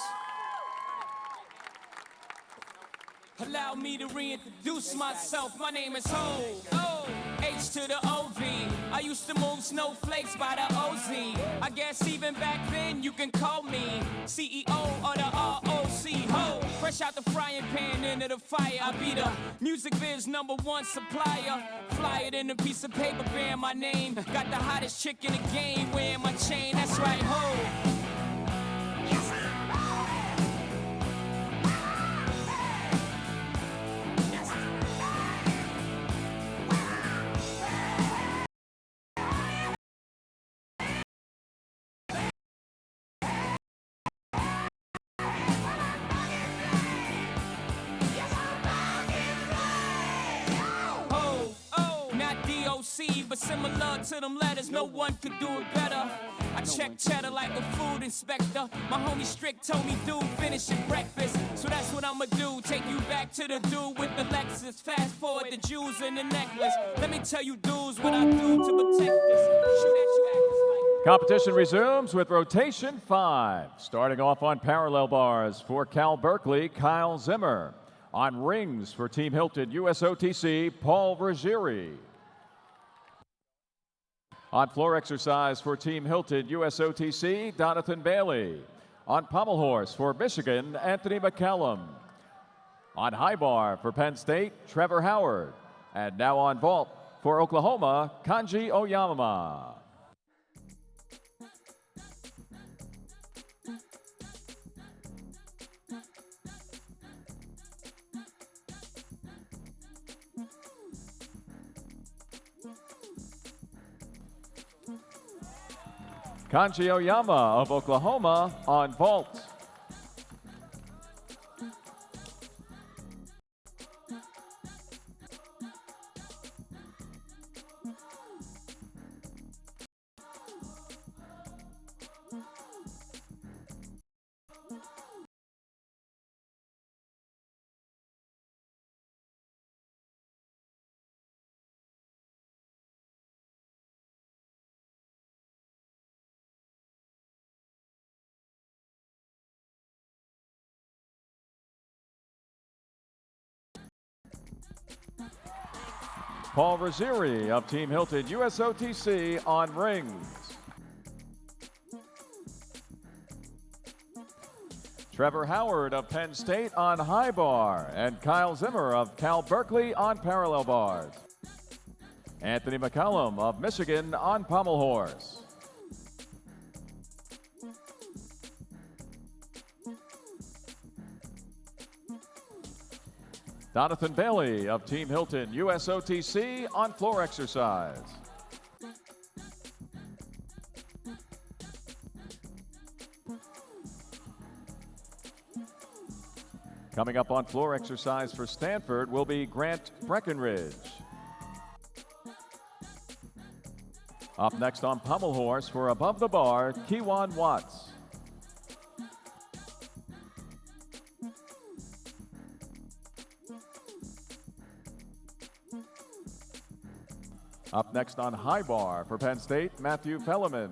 Allow me to reintroduce myself. My name is Ho. H to the OV. I used to move snowflakes by the OZ. I guess even back then you can call me CEO of the ROC. Ho, fresh out the frying pan into the fire. I be the music biz #1 supplier. Fly it in a piece of paper bearing my name. Got the hottest chick in the game wearing my chain. That's right, ho. But similar to them letters, no one could do it better. I check cheddar like a food inspector. My homie Strick told me, dude, finish your breakfast. So that's what I'ma do, take you back to the dude with the Lexus. Fast forward the jewels and the necklace. Let me tell you dudes what I do to protect this. Shoot at you, act Competition resumes with rotation 5. Starting off on parallel bars for Cal Berkeley, Kyle Zimmer. On rings for Team Hilton USOTC, Paul Ruggieri. On floor exercise for Team Hilton USOTC, Donathan Bailey. On pommel horse for Michigan, Anthony McCallum. On high bar for Penn State, Trevor Howard. And now on vault for Oklahoma, Kanji Oyama. Kanji Oyama of Oklahoma on vault. Paul Ruggieri of Team Hilton USOTC on rings. Trevor Howard of Penn State on high bar, and Kyle Zimmer of Cal Berkeley on parallel bars. Anthony McCallum of Michigan on pommel horse. Donathan Bailey of Team Hilton USOTC on floor exercise. Coming up on floor exercise for Stanford will be Grant Breckenridge. Up next on pommel horse for above the bar, Kewan Watts. Up next on high bar for Penn State, Matthew Felleman.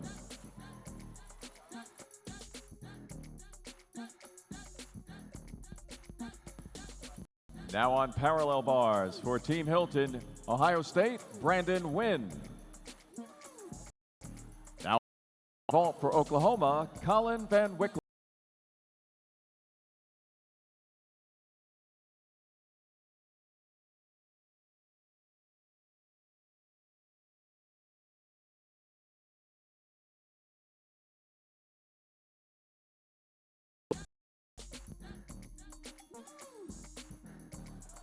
Now on parallel bars for Team Hilton, Ohio State, Brandon Wynn. Now vault for Oklahoma, Colin Van Wickler.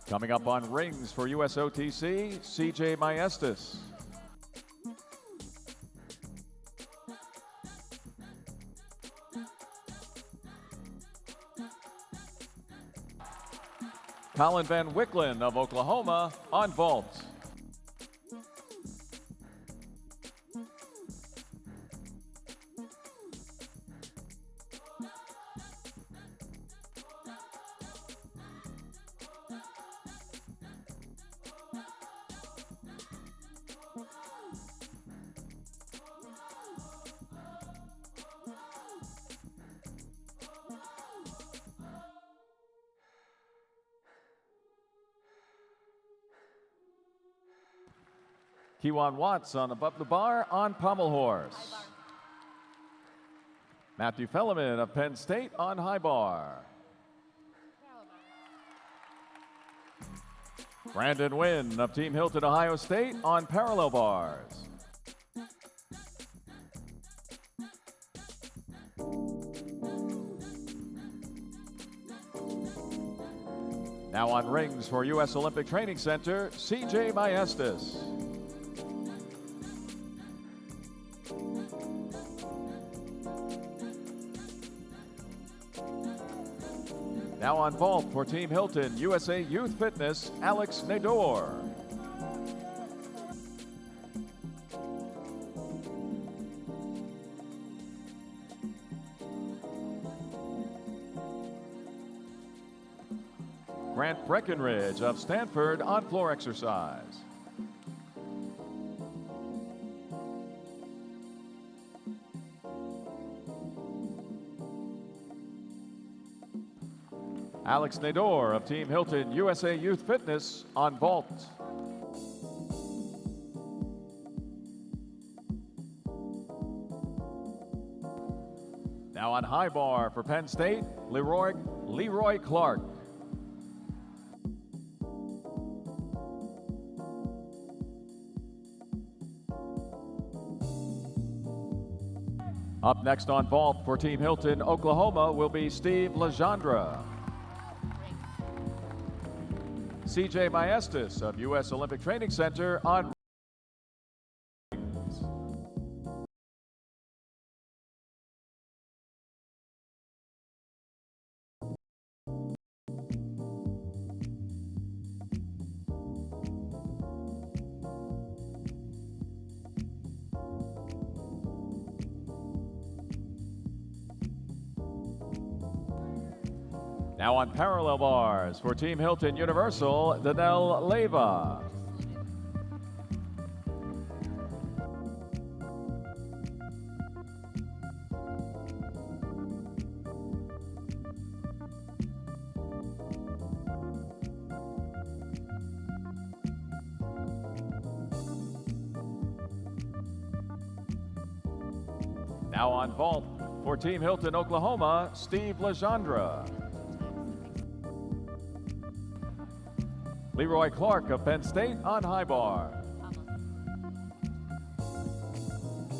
Coming up on rings for USOTC, CJ Maestas. Colin Van Wicklen of Oklahoma on vault. Kewan Watts on above the bar on pommel horse. Matthew Felleman of Penn State on high bar. Brandon Wynn of Team Hilton Ohio State on parallel bars. Now on rings for U.S. Olympic Training Center, CJ Maestas. Now on vault for Team Hilton, USA Youth Fitness, Alex Nador. Grant Breckenridge of Stanford on floor exercise. Alex Nador of Team Hilton USA Youth Fitness on vault. Now on high bar for Penn State, Leroy Clark. Up next on vault for Team Hilton, Oklahoma, will be Steve Legendre. CJ Maestas of U.S. Olympic Training Center on Now on parallel bars for Team Hilton Universal, Danelle Leyva. Now on vault for Team Hilton Oklahoma, Steve Legendre. Leroy Clark of Penn State on high bar.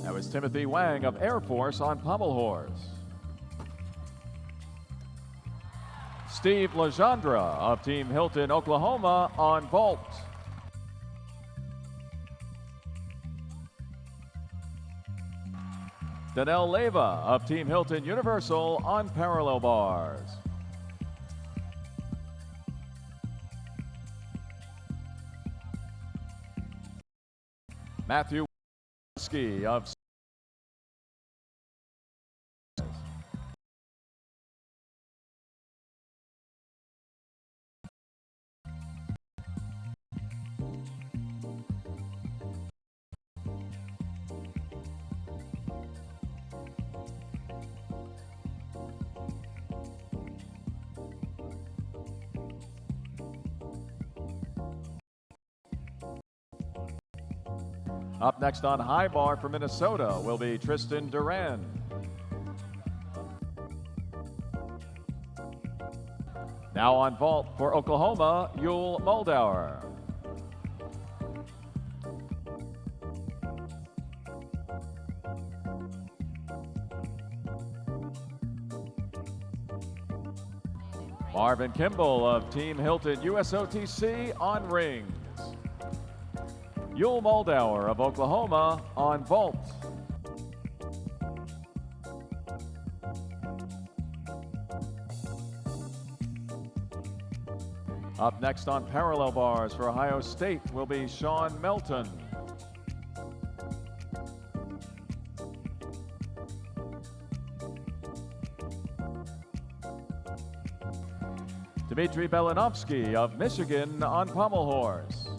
That was Timothy Wang of Air Force on pommel horse. Steve Legendre of Team Hilton Oklahoma on vault. Danelle Leyva of Team Hilton Universal on parallel bars. Matthew of Up next on high bar for Minnesota will be Tristan Duran. Now on vault for Oklahoma, Yul Moldauer. Marvin Kimball of Team Hilton USOTC on rings. Yul Moldauer of Oklahoma on vault. Up next on parallel bars for Ohio State will be Sean Melton. Dmitry Belinovsky of Michigan on pommel horse.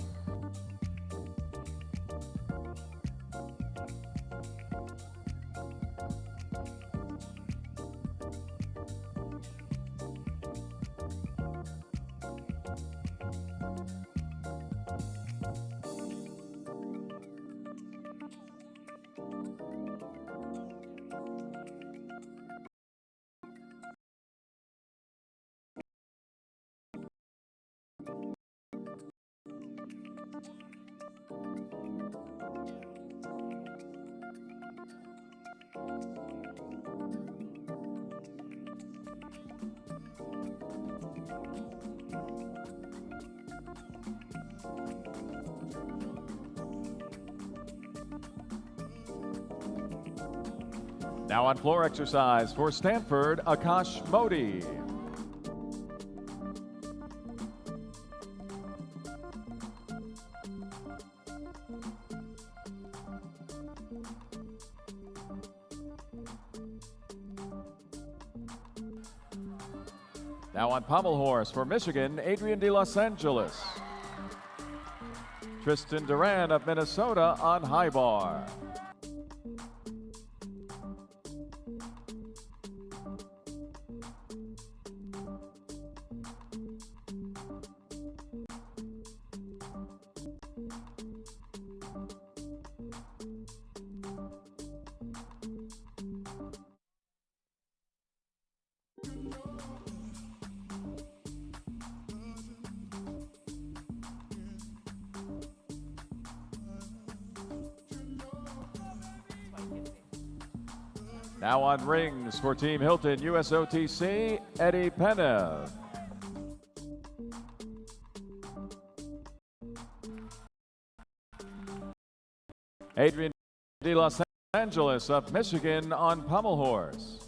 Now on floor exercise for Stanford, Akash Modi. Now on pommel horse for Michigan, Adrian de Los Angeles. Tristan Duran of Minnesota on high bar. Now on rings for Team Hilton USOTC, Eddie Penev. Adrian de Los Angeles of Michigan on pommel horse.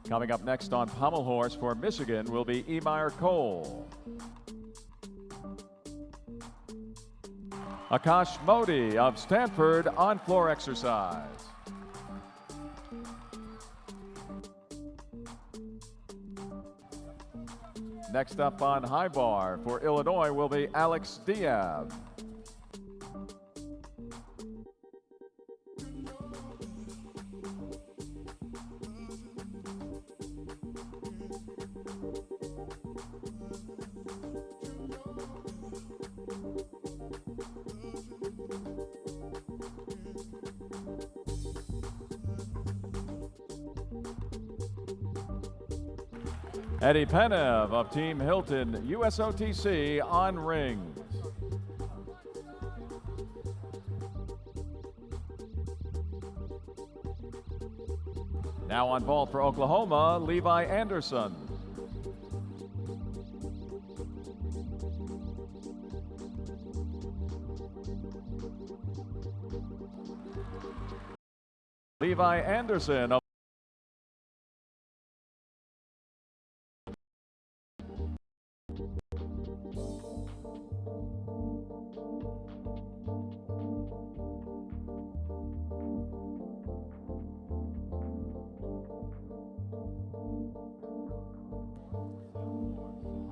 Coming up next on pommel horse for Michigan will be Emeyer Cole. Akash Modi of Stanford on floor exercise. Next up on high bar for Illinois will be Alex Diab. Eddie Penev of Team Hilton USOTC on rings. Now on vault for Oklahoma, Levi Anderson. Levi Anderson of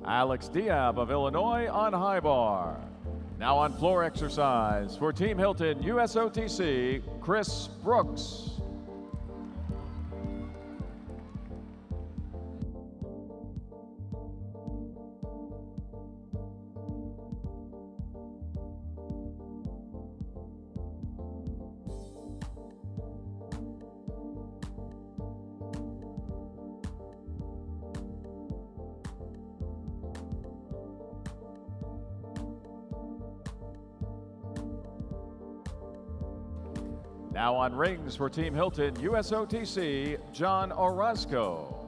Alex Diab of Illinois on high bar. Now on floor exercise for Team Hilton USOTC, Chris Brooks. Now on rings for Team Hilton USOTC, John Orozco.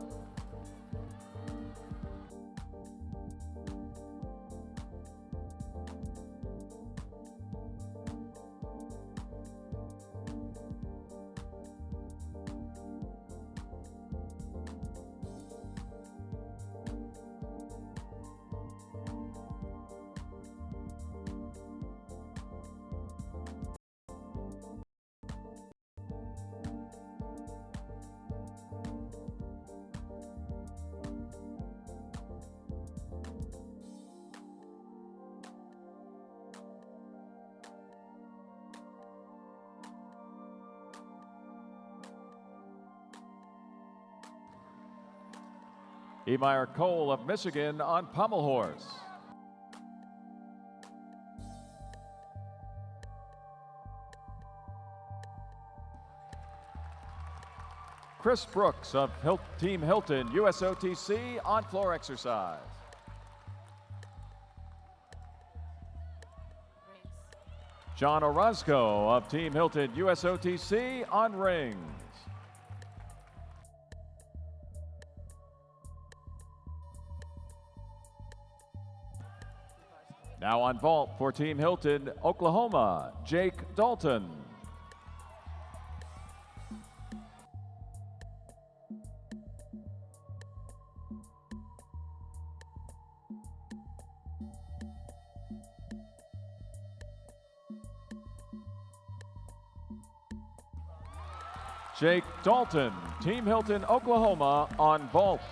Emeyer Cole of Michigan on pommel horse. Chris Brooks of Team Hilton USOTC on floor exercise. John Orozco of Team Hilton USOTC on rings. Now on vault for Team Hilton, Oklahoma, Jake Dalton. Jake Dalton, Team Hilton, Oklahoma on vault.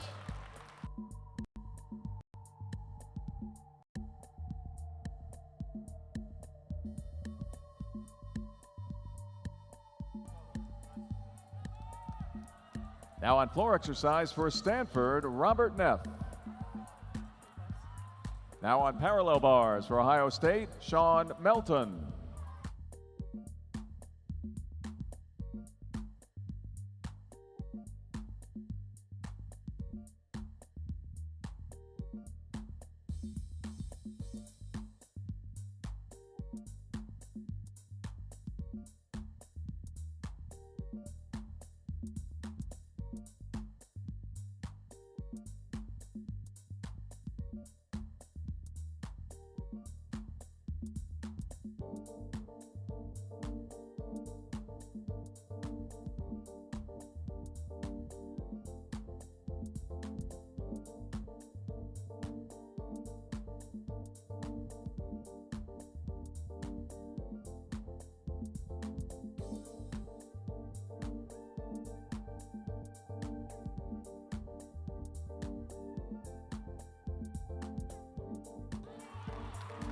Now on floor exercise for Stanford, Robert Neff. Now on parallel bars for Ohio State, Sean Melton.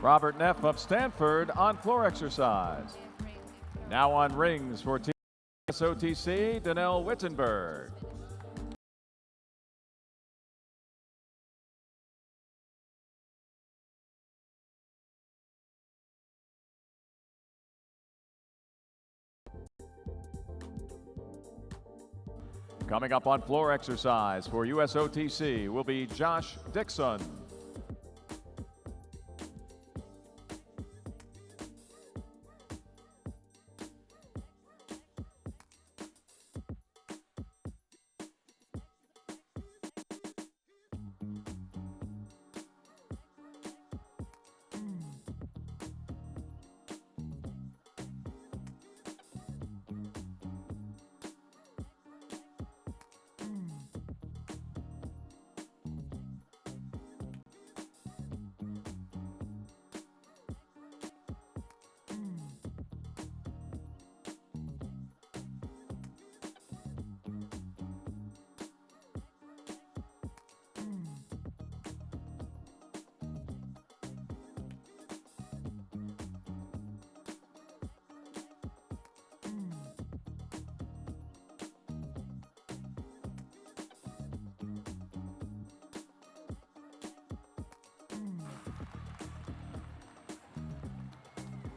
Robert Neff of Stanford on floor exercise. Now on rings for Team USOTC, Danelle Wittenberg. Coming up on floor exercise for USOTC will be Josh Dixon.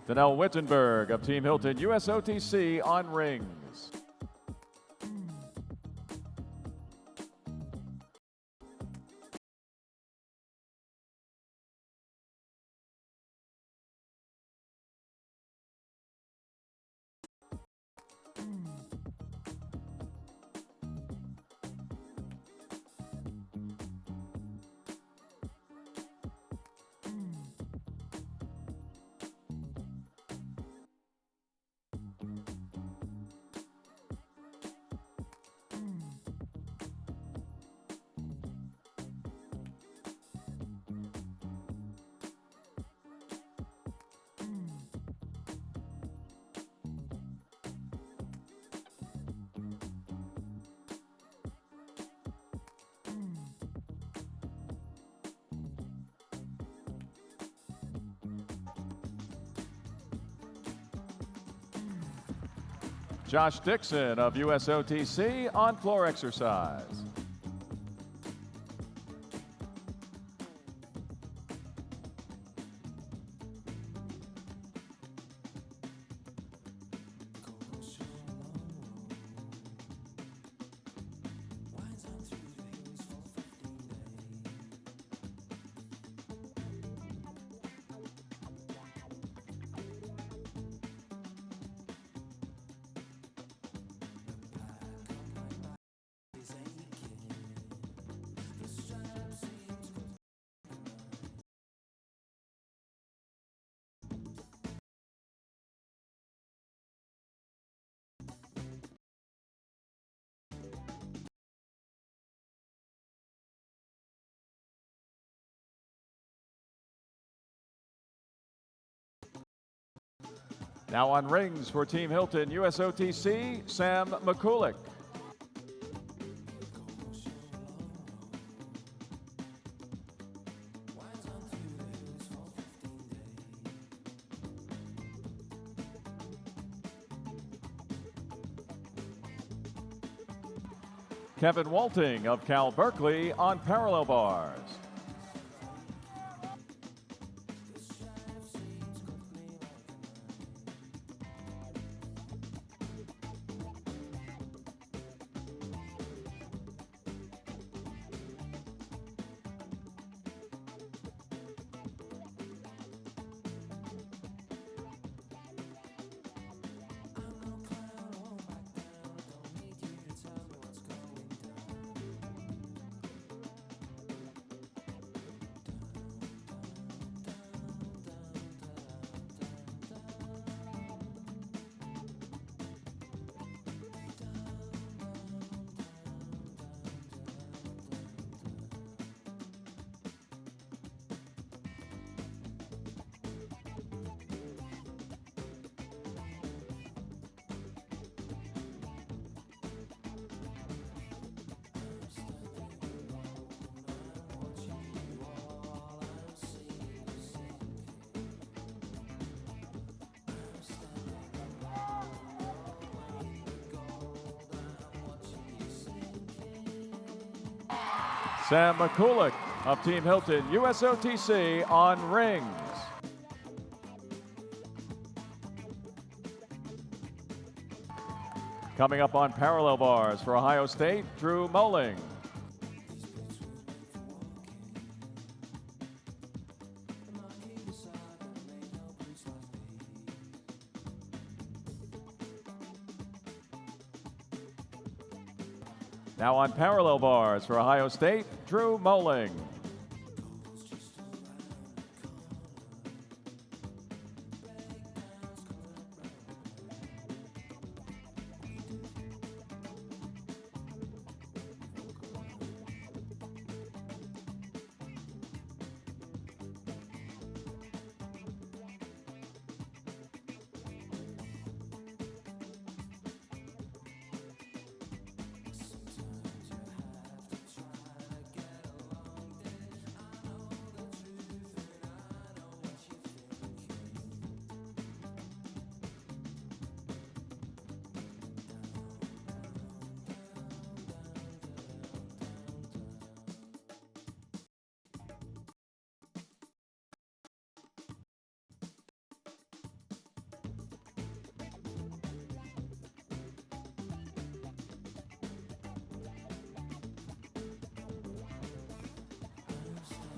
Danelle Wittenberg of Team Hilton USOTC on rings. Josh Dixon of USOTC on floor exercise. Now on rings for Team Hilton USOTC, Sam McCulloch. Kevin Walting of Cal Berkeley on parallel bars. Sam McCulloch of Team Hilton USOTC on rings. Coming up on parallel bars for Ohio State, Drew Moling. Now on parallel bars for Ohio State, Drew Moling.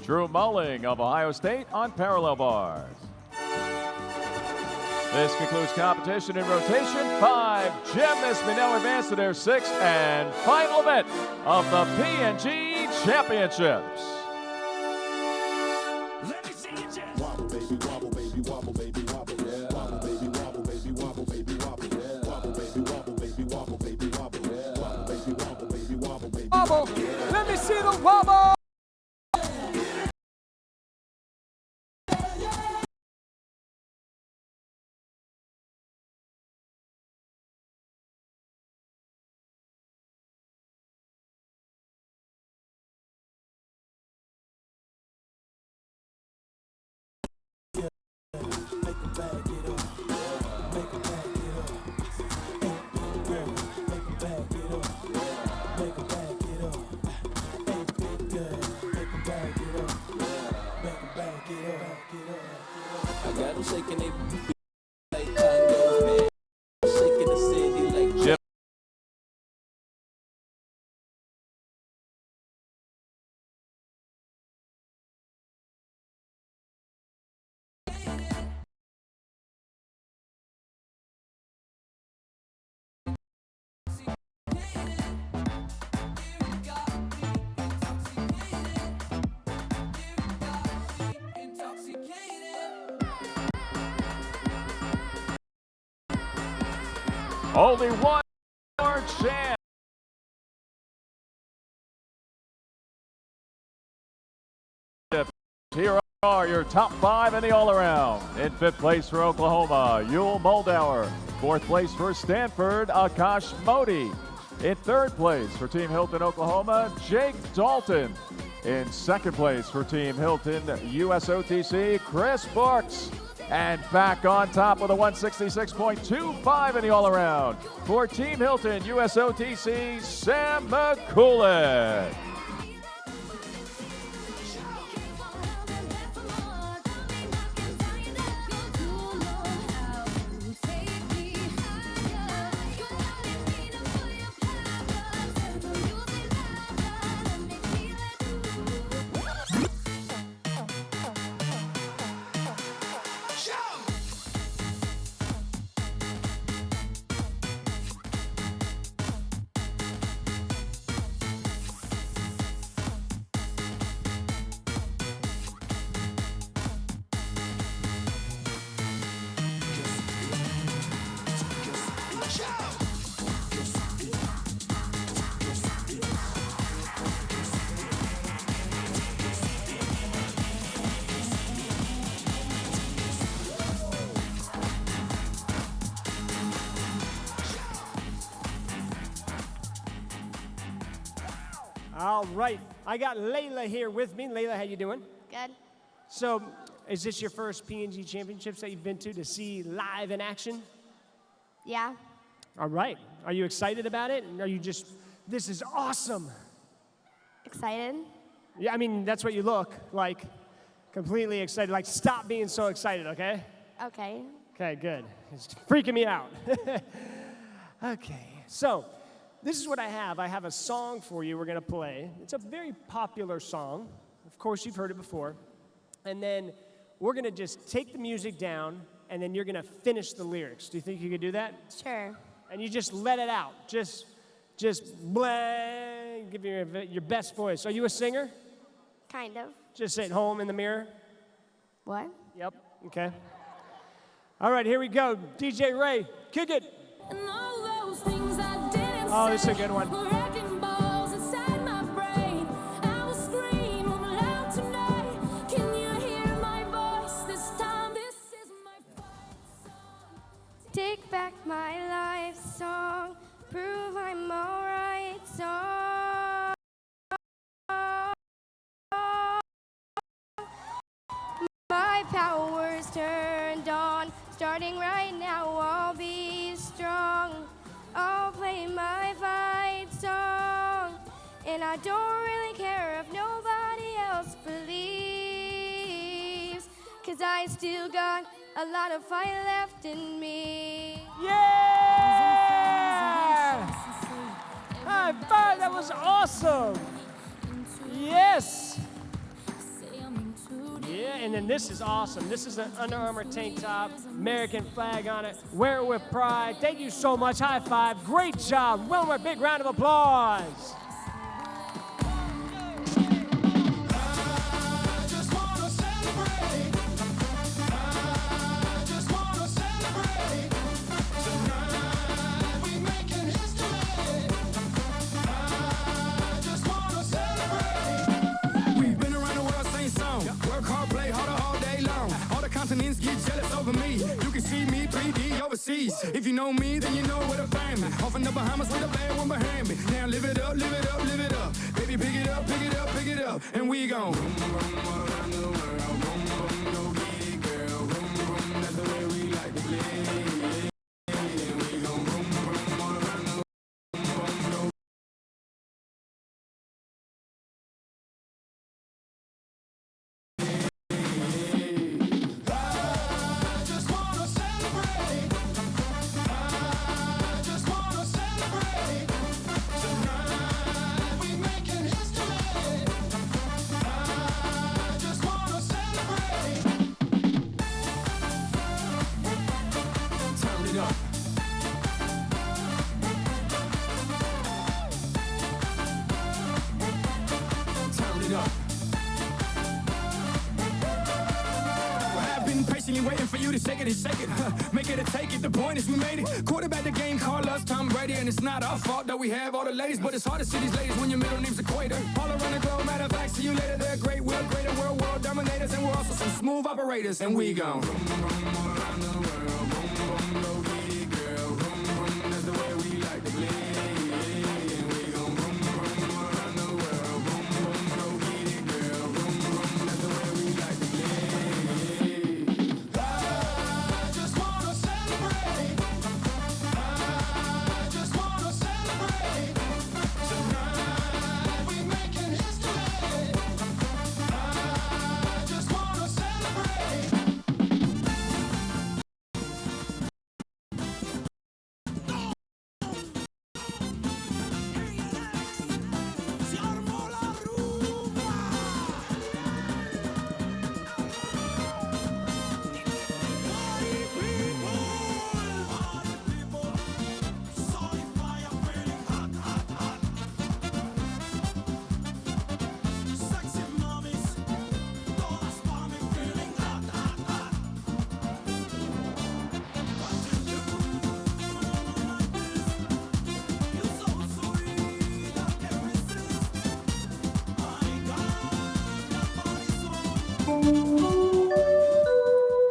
Drew Moling of Ohio State on parallel bars. This concludes competition in rotation. 5 gymnasts may now advance to their 6th and final event of the P&G Championships. Wobble baby, wobble baby, wobble baby, wobble. Yeah. Wobble baby, wobble baby, wobble baby, wobble. Yeah. Wobble baby, wobble baby, wobble baby, wobble. Yeah. Wobble baby, wobble baby, wobble baby. Wobble. Let me see the wobble. I got them shaking they like condos, man. Shaking the city like Only one more chance. Here are your top 5 in the all-around. In 5th place for Oklahoma, Yul Moldauer. 4th place for Stanford, Akash Modi. In 3rd place for Team Hilton Oklahoma, Jake Dalton. In 2nd place for Team Hilton USOTC, Chris Brooks. And back on top with a 166.25 in the all-around for Team Hilton USOTC, Sam McCulloch. All right, I got Layla here with me. Layla, how you doing? Good. So, is this your first P&G Championships that you've been to see live in action? Yeah. All right. Are you excited about it? Are you just, this is awesome? Excited. Yeah, I mean, that's what you look like, completely excited. Like, stop being so excited, okay? Okay. Okay, good. It's freaking me out. Okay, so this is what I have. I have a song for you we're going to play. It's a very popular song. Of course, you've heard it before. And then we're going to just take the music down, and then you're going to finish the lyrics. Do you think you could do that? Sure. And you just let it out. Just blah, give your best voice. Are you a singer? Kind of. Just at home in the mirror? What? Yep, okay. All right, here we go. DJ Ray, kick it. Oh, this is a good one. Take back my life song, prove I'm alright song. My power's turned on, starting right now, I'll be strong. I'll play my fight song, and I don't really care if nobody else believes, 'cause I still got a lot of fight left in me. Yeah! High five, that was awesome. Yes. Yeah, and then this is awesome. This is an Under Armour tank top, American flag on it. Wear it with pride. Thank you so much. High five. Great job. Wilmer, big round of applause. Get jealous over me. You can see me 3D overseas. If you know me, then you know where to find me. Off in the Bahamas with a bad one behind me. Now live it up, live it up, live it up. Baby, pick it up, pick it up, pick it up. And we gon' room, room, all around the world. Room, room, go get it, girl. Room, room, that's the way we like to play. And we gon' room, room, all around the world. Waiting for you to shake it and shake it, make it or take it. The point is we made it. Quarterback the game, call us Tom Brady, and it's not our fault that we have all the ladies, but it's hard to see these ladies when your middle name's Equator. All around the globe, matter of fact, see you later. They're great, we're greater, we're world dominators, and we're also some smooth operators, and we gon' room, room, all around the world. Room, room, go get it, girl. Room, room, that's the way we like to play. And we gon' room, room, all around the world. Room, room, go get it, girl. Room, room, that's the way we like to play.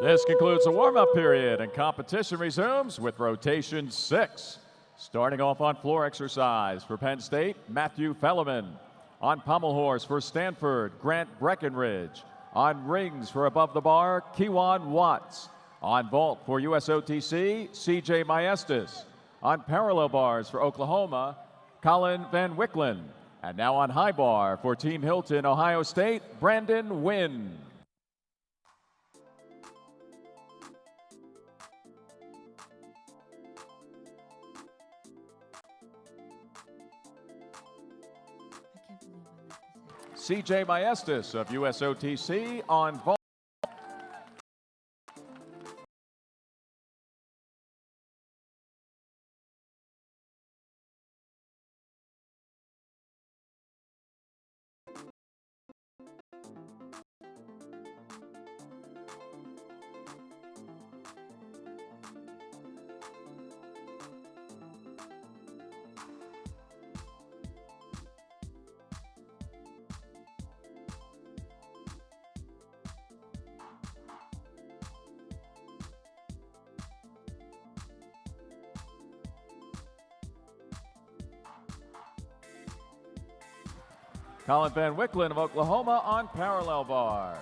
This concludes the warm-up period, and competition resumes with rotation 6. Starting off on floor exercise for Penn State, Matthew Felleman. On pommel horse for Stanford, Grant Breckenridge. On rings for above the bar, Kewan Watts. On vault for USOTC, CJ Maestas. On parallel bars for Oklahoma, Colin Van Wicklen. And now on high bar for Team Hilton, Ohio State, Brandon Wynn. CJ Maestas of USOTC on vault. Colin Van Wicklen of Oklahoma on parallel bars.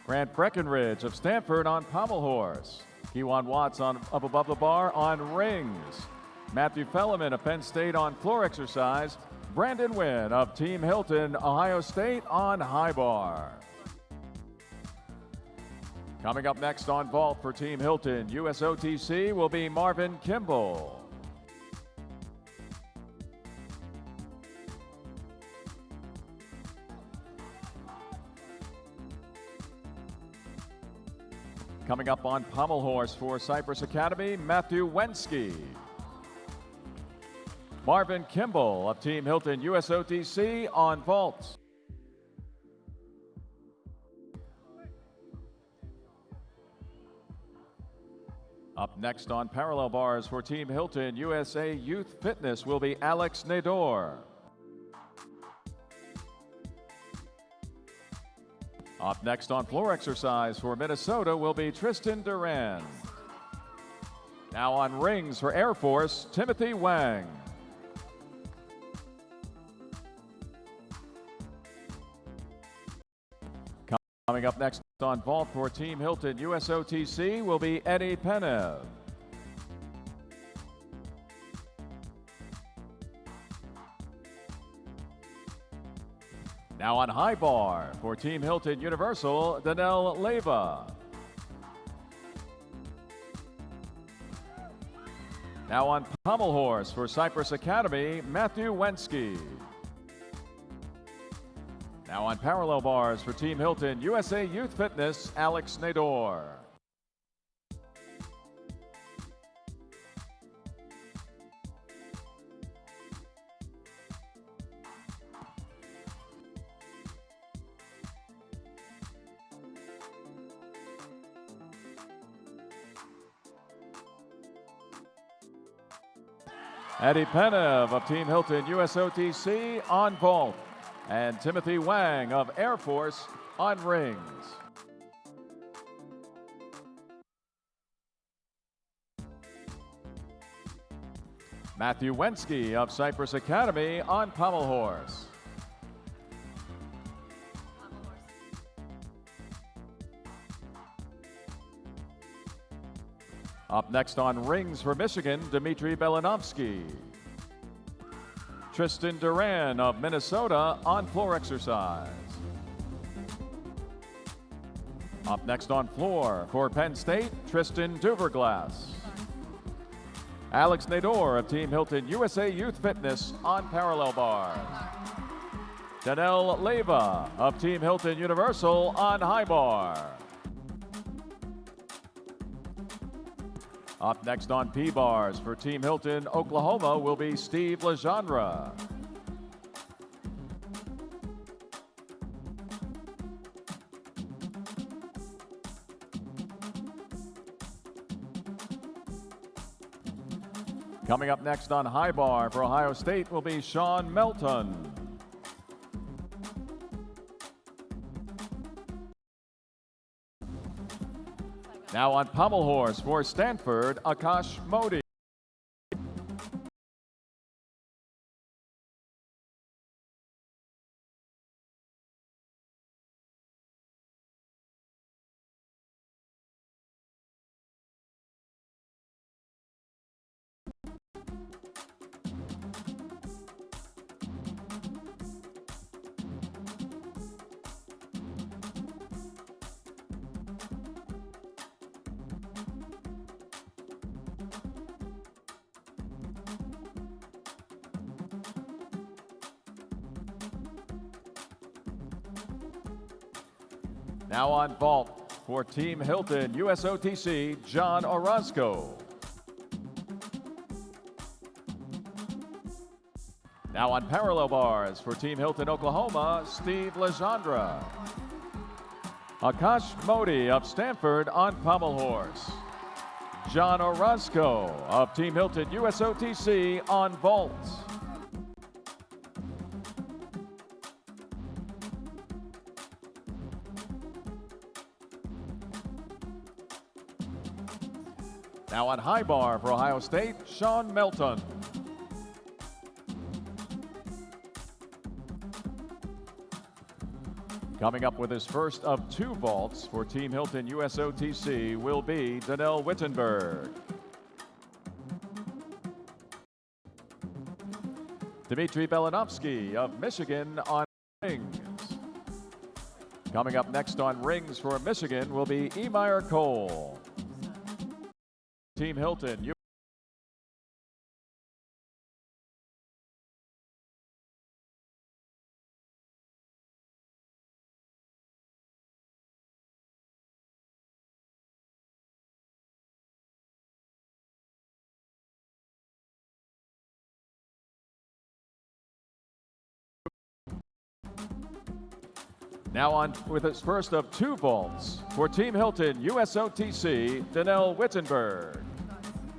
Grant Breckenridge of Stanford on pommel horse. Kewan Watts up above the bar on rings. Matthew Felleman of Penn State on floor exercise. Brandon Wynn of Team Hilton, Ohio State on high bar. Coming up next on vault for Team Hilton, USOTC will be Marvin Kimball. Coming up on pommel horse for Cypress Academy, Matthew Wensky. Marvin Kimball of Team Hilton USOTC on vault. Up next on parallel bars for Team Hilton USA Youth Fitness will be Alex Nador. Up next on floor exercise for Minnesota will be Tristan Duran. Now on rings for Air Force, Timothy Wang. Coming up next on vault for Team Hilton USOTC will be Eddie Penev. Now on high bar for Team Hilton Universal, Danelle Leyva. Now on pommel horse for Cypress Academy, Matthew Wensky. Now on parallel bars for Team Hilton USA Youth Fitness, Alex Nador. Eddie Penev of Team Hilton USOTC on vault, and Timothy Wang of Air Force on rings. Matthew Wensky of Cypress Academy on pommel horse. Up next on rings for Michigan, Dmitry Belinovsky. Tristan Duran of Minnesota on floor exercise. Up next on floor for Penn State, Tristan Duverglass. Alex Nador of Team Hilton USA Youth Fitness on parallel bars. Danelle Leyva of Team Hilton Universal on high bar. Up next on P-bars for Team Hilton, Oklahoma will be Steve Legendre. Coming up next on high bar for Ohio State will be Sean Melton. Now on pommel horse for Stanford, Akash Modi. Now on vault for Team Hilton USOTC, John Orozco. Now on parallel bars for Team Hilton Oklahoma, Steve Legendre. Akash Modi of Stanford on pommel horse. John Orozco of Team Hilton USOTC on vault. Now on high bar for Ohio State, Sean Melton. Coming up with his first of 2 vaults for Team Hilton USOTC will be Danielle Wittenberg. Dmitry Belanovsky of Michigan on rings. Coming up next on rings for Michigan will be Emire Cole. Team Hilton. Now on with his first of 2 vaults for Team Hilton USOTC, Danielle Wittenberg.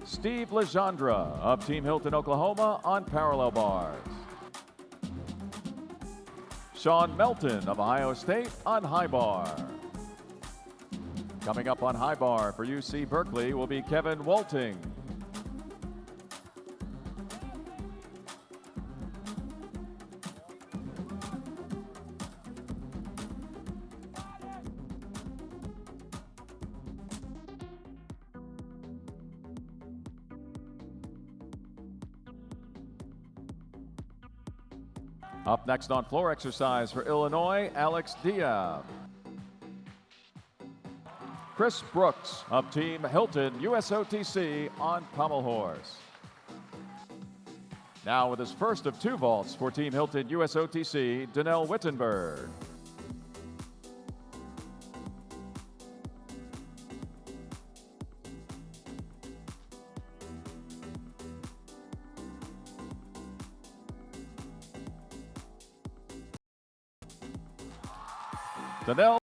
Steve Legendre of Team Hilton Oklahoma on parallel bars. Sean Melton of Ohio State on high bar. Coming up on high bar for UC Berkeley will be Kevin Walting. Up next on floor exercise for Illinois, Alex Diab. Chris Brooks of Team Hilton USOTC on pommel horse. Now with his first of 2 vaults for Team Hilton USOTC, Danielle Wittenberg. Danielle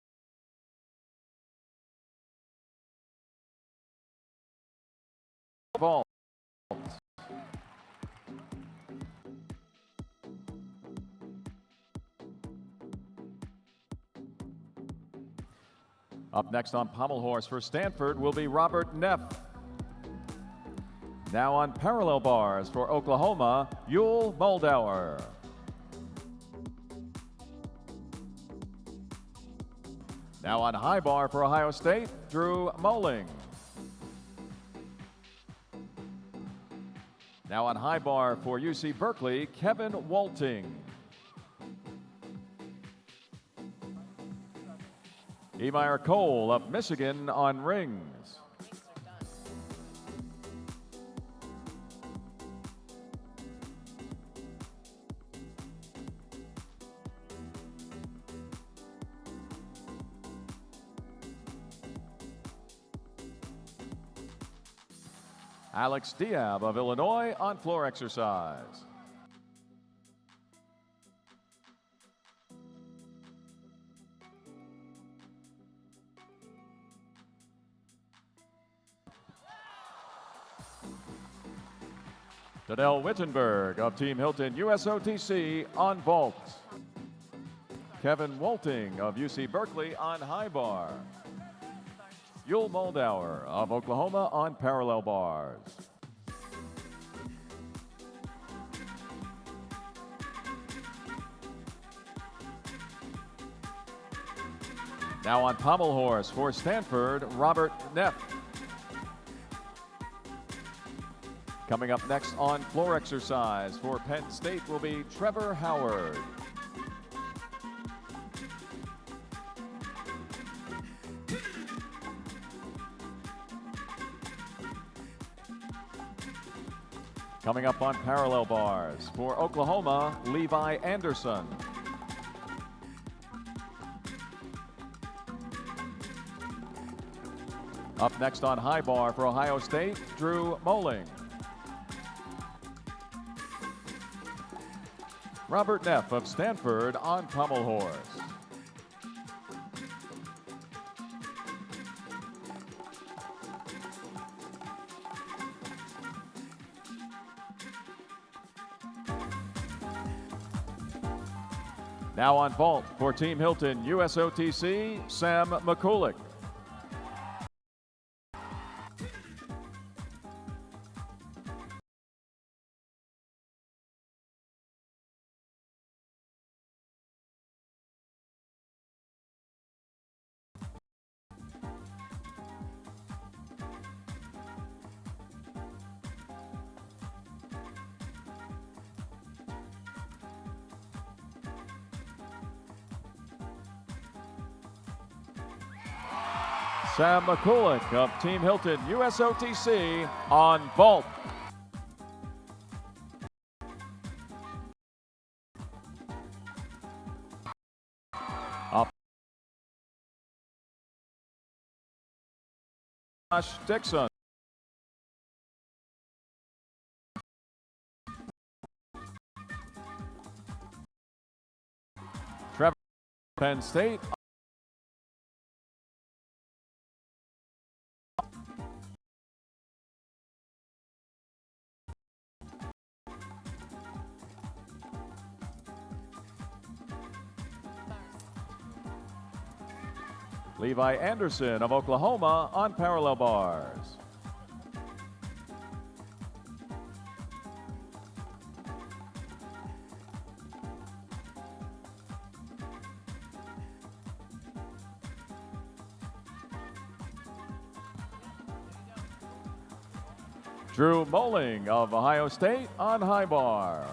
vault. Up next on pommel horse for Stanford will be Robert Neff. Now on parallel bars for Oklahoma, Yul Moldauer. Now on high bar for Ohio State, Drew Moling. Now on high bar for UC Berkeley, Kevin Walting. Emire Cole of Michigan on rings. Alex Diab of Illinois on floor exercise. Danielle Wittenberg of Team Hilton USOTC on vault. Kevin Walting of UC Berkeley on high bar. Yul Moldauer of Oklahoma on parallel bars. Now on pommel horse for Stanford, Robert Neff. Coming up next on floor exercise for Penn State will be Trevor Howard. Coming up on parallel bars for Oklahoma, Levi Anderson. Up next on high bar for Ohio State, Drew Moling. Robert Neff of Stanford on pommel horse. Now on vault for Team Hilton USOTC, Sam McCulloch. Sam McCulloch of Team Hilton USOTC on vault. Up. Josh Dixon. Trevor, Penn State. Levi Anderson of Oklahoma on parallel bars. Drew Moling of Ohio State on high bar.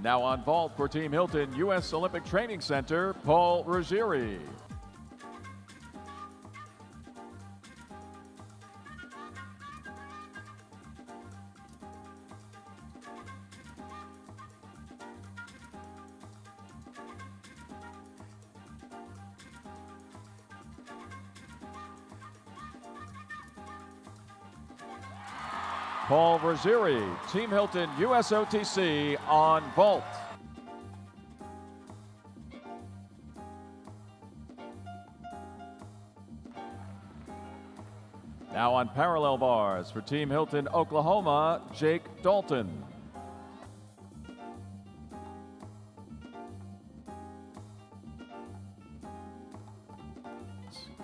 Now on vault for Team Hilton U.S. Olympic Training Center, Paul Ruggieri. Paul Ruggieri, Team Hilton USOTC on vault. Now on parallel bars for Team Hilton Oklahoma, Jake Dalton.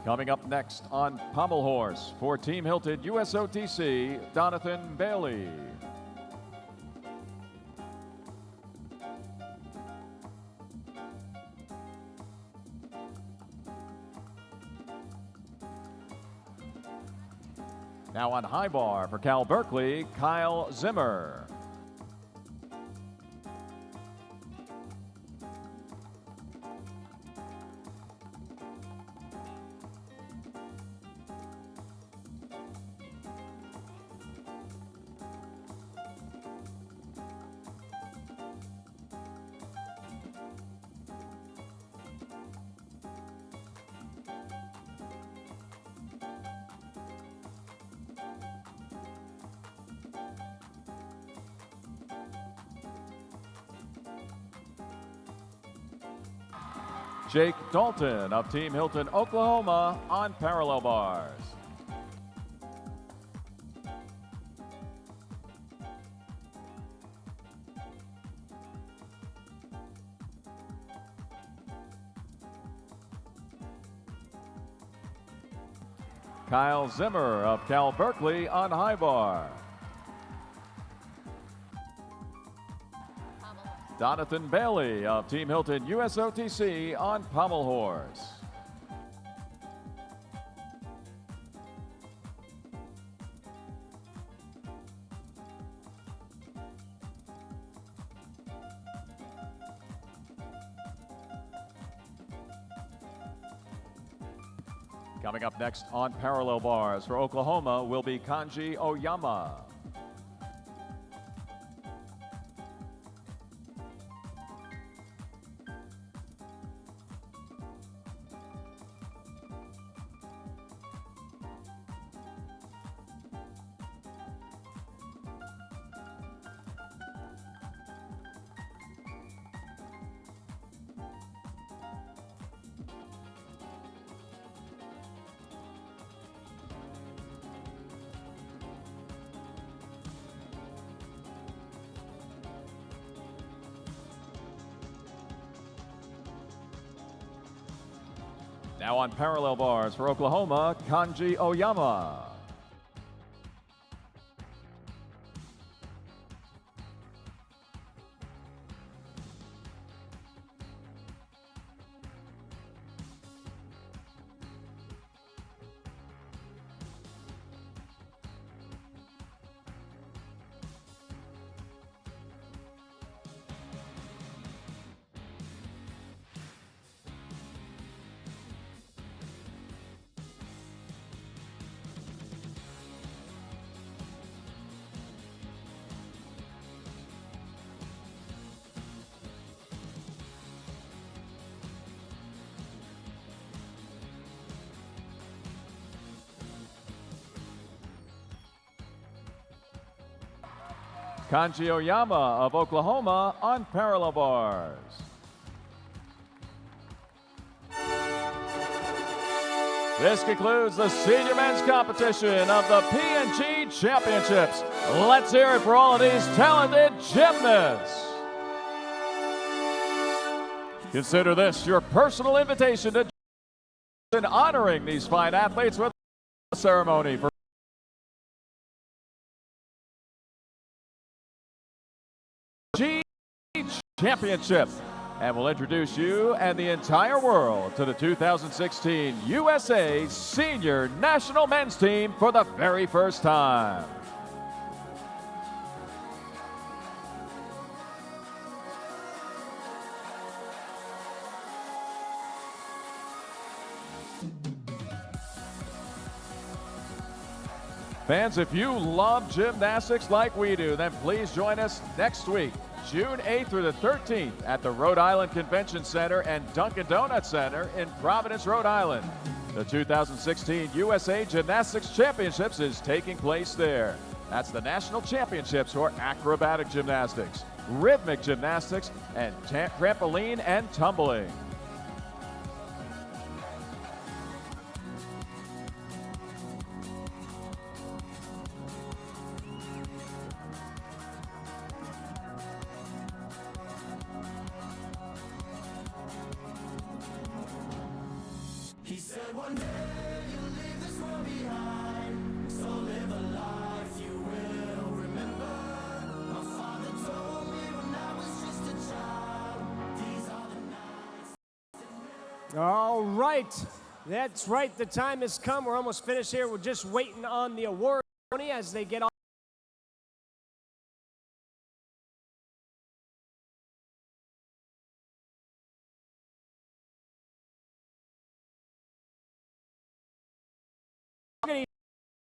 Coming up next on pommel horse for Team Hilton USOTC, Donathan Bailey. Now on high bar for Cal Berkeley, Kyle Zimmer. Jake Dalton of Team Hilton Oklahoma on parallel bars. Kyle Zimmer of Cal Berkeley on high bar. Donathan Bailey of Team Hilton USOTC on pommel horse. Coming up next on parallel bars for Oklahoma will be Kanji Oyama. Now on parallel bars for Oklahoma, Kanji Oyama. Kanji Oyama of Oklahoma on parallel bars. This concludes the senior men's competition of the P&G Championships. Let's hear it for all of these talented gymnasts. Consider this your personal invitation to in honoring these fine athletes with a ceremony for Championship, and we'll introduce you and the entire world to the 2016 USA Senior National Men's Team for the very first time. Fans, if you love gymnastics like we do, then please join us next week, June 8th through the 13th at the Rhode Island Convention Center and Dunkin' Donuts Center in Providence, Rhode Island. The 2016 USA Gymnastics Championships is taking place there. That's the national championships for acrobatic gymnastics, rhythmic gymnastics, and trampoline and tumbling. He said one day you'll leave this world behind, so live a life you will remember. My father told me when I was just a child, these are the nights. All right. That's right. The time has come. We're almost finished here. We're just waiting on the award ceremony as they get off.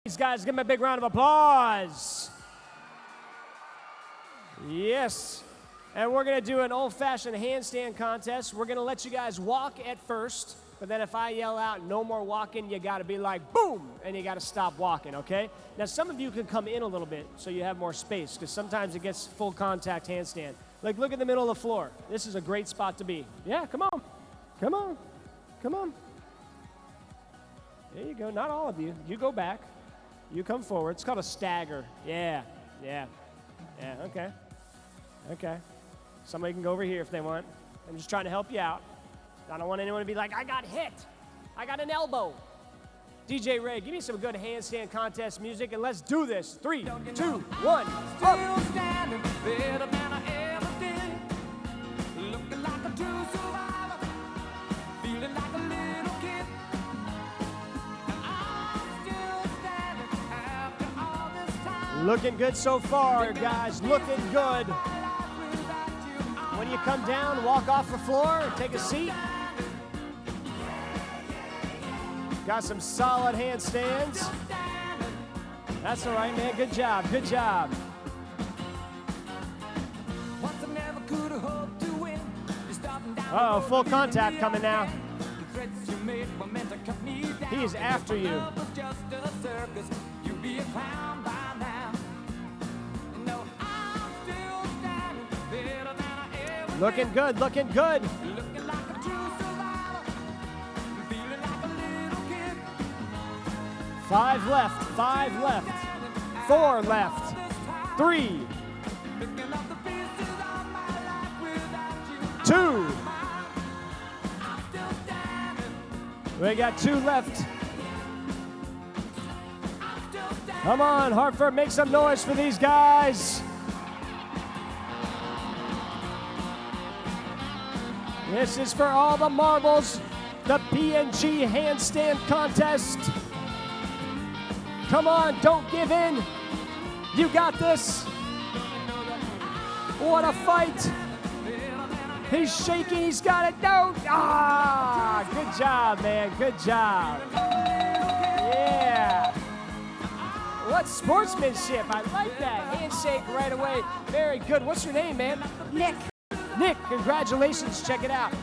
These guys, give them a big round of applause. Yes. And we're going to do an old-fashioned handstand contest. We're going to let you guys walk at first, but then if I yell out, no more walking, you got to be like, boom, and you got to stop walking, okay? Now, some of you can come in a little bit so you have more space, because sometimes it gets full contact handstand. Like, look in the middle of the floor. This is a great spot to be. Yeah, come on. Come on. Come on. There you go. Not all of you. You go back. You come forward. It's called a stagger. Yeah, yeah, yeah, okay. Okay. Somebody can go over here if they want. I'm just trying to help you out. I don't want anyone to be like, I got hit. I got an elbow. DJ Ray, give me some good handstand contest music and let's do this. 3, 2, 1, up. Standing better than I ever did. Looking like a true survivor. Feeling like a little kid. Looking good so far, guys. Looking good. When you come down, walk off the floor, take a seat. Got some solid handstands. That's all right, man. Good job. Good job. Uh-oh, full contact coming now. He's after you. Looking good, looking good. Five left, 4 left, 3, 2. We got 2 left. Come on, Hartford, make some noise for these guys. This is for all the marbles, the P&G handstand contest. Come on, don't give in. You got this. What a fight. He's shaking, he's got it. No. Ah, good job, man, good job. Yeah. What sportsmanship, I like that. Handshake right away, very good. What's your name, man? Nick. Nick, congratulations, check it out.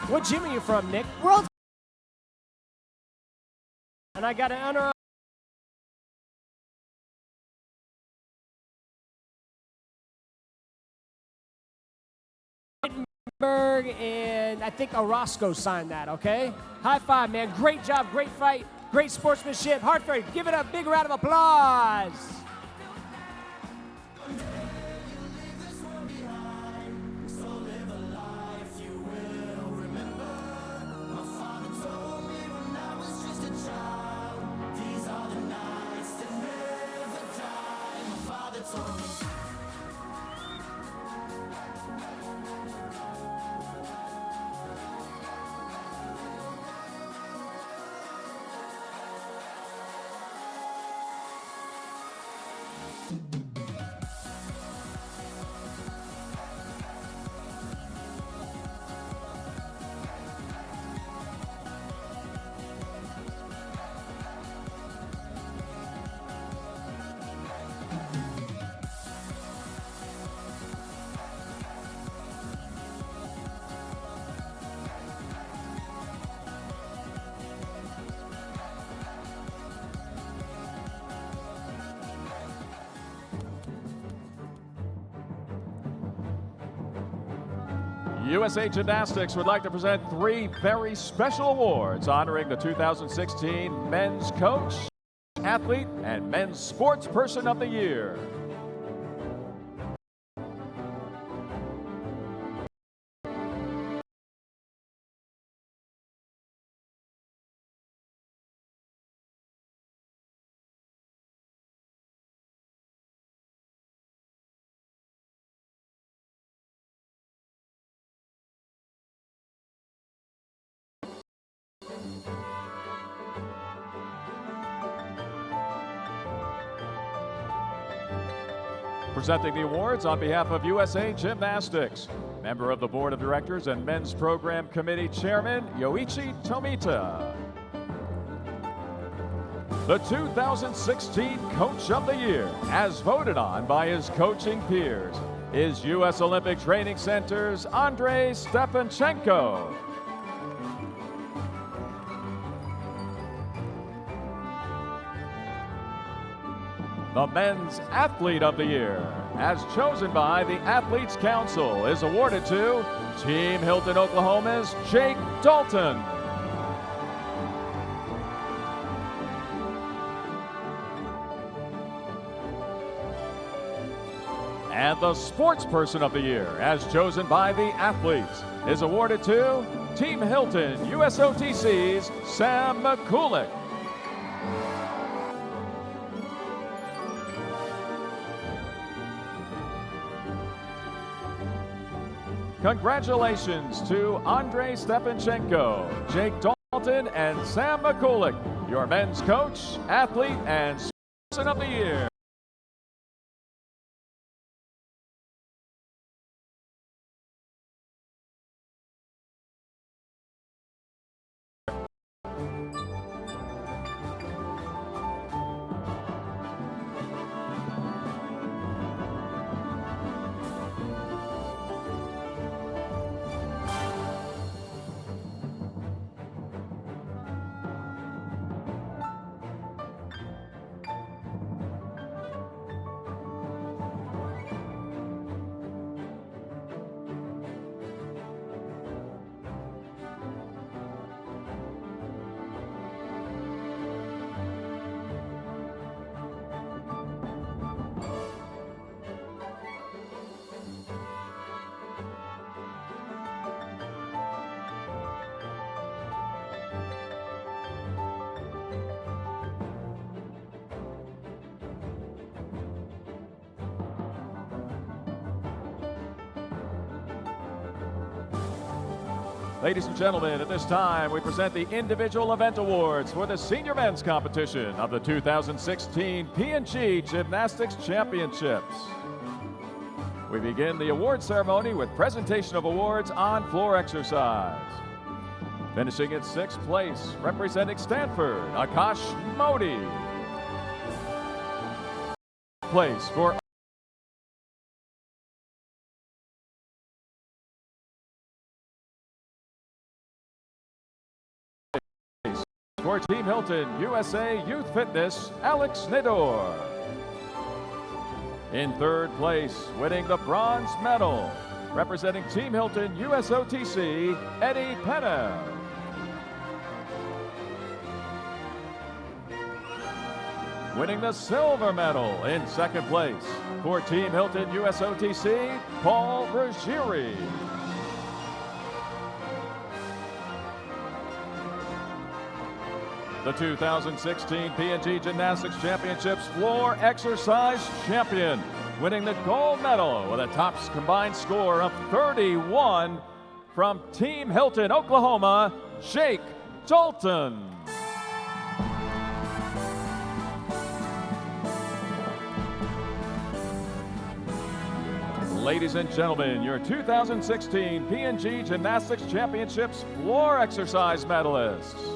What gym are you from, Nick? World. And I got an honor. And I think Orozco signed that, okay? High five, man. Great job, great fight, great sportsmanship. Hartford, give it a big round of applause. USA Gymnastics would like to present 3 very special awards honoring the 2016 Men's Coach, Athlete, and Men's Sports Person of the Year. Presenting the awards on behalf of USA Gymnastics, member of the Board of Directors and Men's Program Committee Chairman, Yoichi Tomita. The 2016 Coach of the Year, as voted on by his coaching peers, is U.S. Olympic Training Center's Andrei Stepanchenko. The Men's Athlete of the Year, as chosen by the Athletes Council, is awarded to Team Hilton Oklahoma's Jake Dalton. And the Sports Person of the Year, as chosen by the Athletes, is awarded to Team Hilton USOTC's Sam McCulloch. Congratulations to Andrei Stepanchenko, Jake Dalton, and Sam McCulloch, your men's coach, athlete, and person of the year. Ladies and gentlemen, at this time, we present the Individual Event Awards for the Senior Men's Competition of the 2016 P&G Gymnastics Championships. We begin the award ceremony with presentation of awards on floor exercise. Finishing in 6th place, representing Stanford, Akash Modi. Place for Team Hilton USA Youth Fitness, Alex Nador. In 3rd place, winning the bronze medal, representing Team Hilton USOTC, Eddie Penna. Winning the silver medal in 2nd place for Team Hilton USOTC, Paul Ruggieri. The 2016 P&G Gymnastics Championships Floor Exercise Champion, winning the gold medal with a tops combined score of 31 from Team Hilton, Oklahoma, Jake Dalton. Ladies and gentlemen, your 2016 P&G Gymnastics Championships Floor Exercise medalists.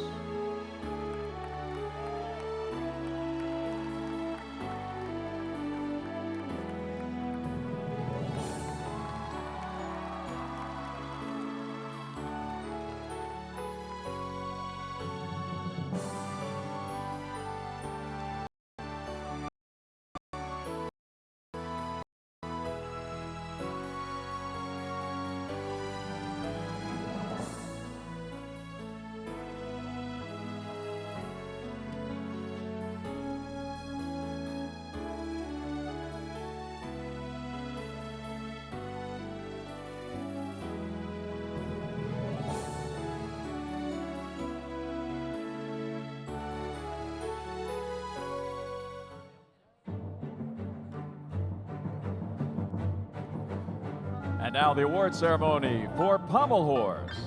And now the award ceremony for Pommel Horse.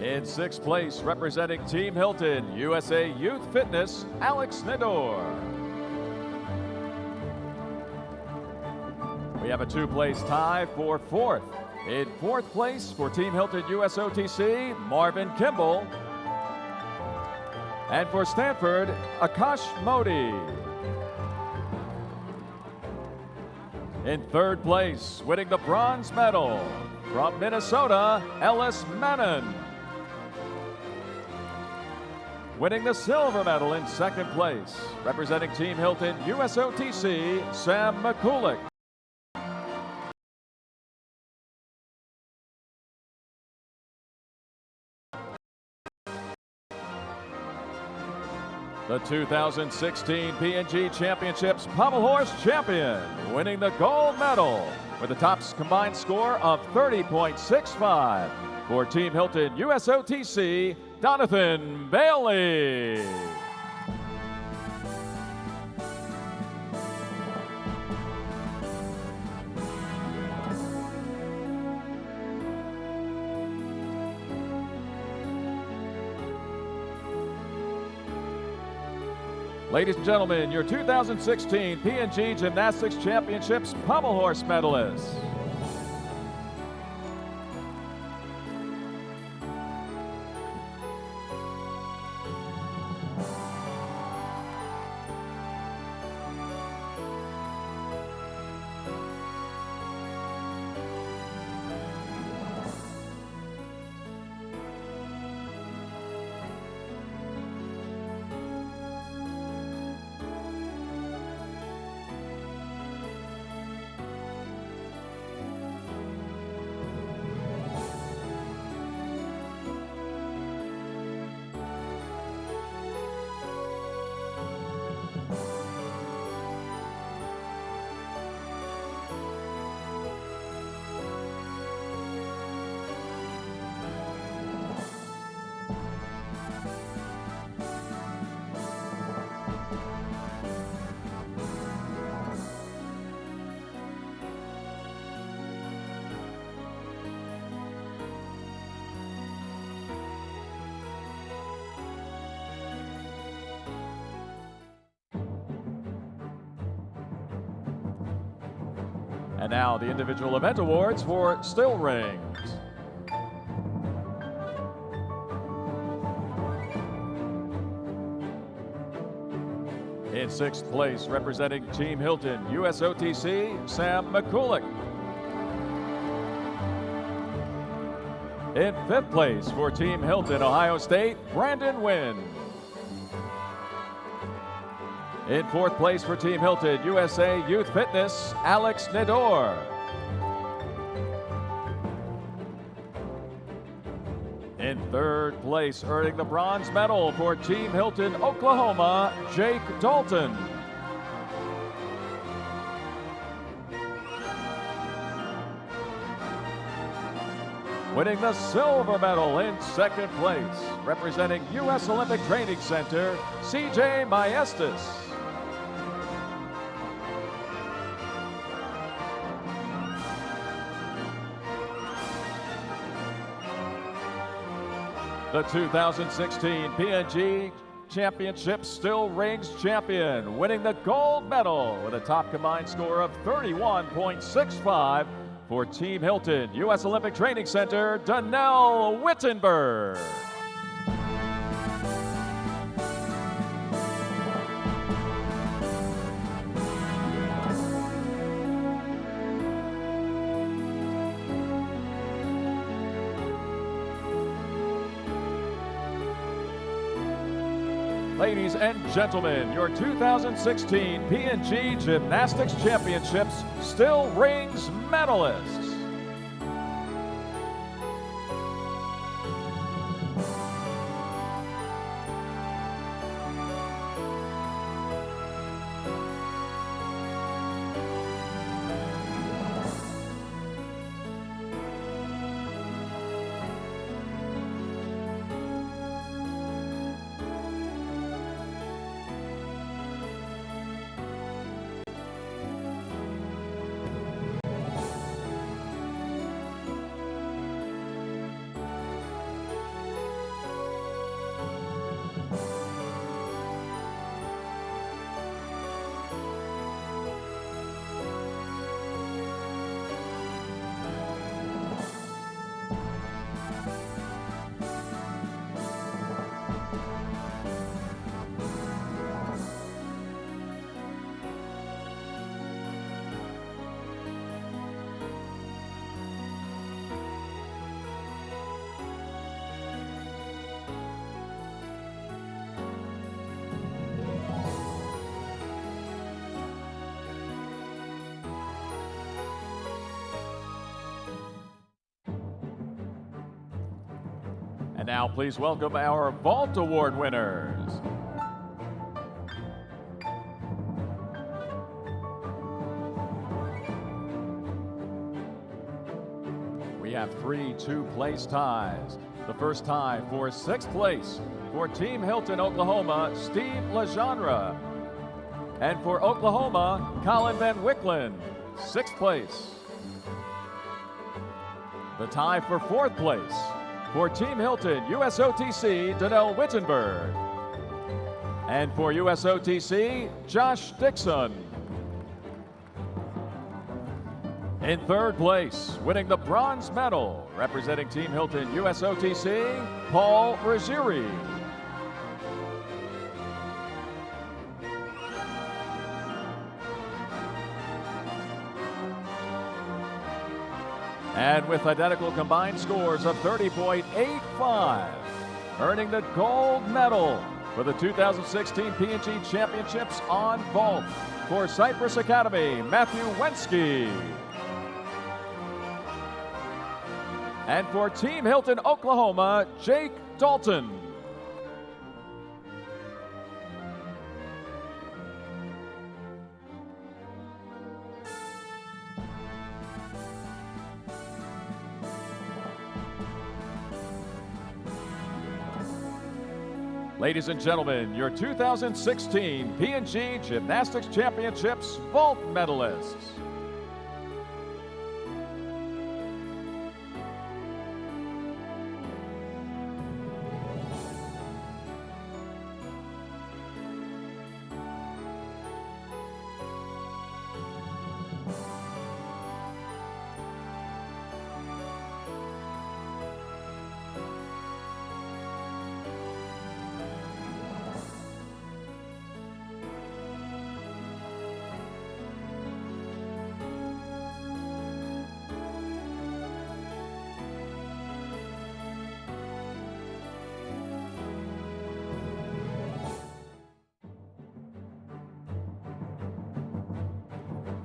In 6th place, representing Team Hilton, USA Youth Fitness, Alex Nador. We have a 2-place tie for 4th. In 4th place for Team Hilton USOTC, Marvin Kimball. And for Stanford, Akash Modi. In 3rd place, winning the bronze medal, from Minnesota, Ellis Mannon. Winning the silver medal in 2nd place, representing Team Hilton USOTC, Sam McCulloch. The 2016 P&G Championships Pommel Horse Champion, winning the gold medal with a tops combined score of 30.65 for Team Hilton USOTC, Donathan Bailey. Ladies and gentlemen, your 2016 P&G Gymnastics Championships Pommel Horse medalists. now the individual event awards for still rings. In 6th place, representing Team Hilton, USOTC, Sam McCulloch. In 5th place for Team Hilton, Ohio State, Brandon Wynn. In 4th place for Team Hilton, USA Youth Fitness, Alex Nador. In 3rd place, earning the bronze medal for Team Hilton, Oklahoma, Jake Dalton. Winning the silver medal in 2nd place, representing U.S. Olympic Training Center, CJ Maestas. The 2016 P&G Championship Still Rings champion, winning the gold medal with a top combined score of 31.65 for Team Hilton, U.S. Olympic Training Center, Donnell Wittenberg. Ladies and gentlemen, your 2016 P&G Gymnastics Championships Still Rings medalists. And now please welcome our Vault Award winners. We have 3 two-place ties. The first tie for 6th place for Team Hilton, Oklahoma, Steve Legendre. And for Oklahoma, Colin Van Wicklen, 6th place. The tie for 4th place for Team Hilton, USOTC, Donnell Wittenberg. And for USOTC, Josh Dixon. In 3rd place, winning the bronze medal, representing Team Hilton, USOTC, Paul Ruggieri. And with identical combined scores of 30.85, earning the gold medal for the 2016 P&G Championships on vault for Cypress Academy, Matthew Wensky. And for Team Hilton, Oklahoma, Jake Dalton. Ladies and gentlemen, your 2016 P&G Gymnastics Championships vault medalists.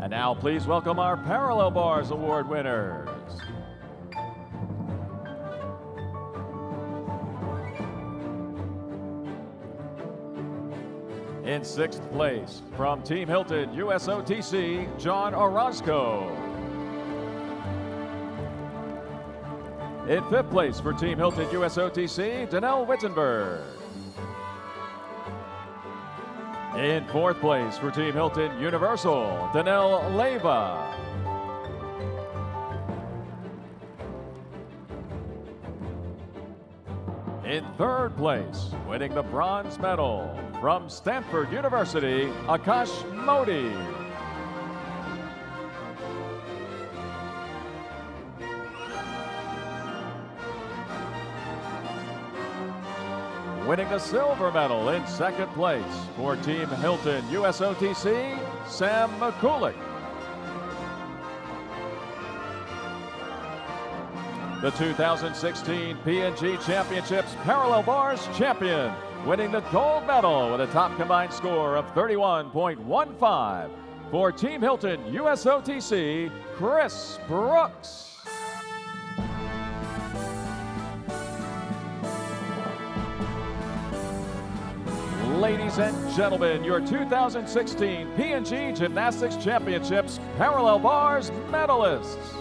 And now please welcome our Parallel Bars Award winners. In 6th place, from Team Hilton USOTC, John Orozco. In 5th place for Team Hilton USOTC, Danelle Wittenberg. In 4th place for Team Hilton Universal, Danelle Leyva. In 3rd place, winning the bronze medal from Stanford University, Akash Modi. Winning the silver medal in 2nd place for Team Hilton USOTC, Sam McCulloch. The 2016 P&G Championships Parallel Bars champion, winning the gold medal with a top combined score of 31.15 for Team Hilton USOTC, Chris Brooks. Ladies and gentlemen, your 2016 P&G Gymnastics Championships Parallel Bars medalists.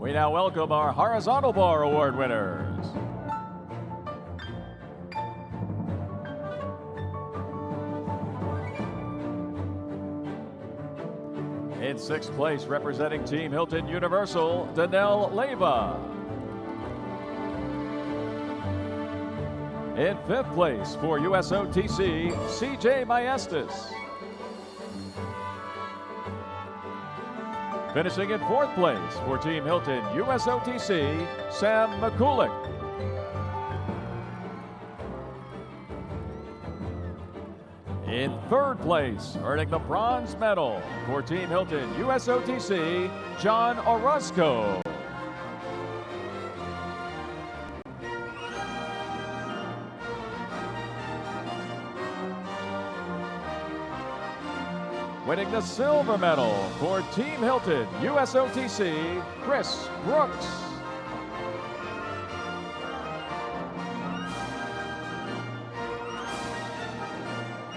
We now welcome our Horizontal Bar Award winners. In 6th place, representing Team Hilton Universal, Danelle Leyva. In 5th place for USOTC, CJ Maestas. Finishing in 4th place for Team Hilton USOTC, Sam McCulloch. In 3rd place, earning the bronze medal for Team Hilton USOTC, John Orozco. Winning the silver medal for Team Hilton USOTC, Chris Brooks.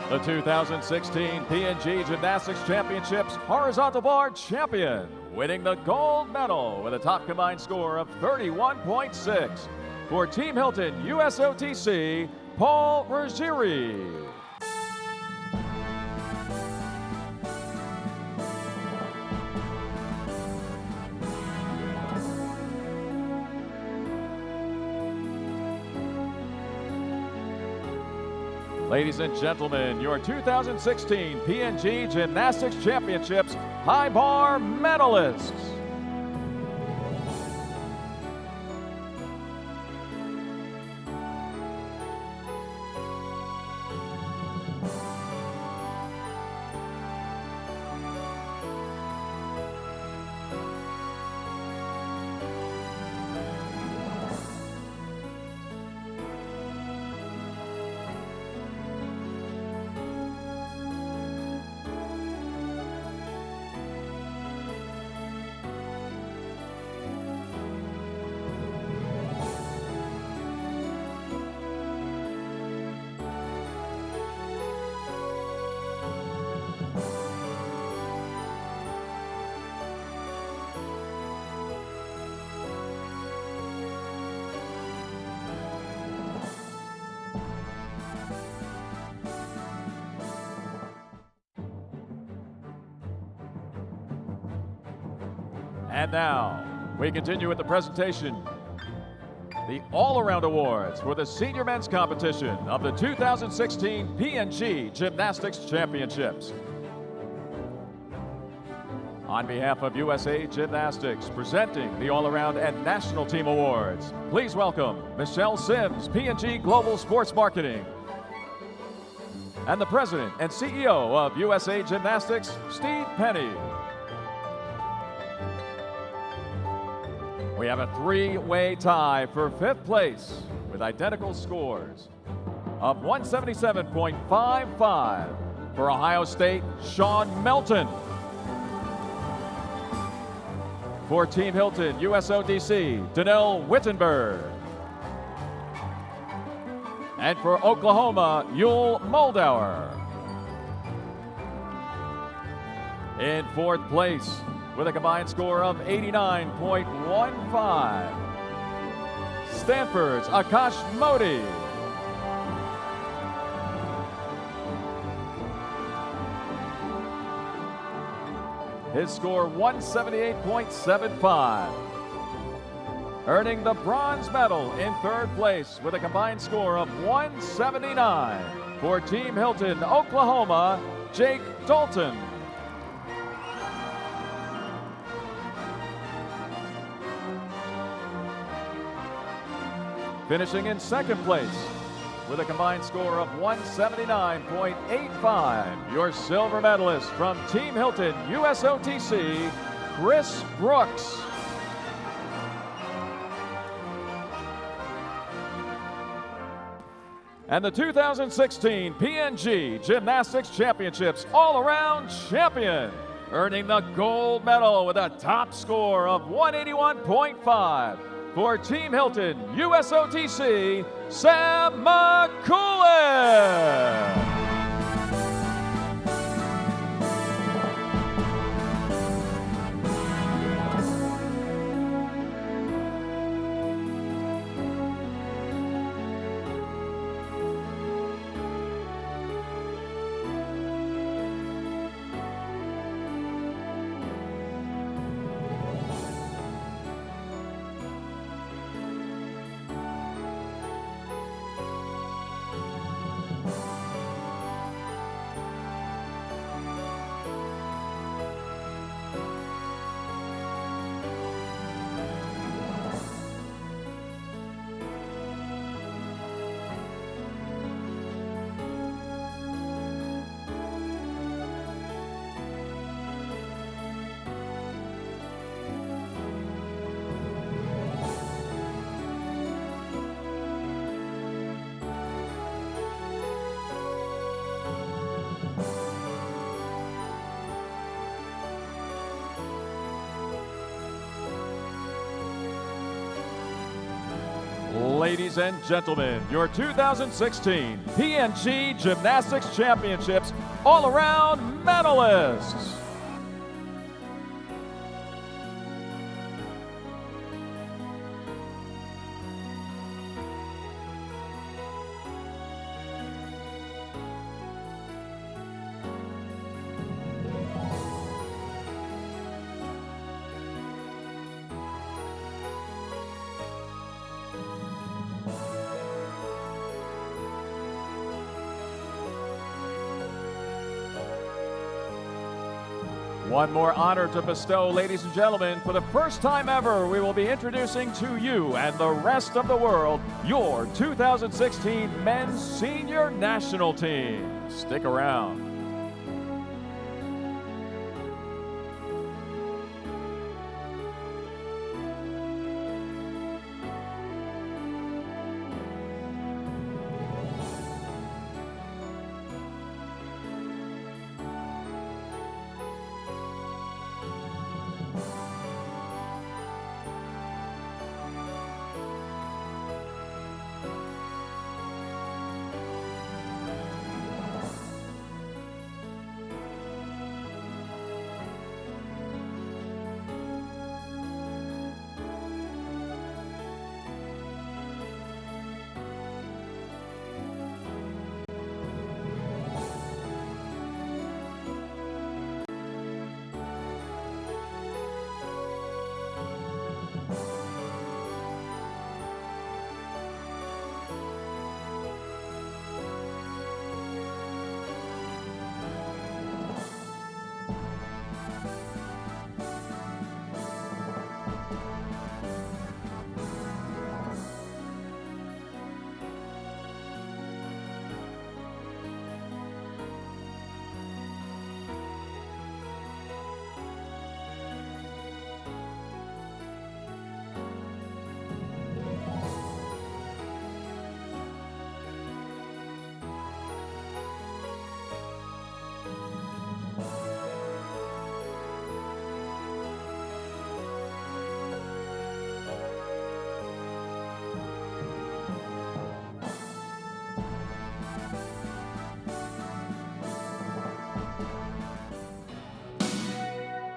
The 2016 P&G Gymnastics Championships Horizontal Bar champion, winning the gold medal with a top combined score of 31.6 for Team Hilton USOTC, Paul Ruggieri. Ladies and gentlemen, your 2016 P&G Gymnastics Championships High Bar medalists. And now, we continue with the presentation. The all-around awards for the senior men's competition of the 2016 P&G Gymnastics Championships. On behalf of USA Gymnastics, presenting the all-around and national team awards, please welcome Michelle Sims, P&G Global Sports Marketing, and the president and CEO of USA Gymnastics, Steve Penny. We have a three-way tie for fifth place with identical scores of 177.55 for Ohio State, Sean Melton. For Team Hilton, USODC, Danelle Wittenberg. And for Oklahoma, Yul Moldauer. In fourth place, with a combined score of 89.15, Stanford's Akash Modi. His score 178.75. Earning the bronze medal in third place with a combined score of 179 for Team Hilton, Oklahoma, Jake Dalton. Finishing in second place with a combined score of 179.85, your silver medalist from Team Hilton, USOTC, Chris Brooks. And the 2016 P&G Gymnastics Championships all-around champion, earning the gold medal with a top score of 181.5 for Team Hilton, USOTC, Sam McCoolin. Ladies and gentlemen, your 2016 P&G Gymnastics Championships all-around medalists. One more honor to bestow, ladies and gentlemen. For the first time ever, we will be introducing to you and the rest of the world your 2016 Men's Senior National Team. Stick around.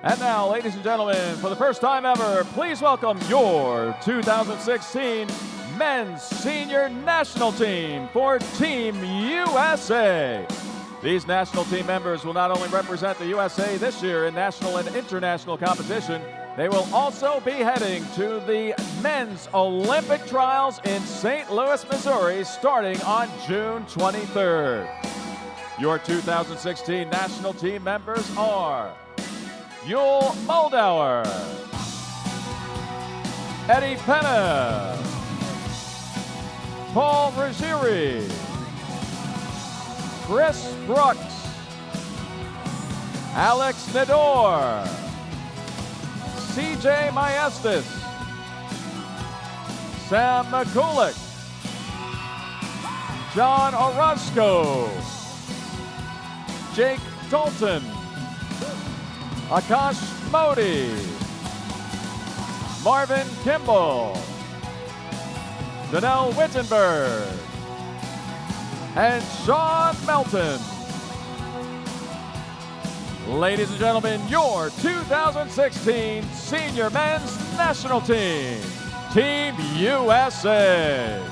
And now, ladies and gentlemen, for the first time ever, please welcome your 2016 Men's Senior National Team for Team USA. These national team members will not only represent the USA this year in national and international competition, they will also be heading to the Men's Olympic Trials in St. Louis, Missouri, starting on June 23rd. Your 2016 national team members are Yul Moldauer, Eddie Penna, Paul Ruggieri, Chris Brooks, Alex Nador, CJ Maestas, Sam McCulloch, John Orozco, Jake Dalton, Akash Modi, Marvin Kimball, Danelle Wittenberg, and Sean Melton. Ladies and gentlemen, your 2016 Senior Men's National Team, Team USA.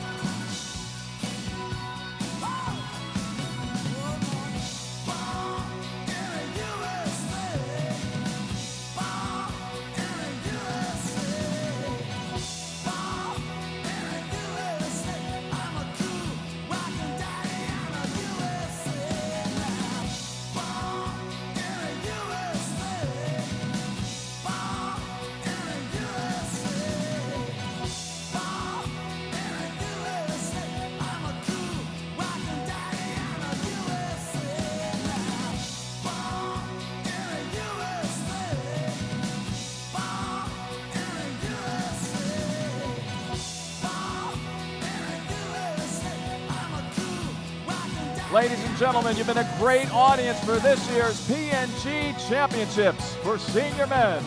Ladies and gentlemen, you've been a great audience for this year's P&G Championships for senior men.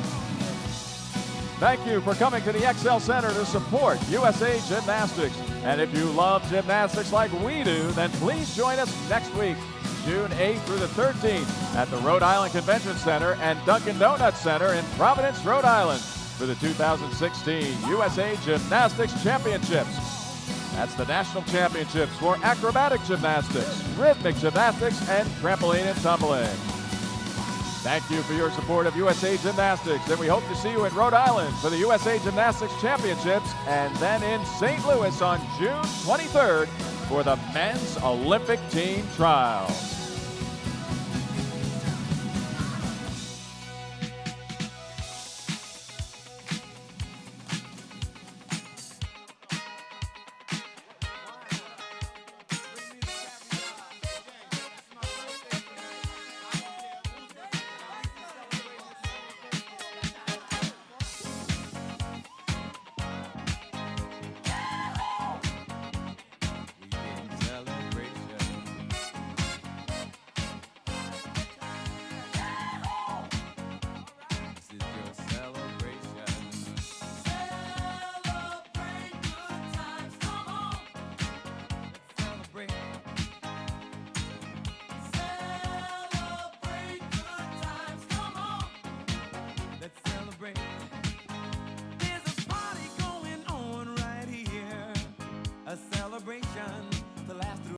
Thank you for coming to the XL Center to support USA Gymnastics. And if you love gymnastics like we do, then please join us next week, June 8th through the 13th at the Rhode Island Convention Center and Dunkin' Donuts Center in Providence, Rhode Island for the 2016 USA Gymnastics Championships. That's the national championships for acrobatic gymnastics, rhythmic gymnastics, and trampoline and tumbling. Thank you for your support of USA Gymnastics, and we hope to see you in Rhode Island for the USA Gymnastics Championships, and then in St. Louis on June 23rd for the Men's Olympic Team Trials.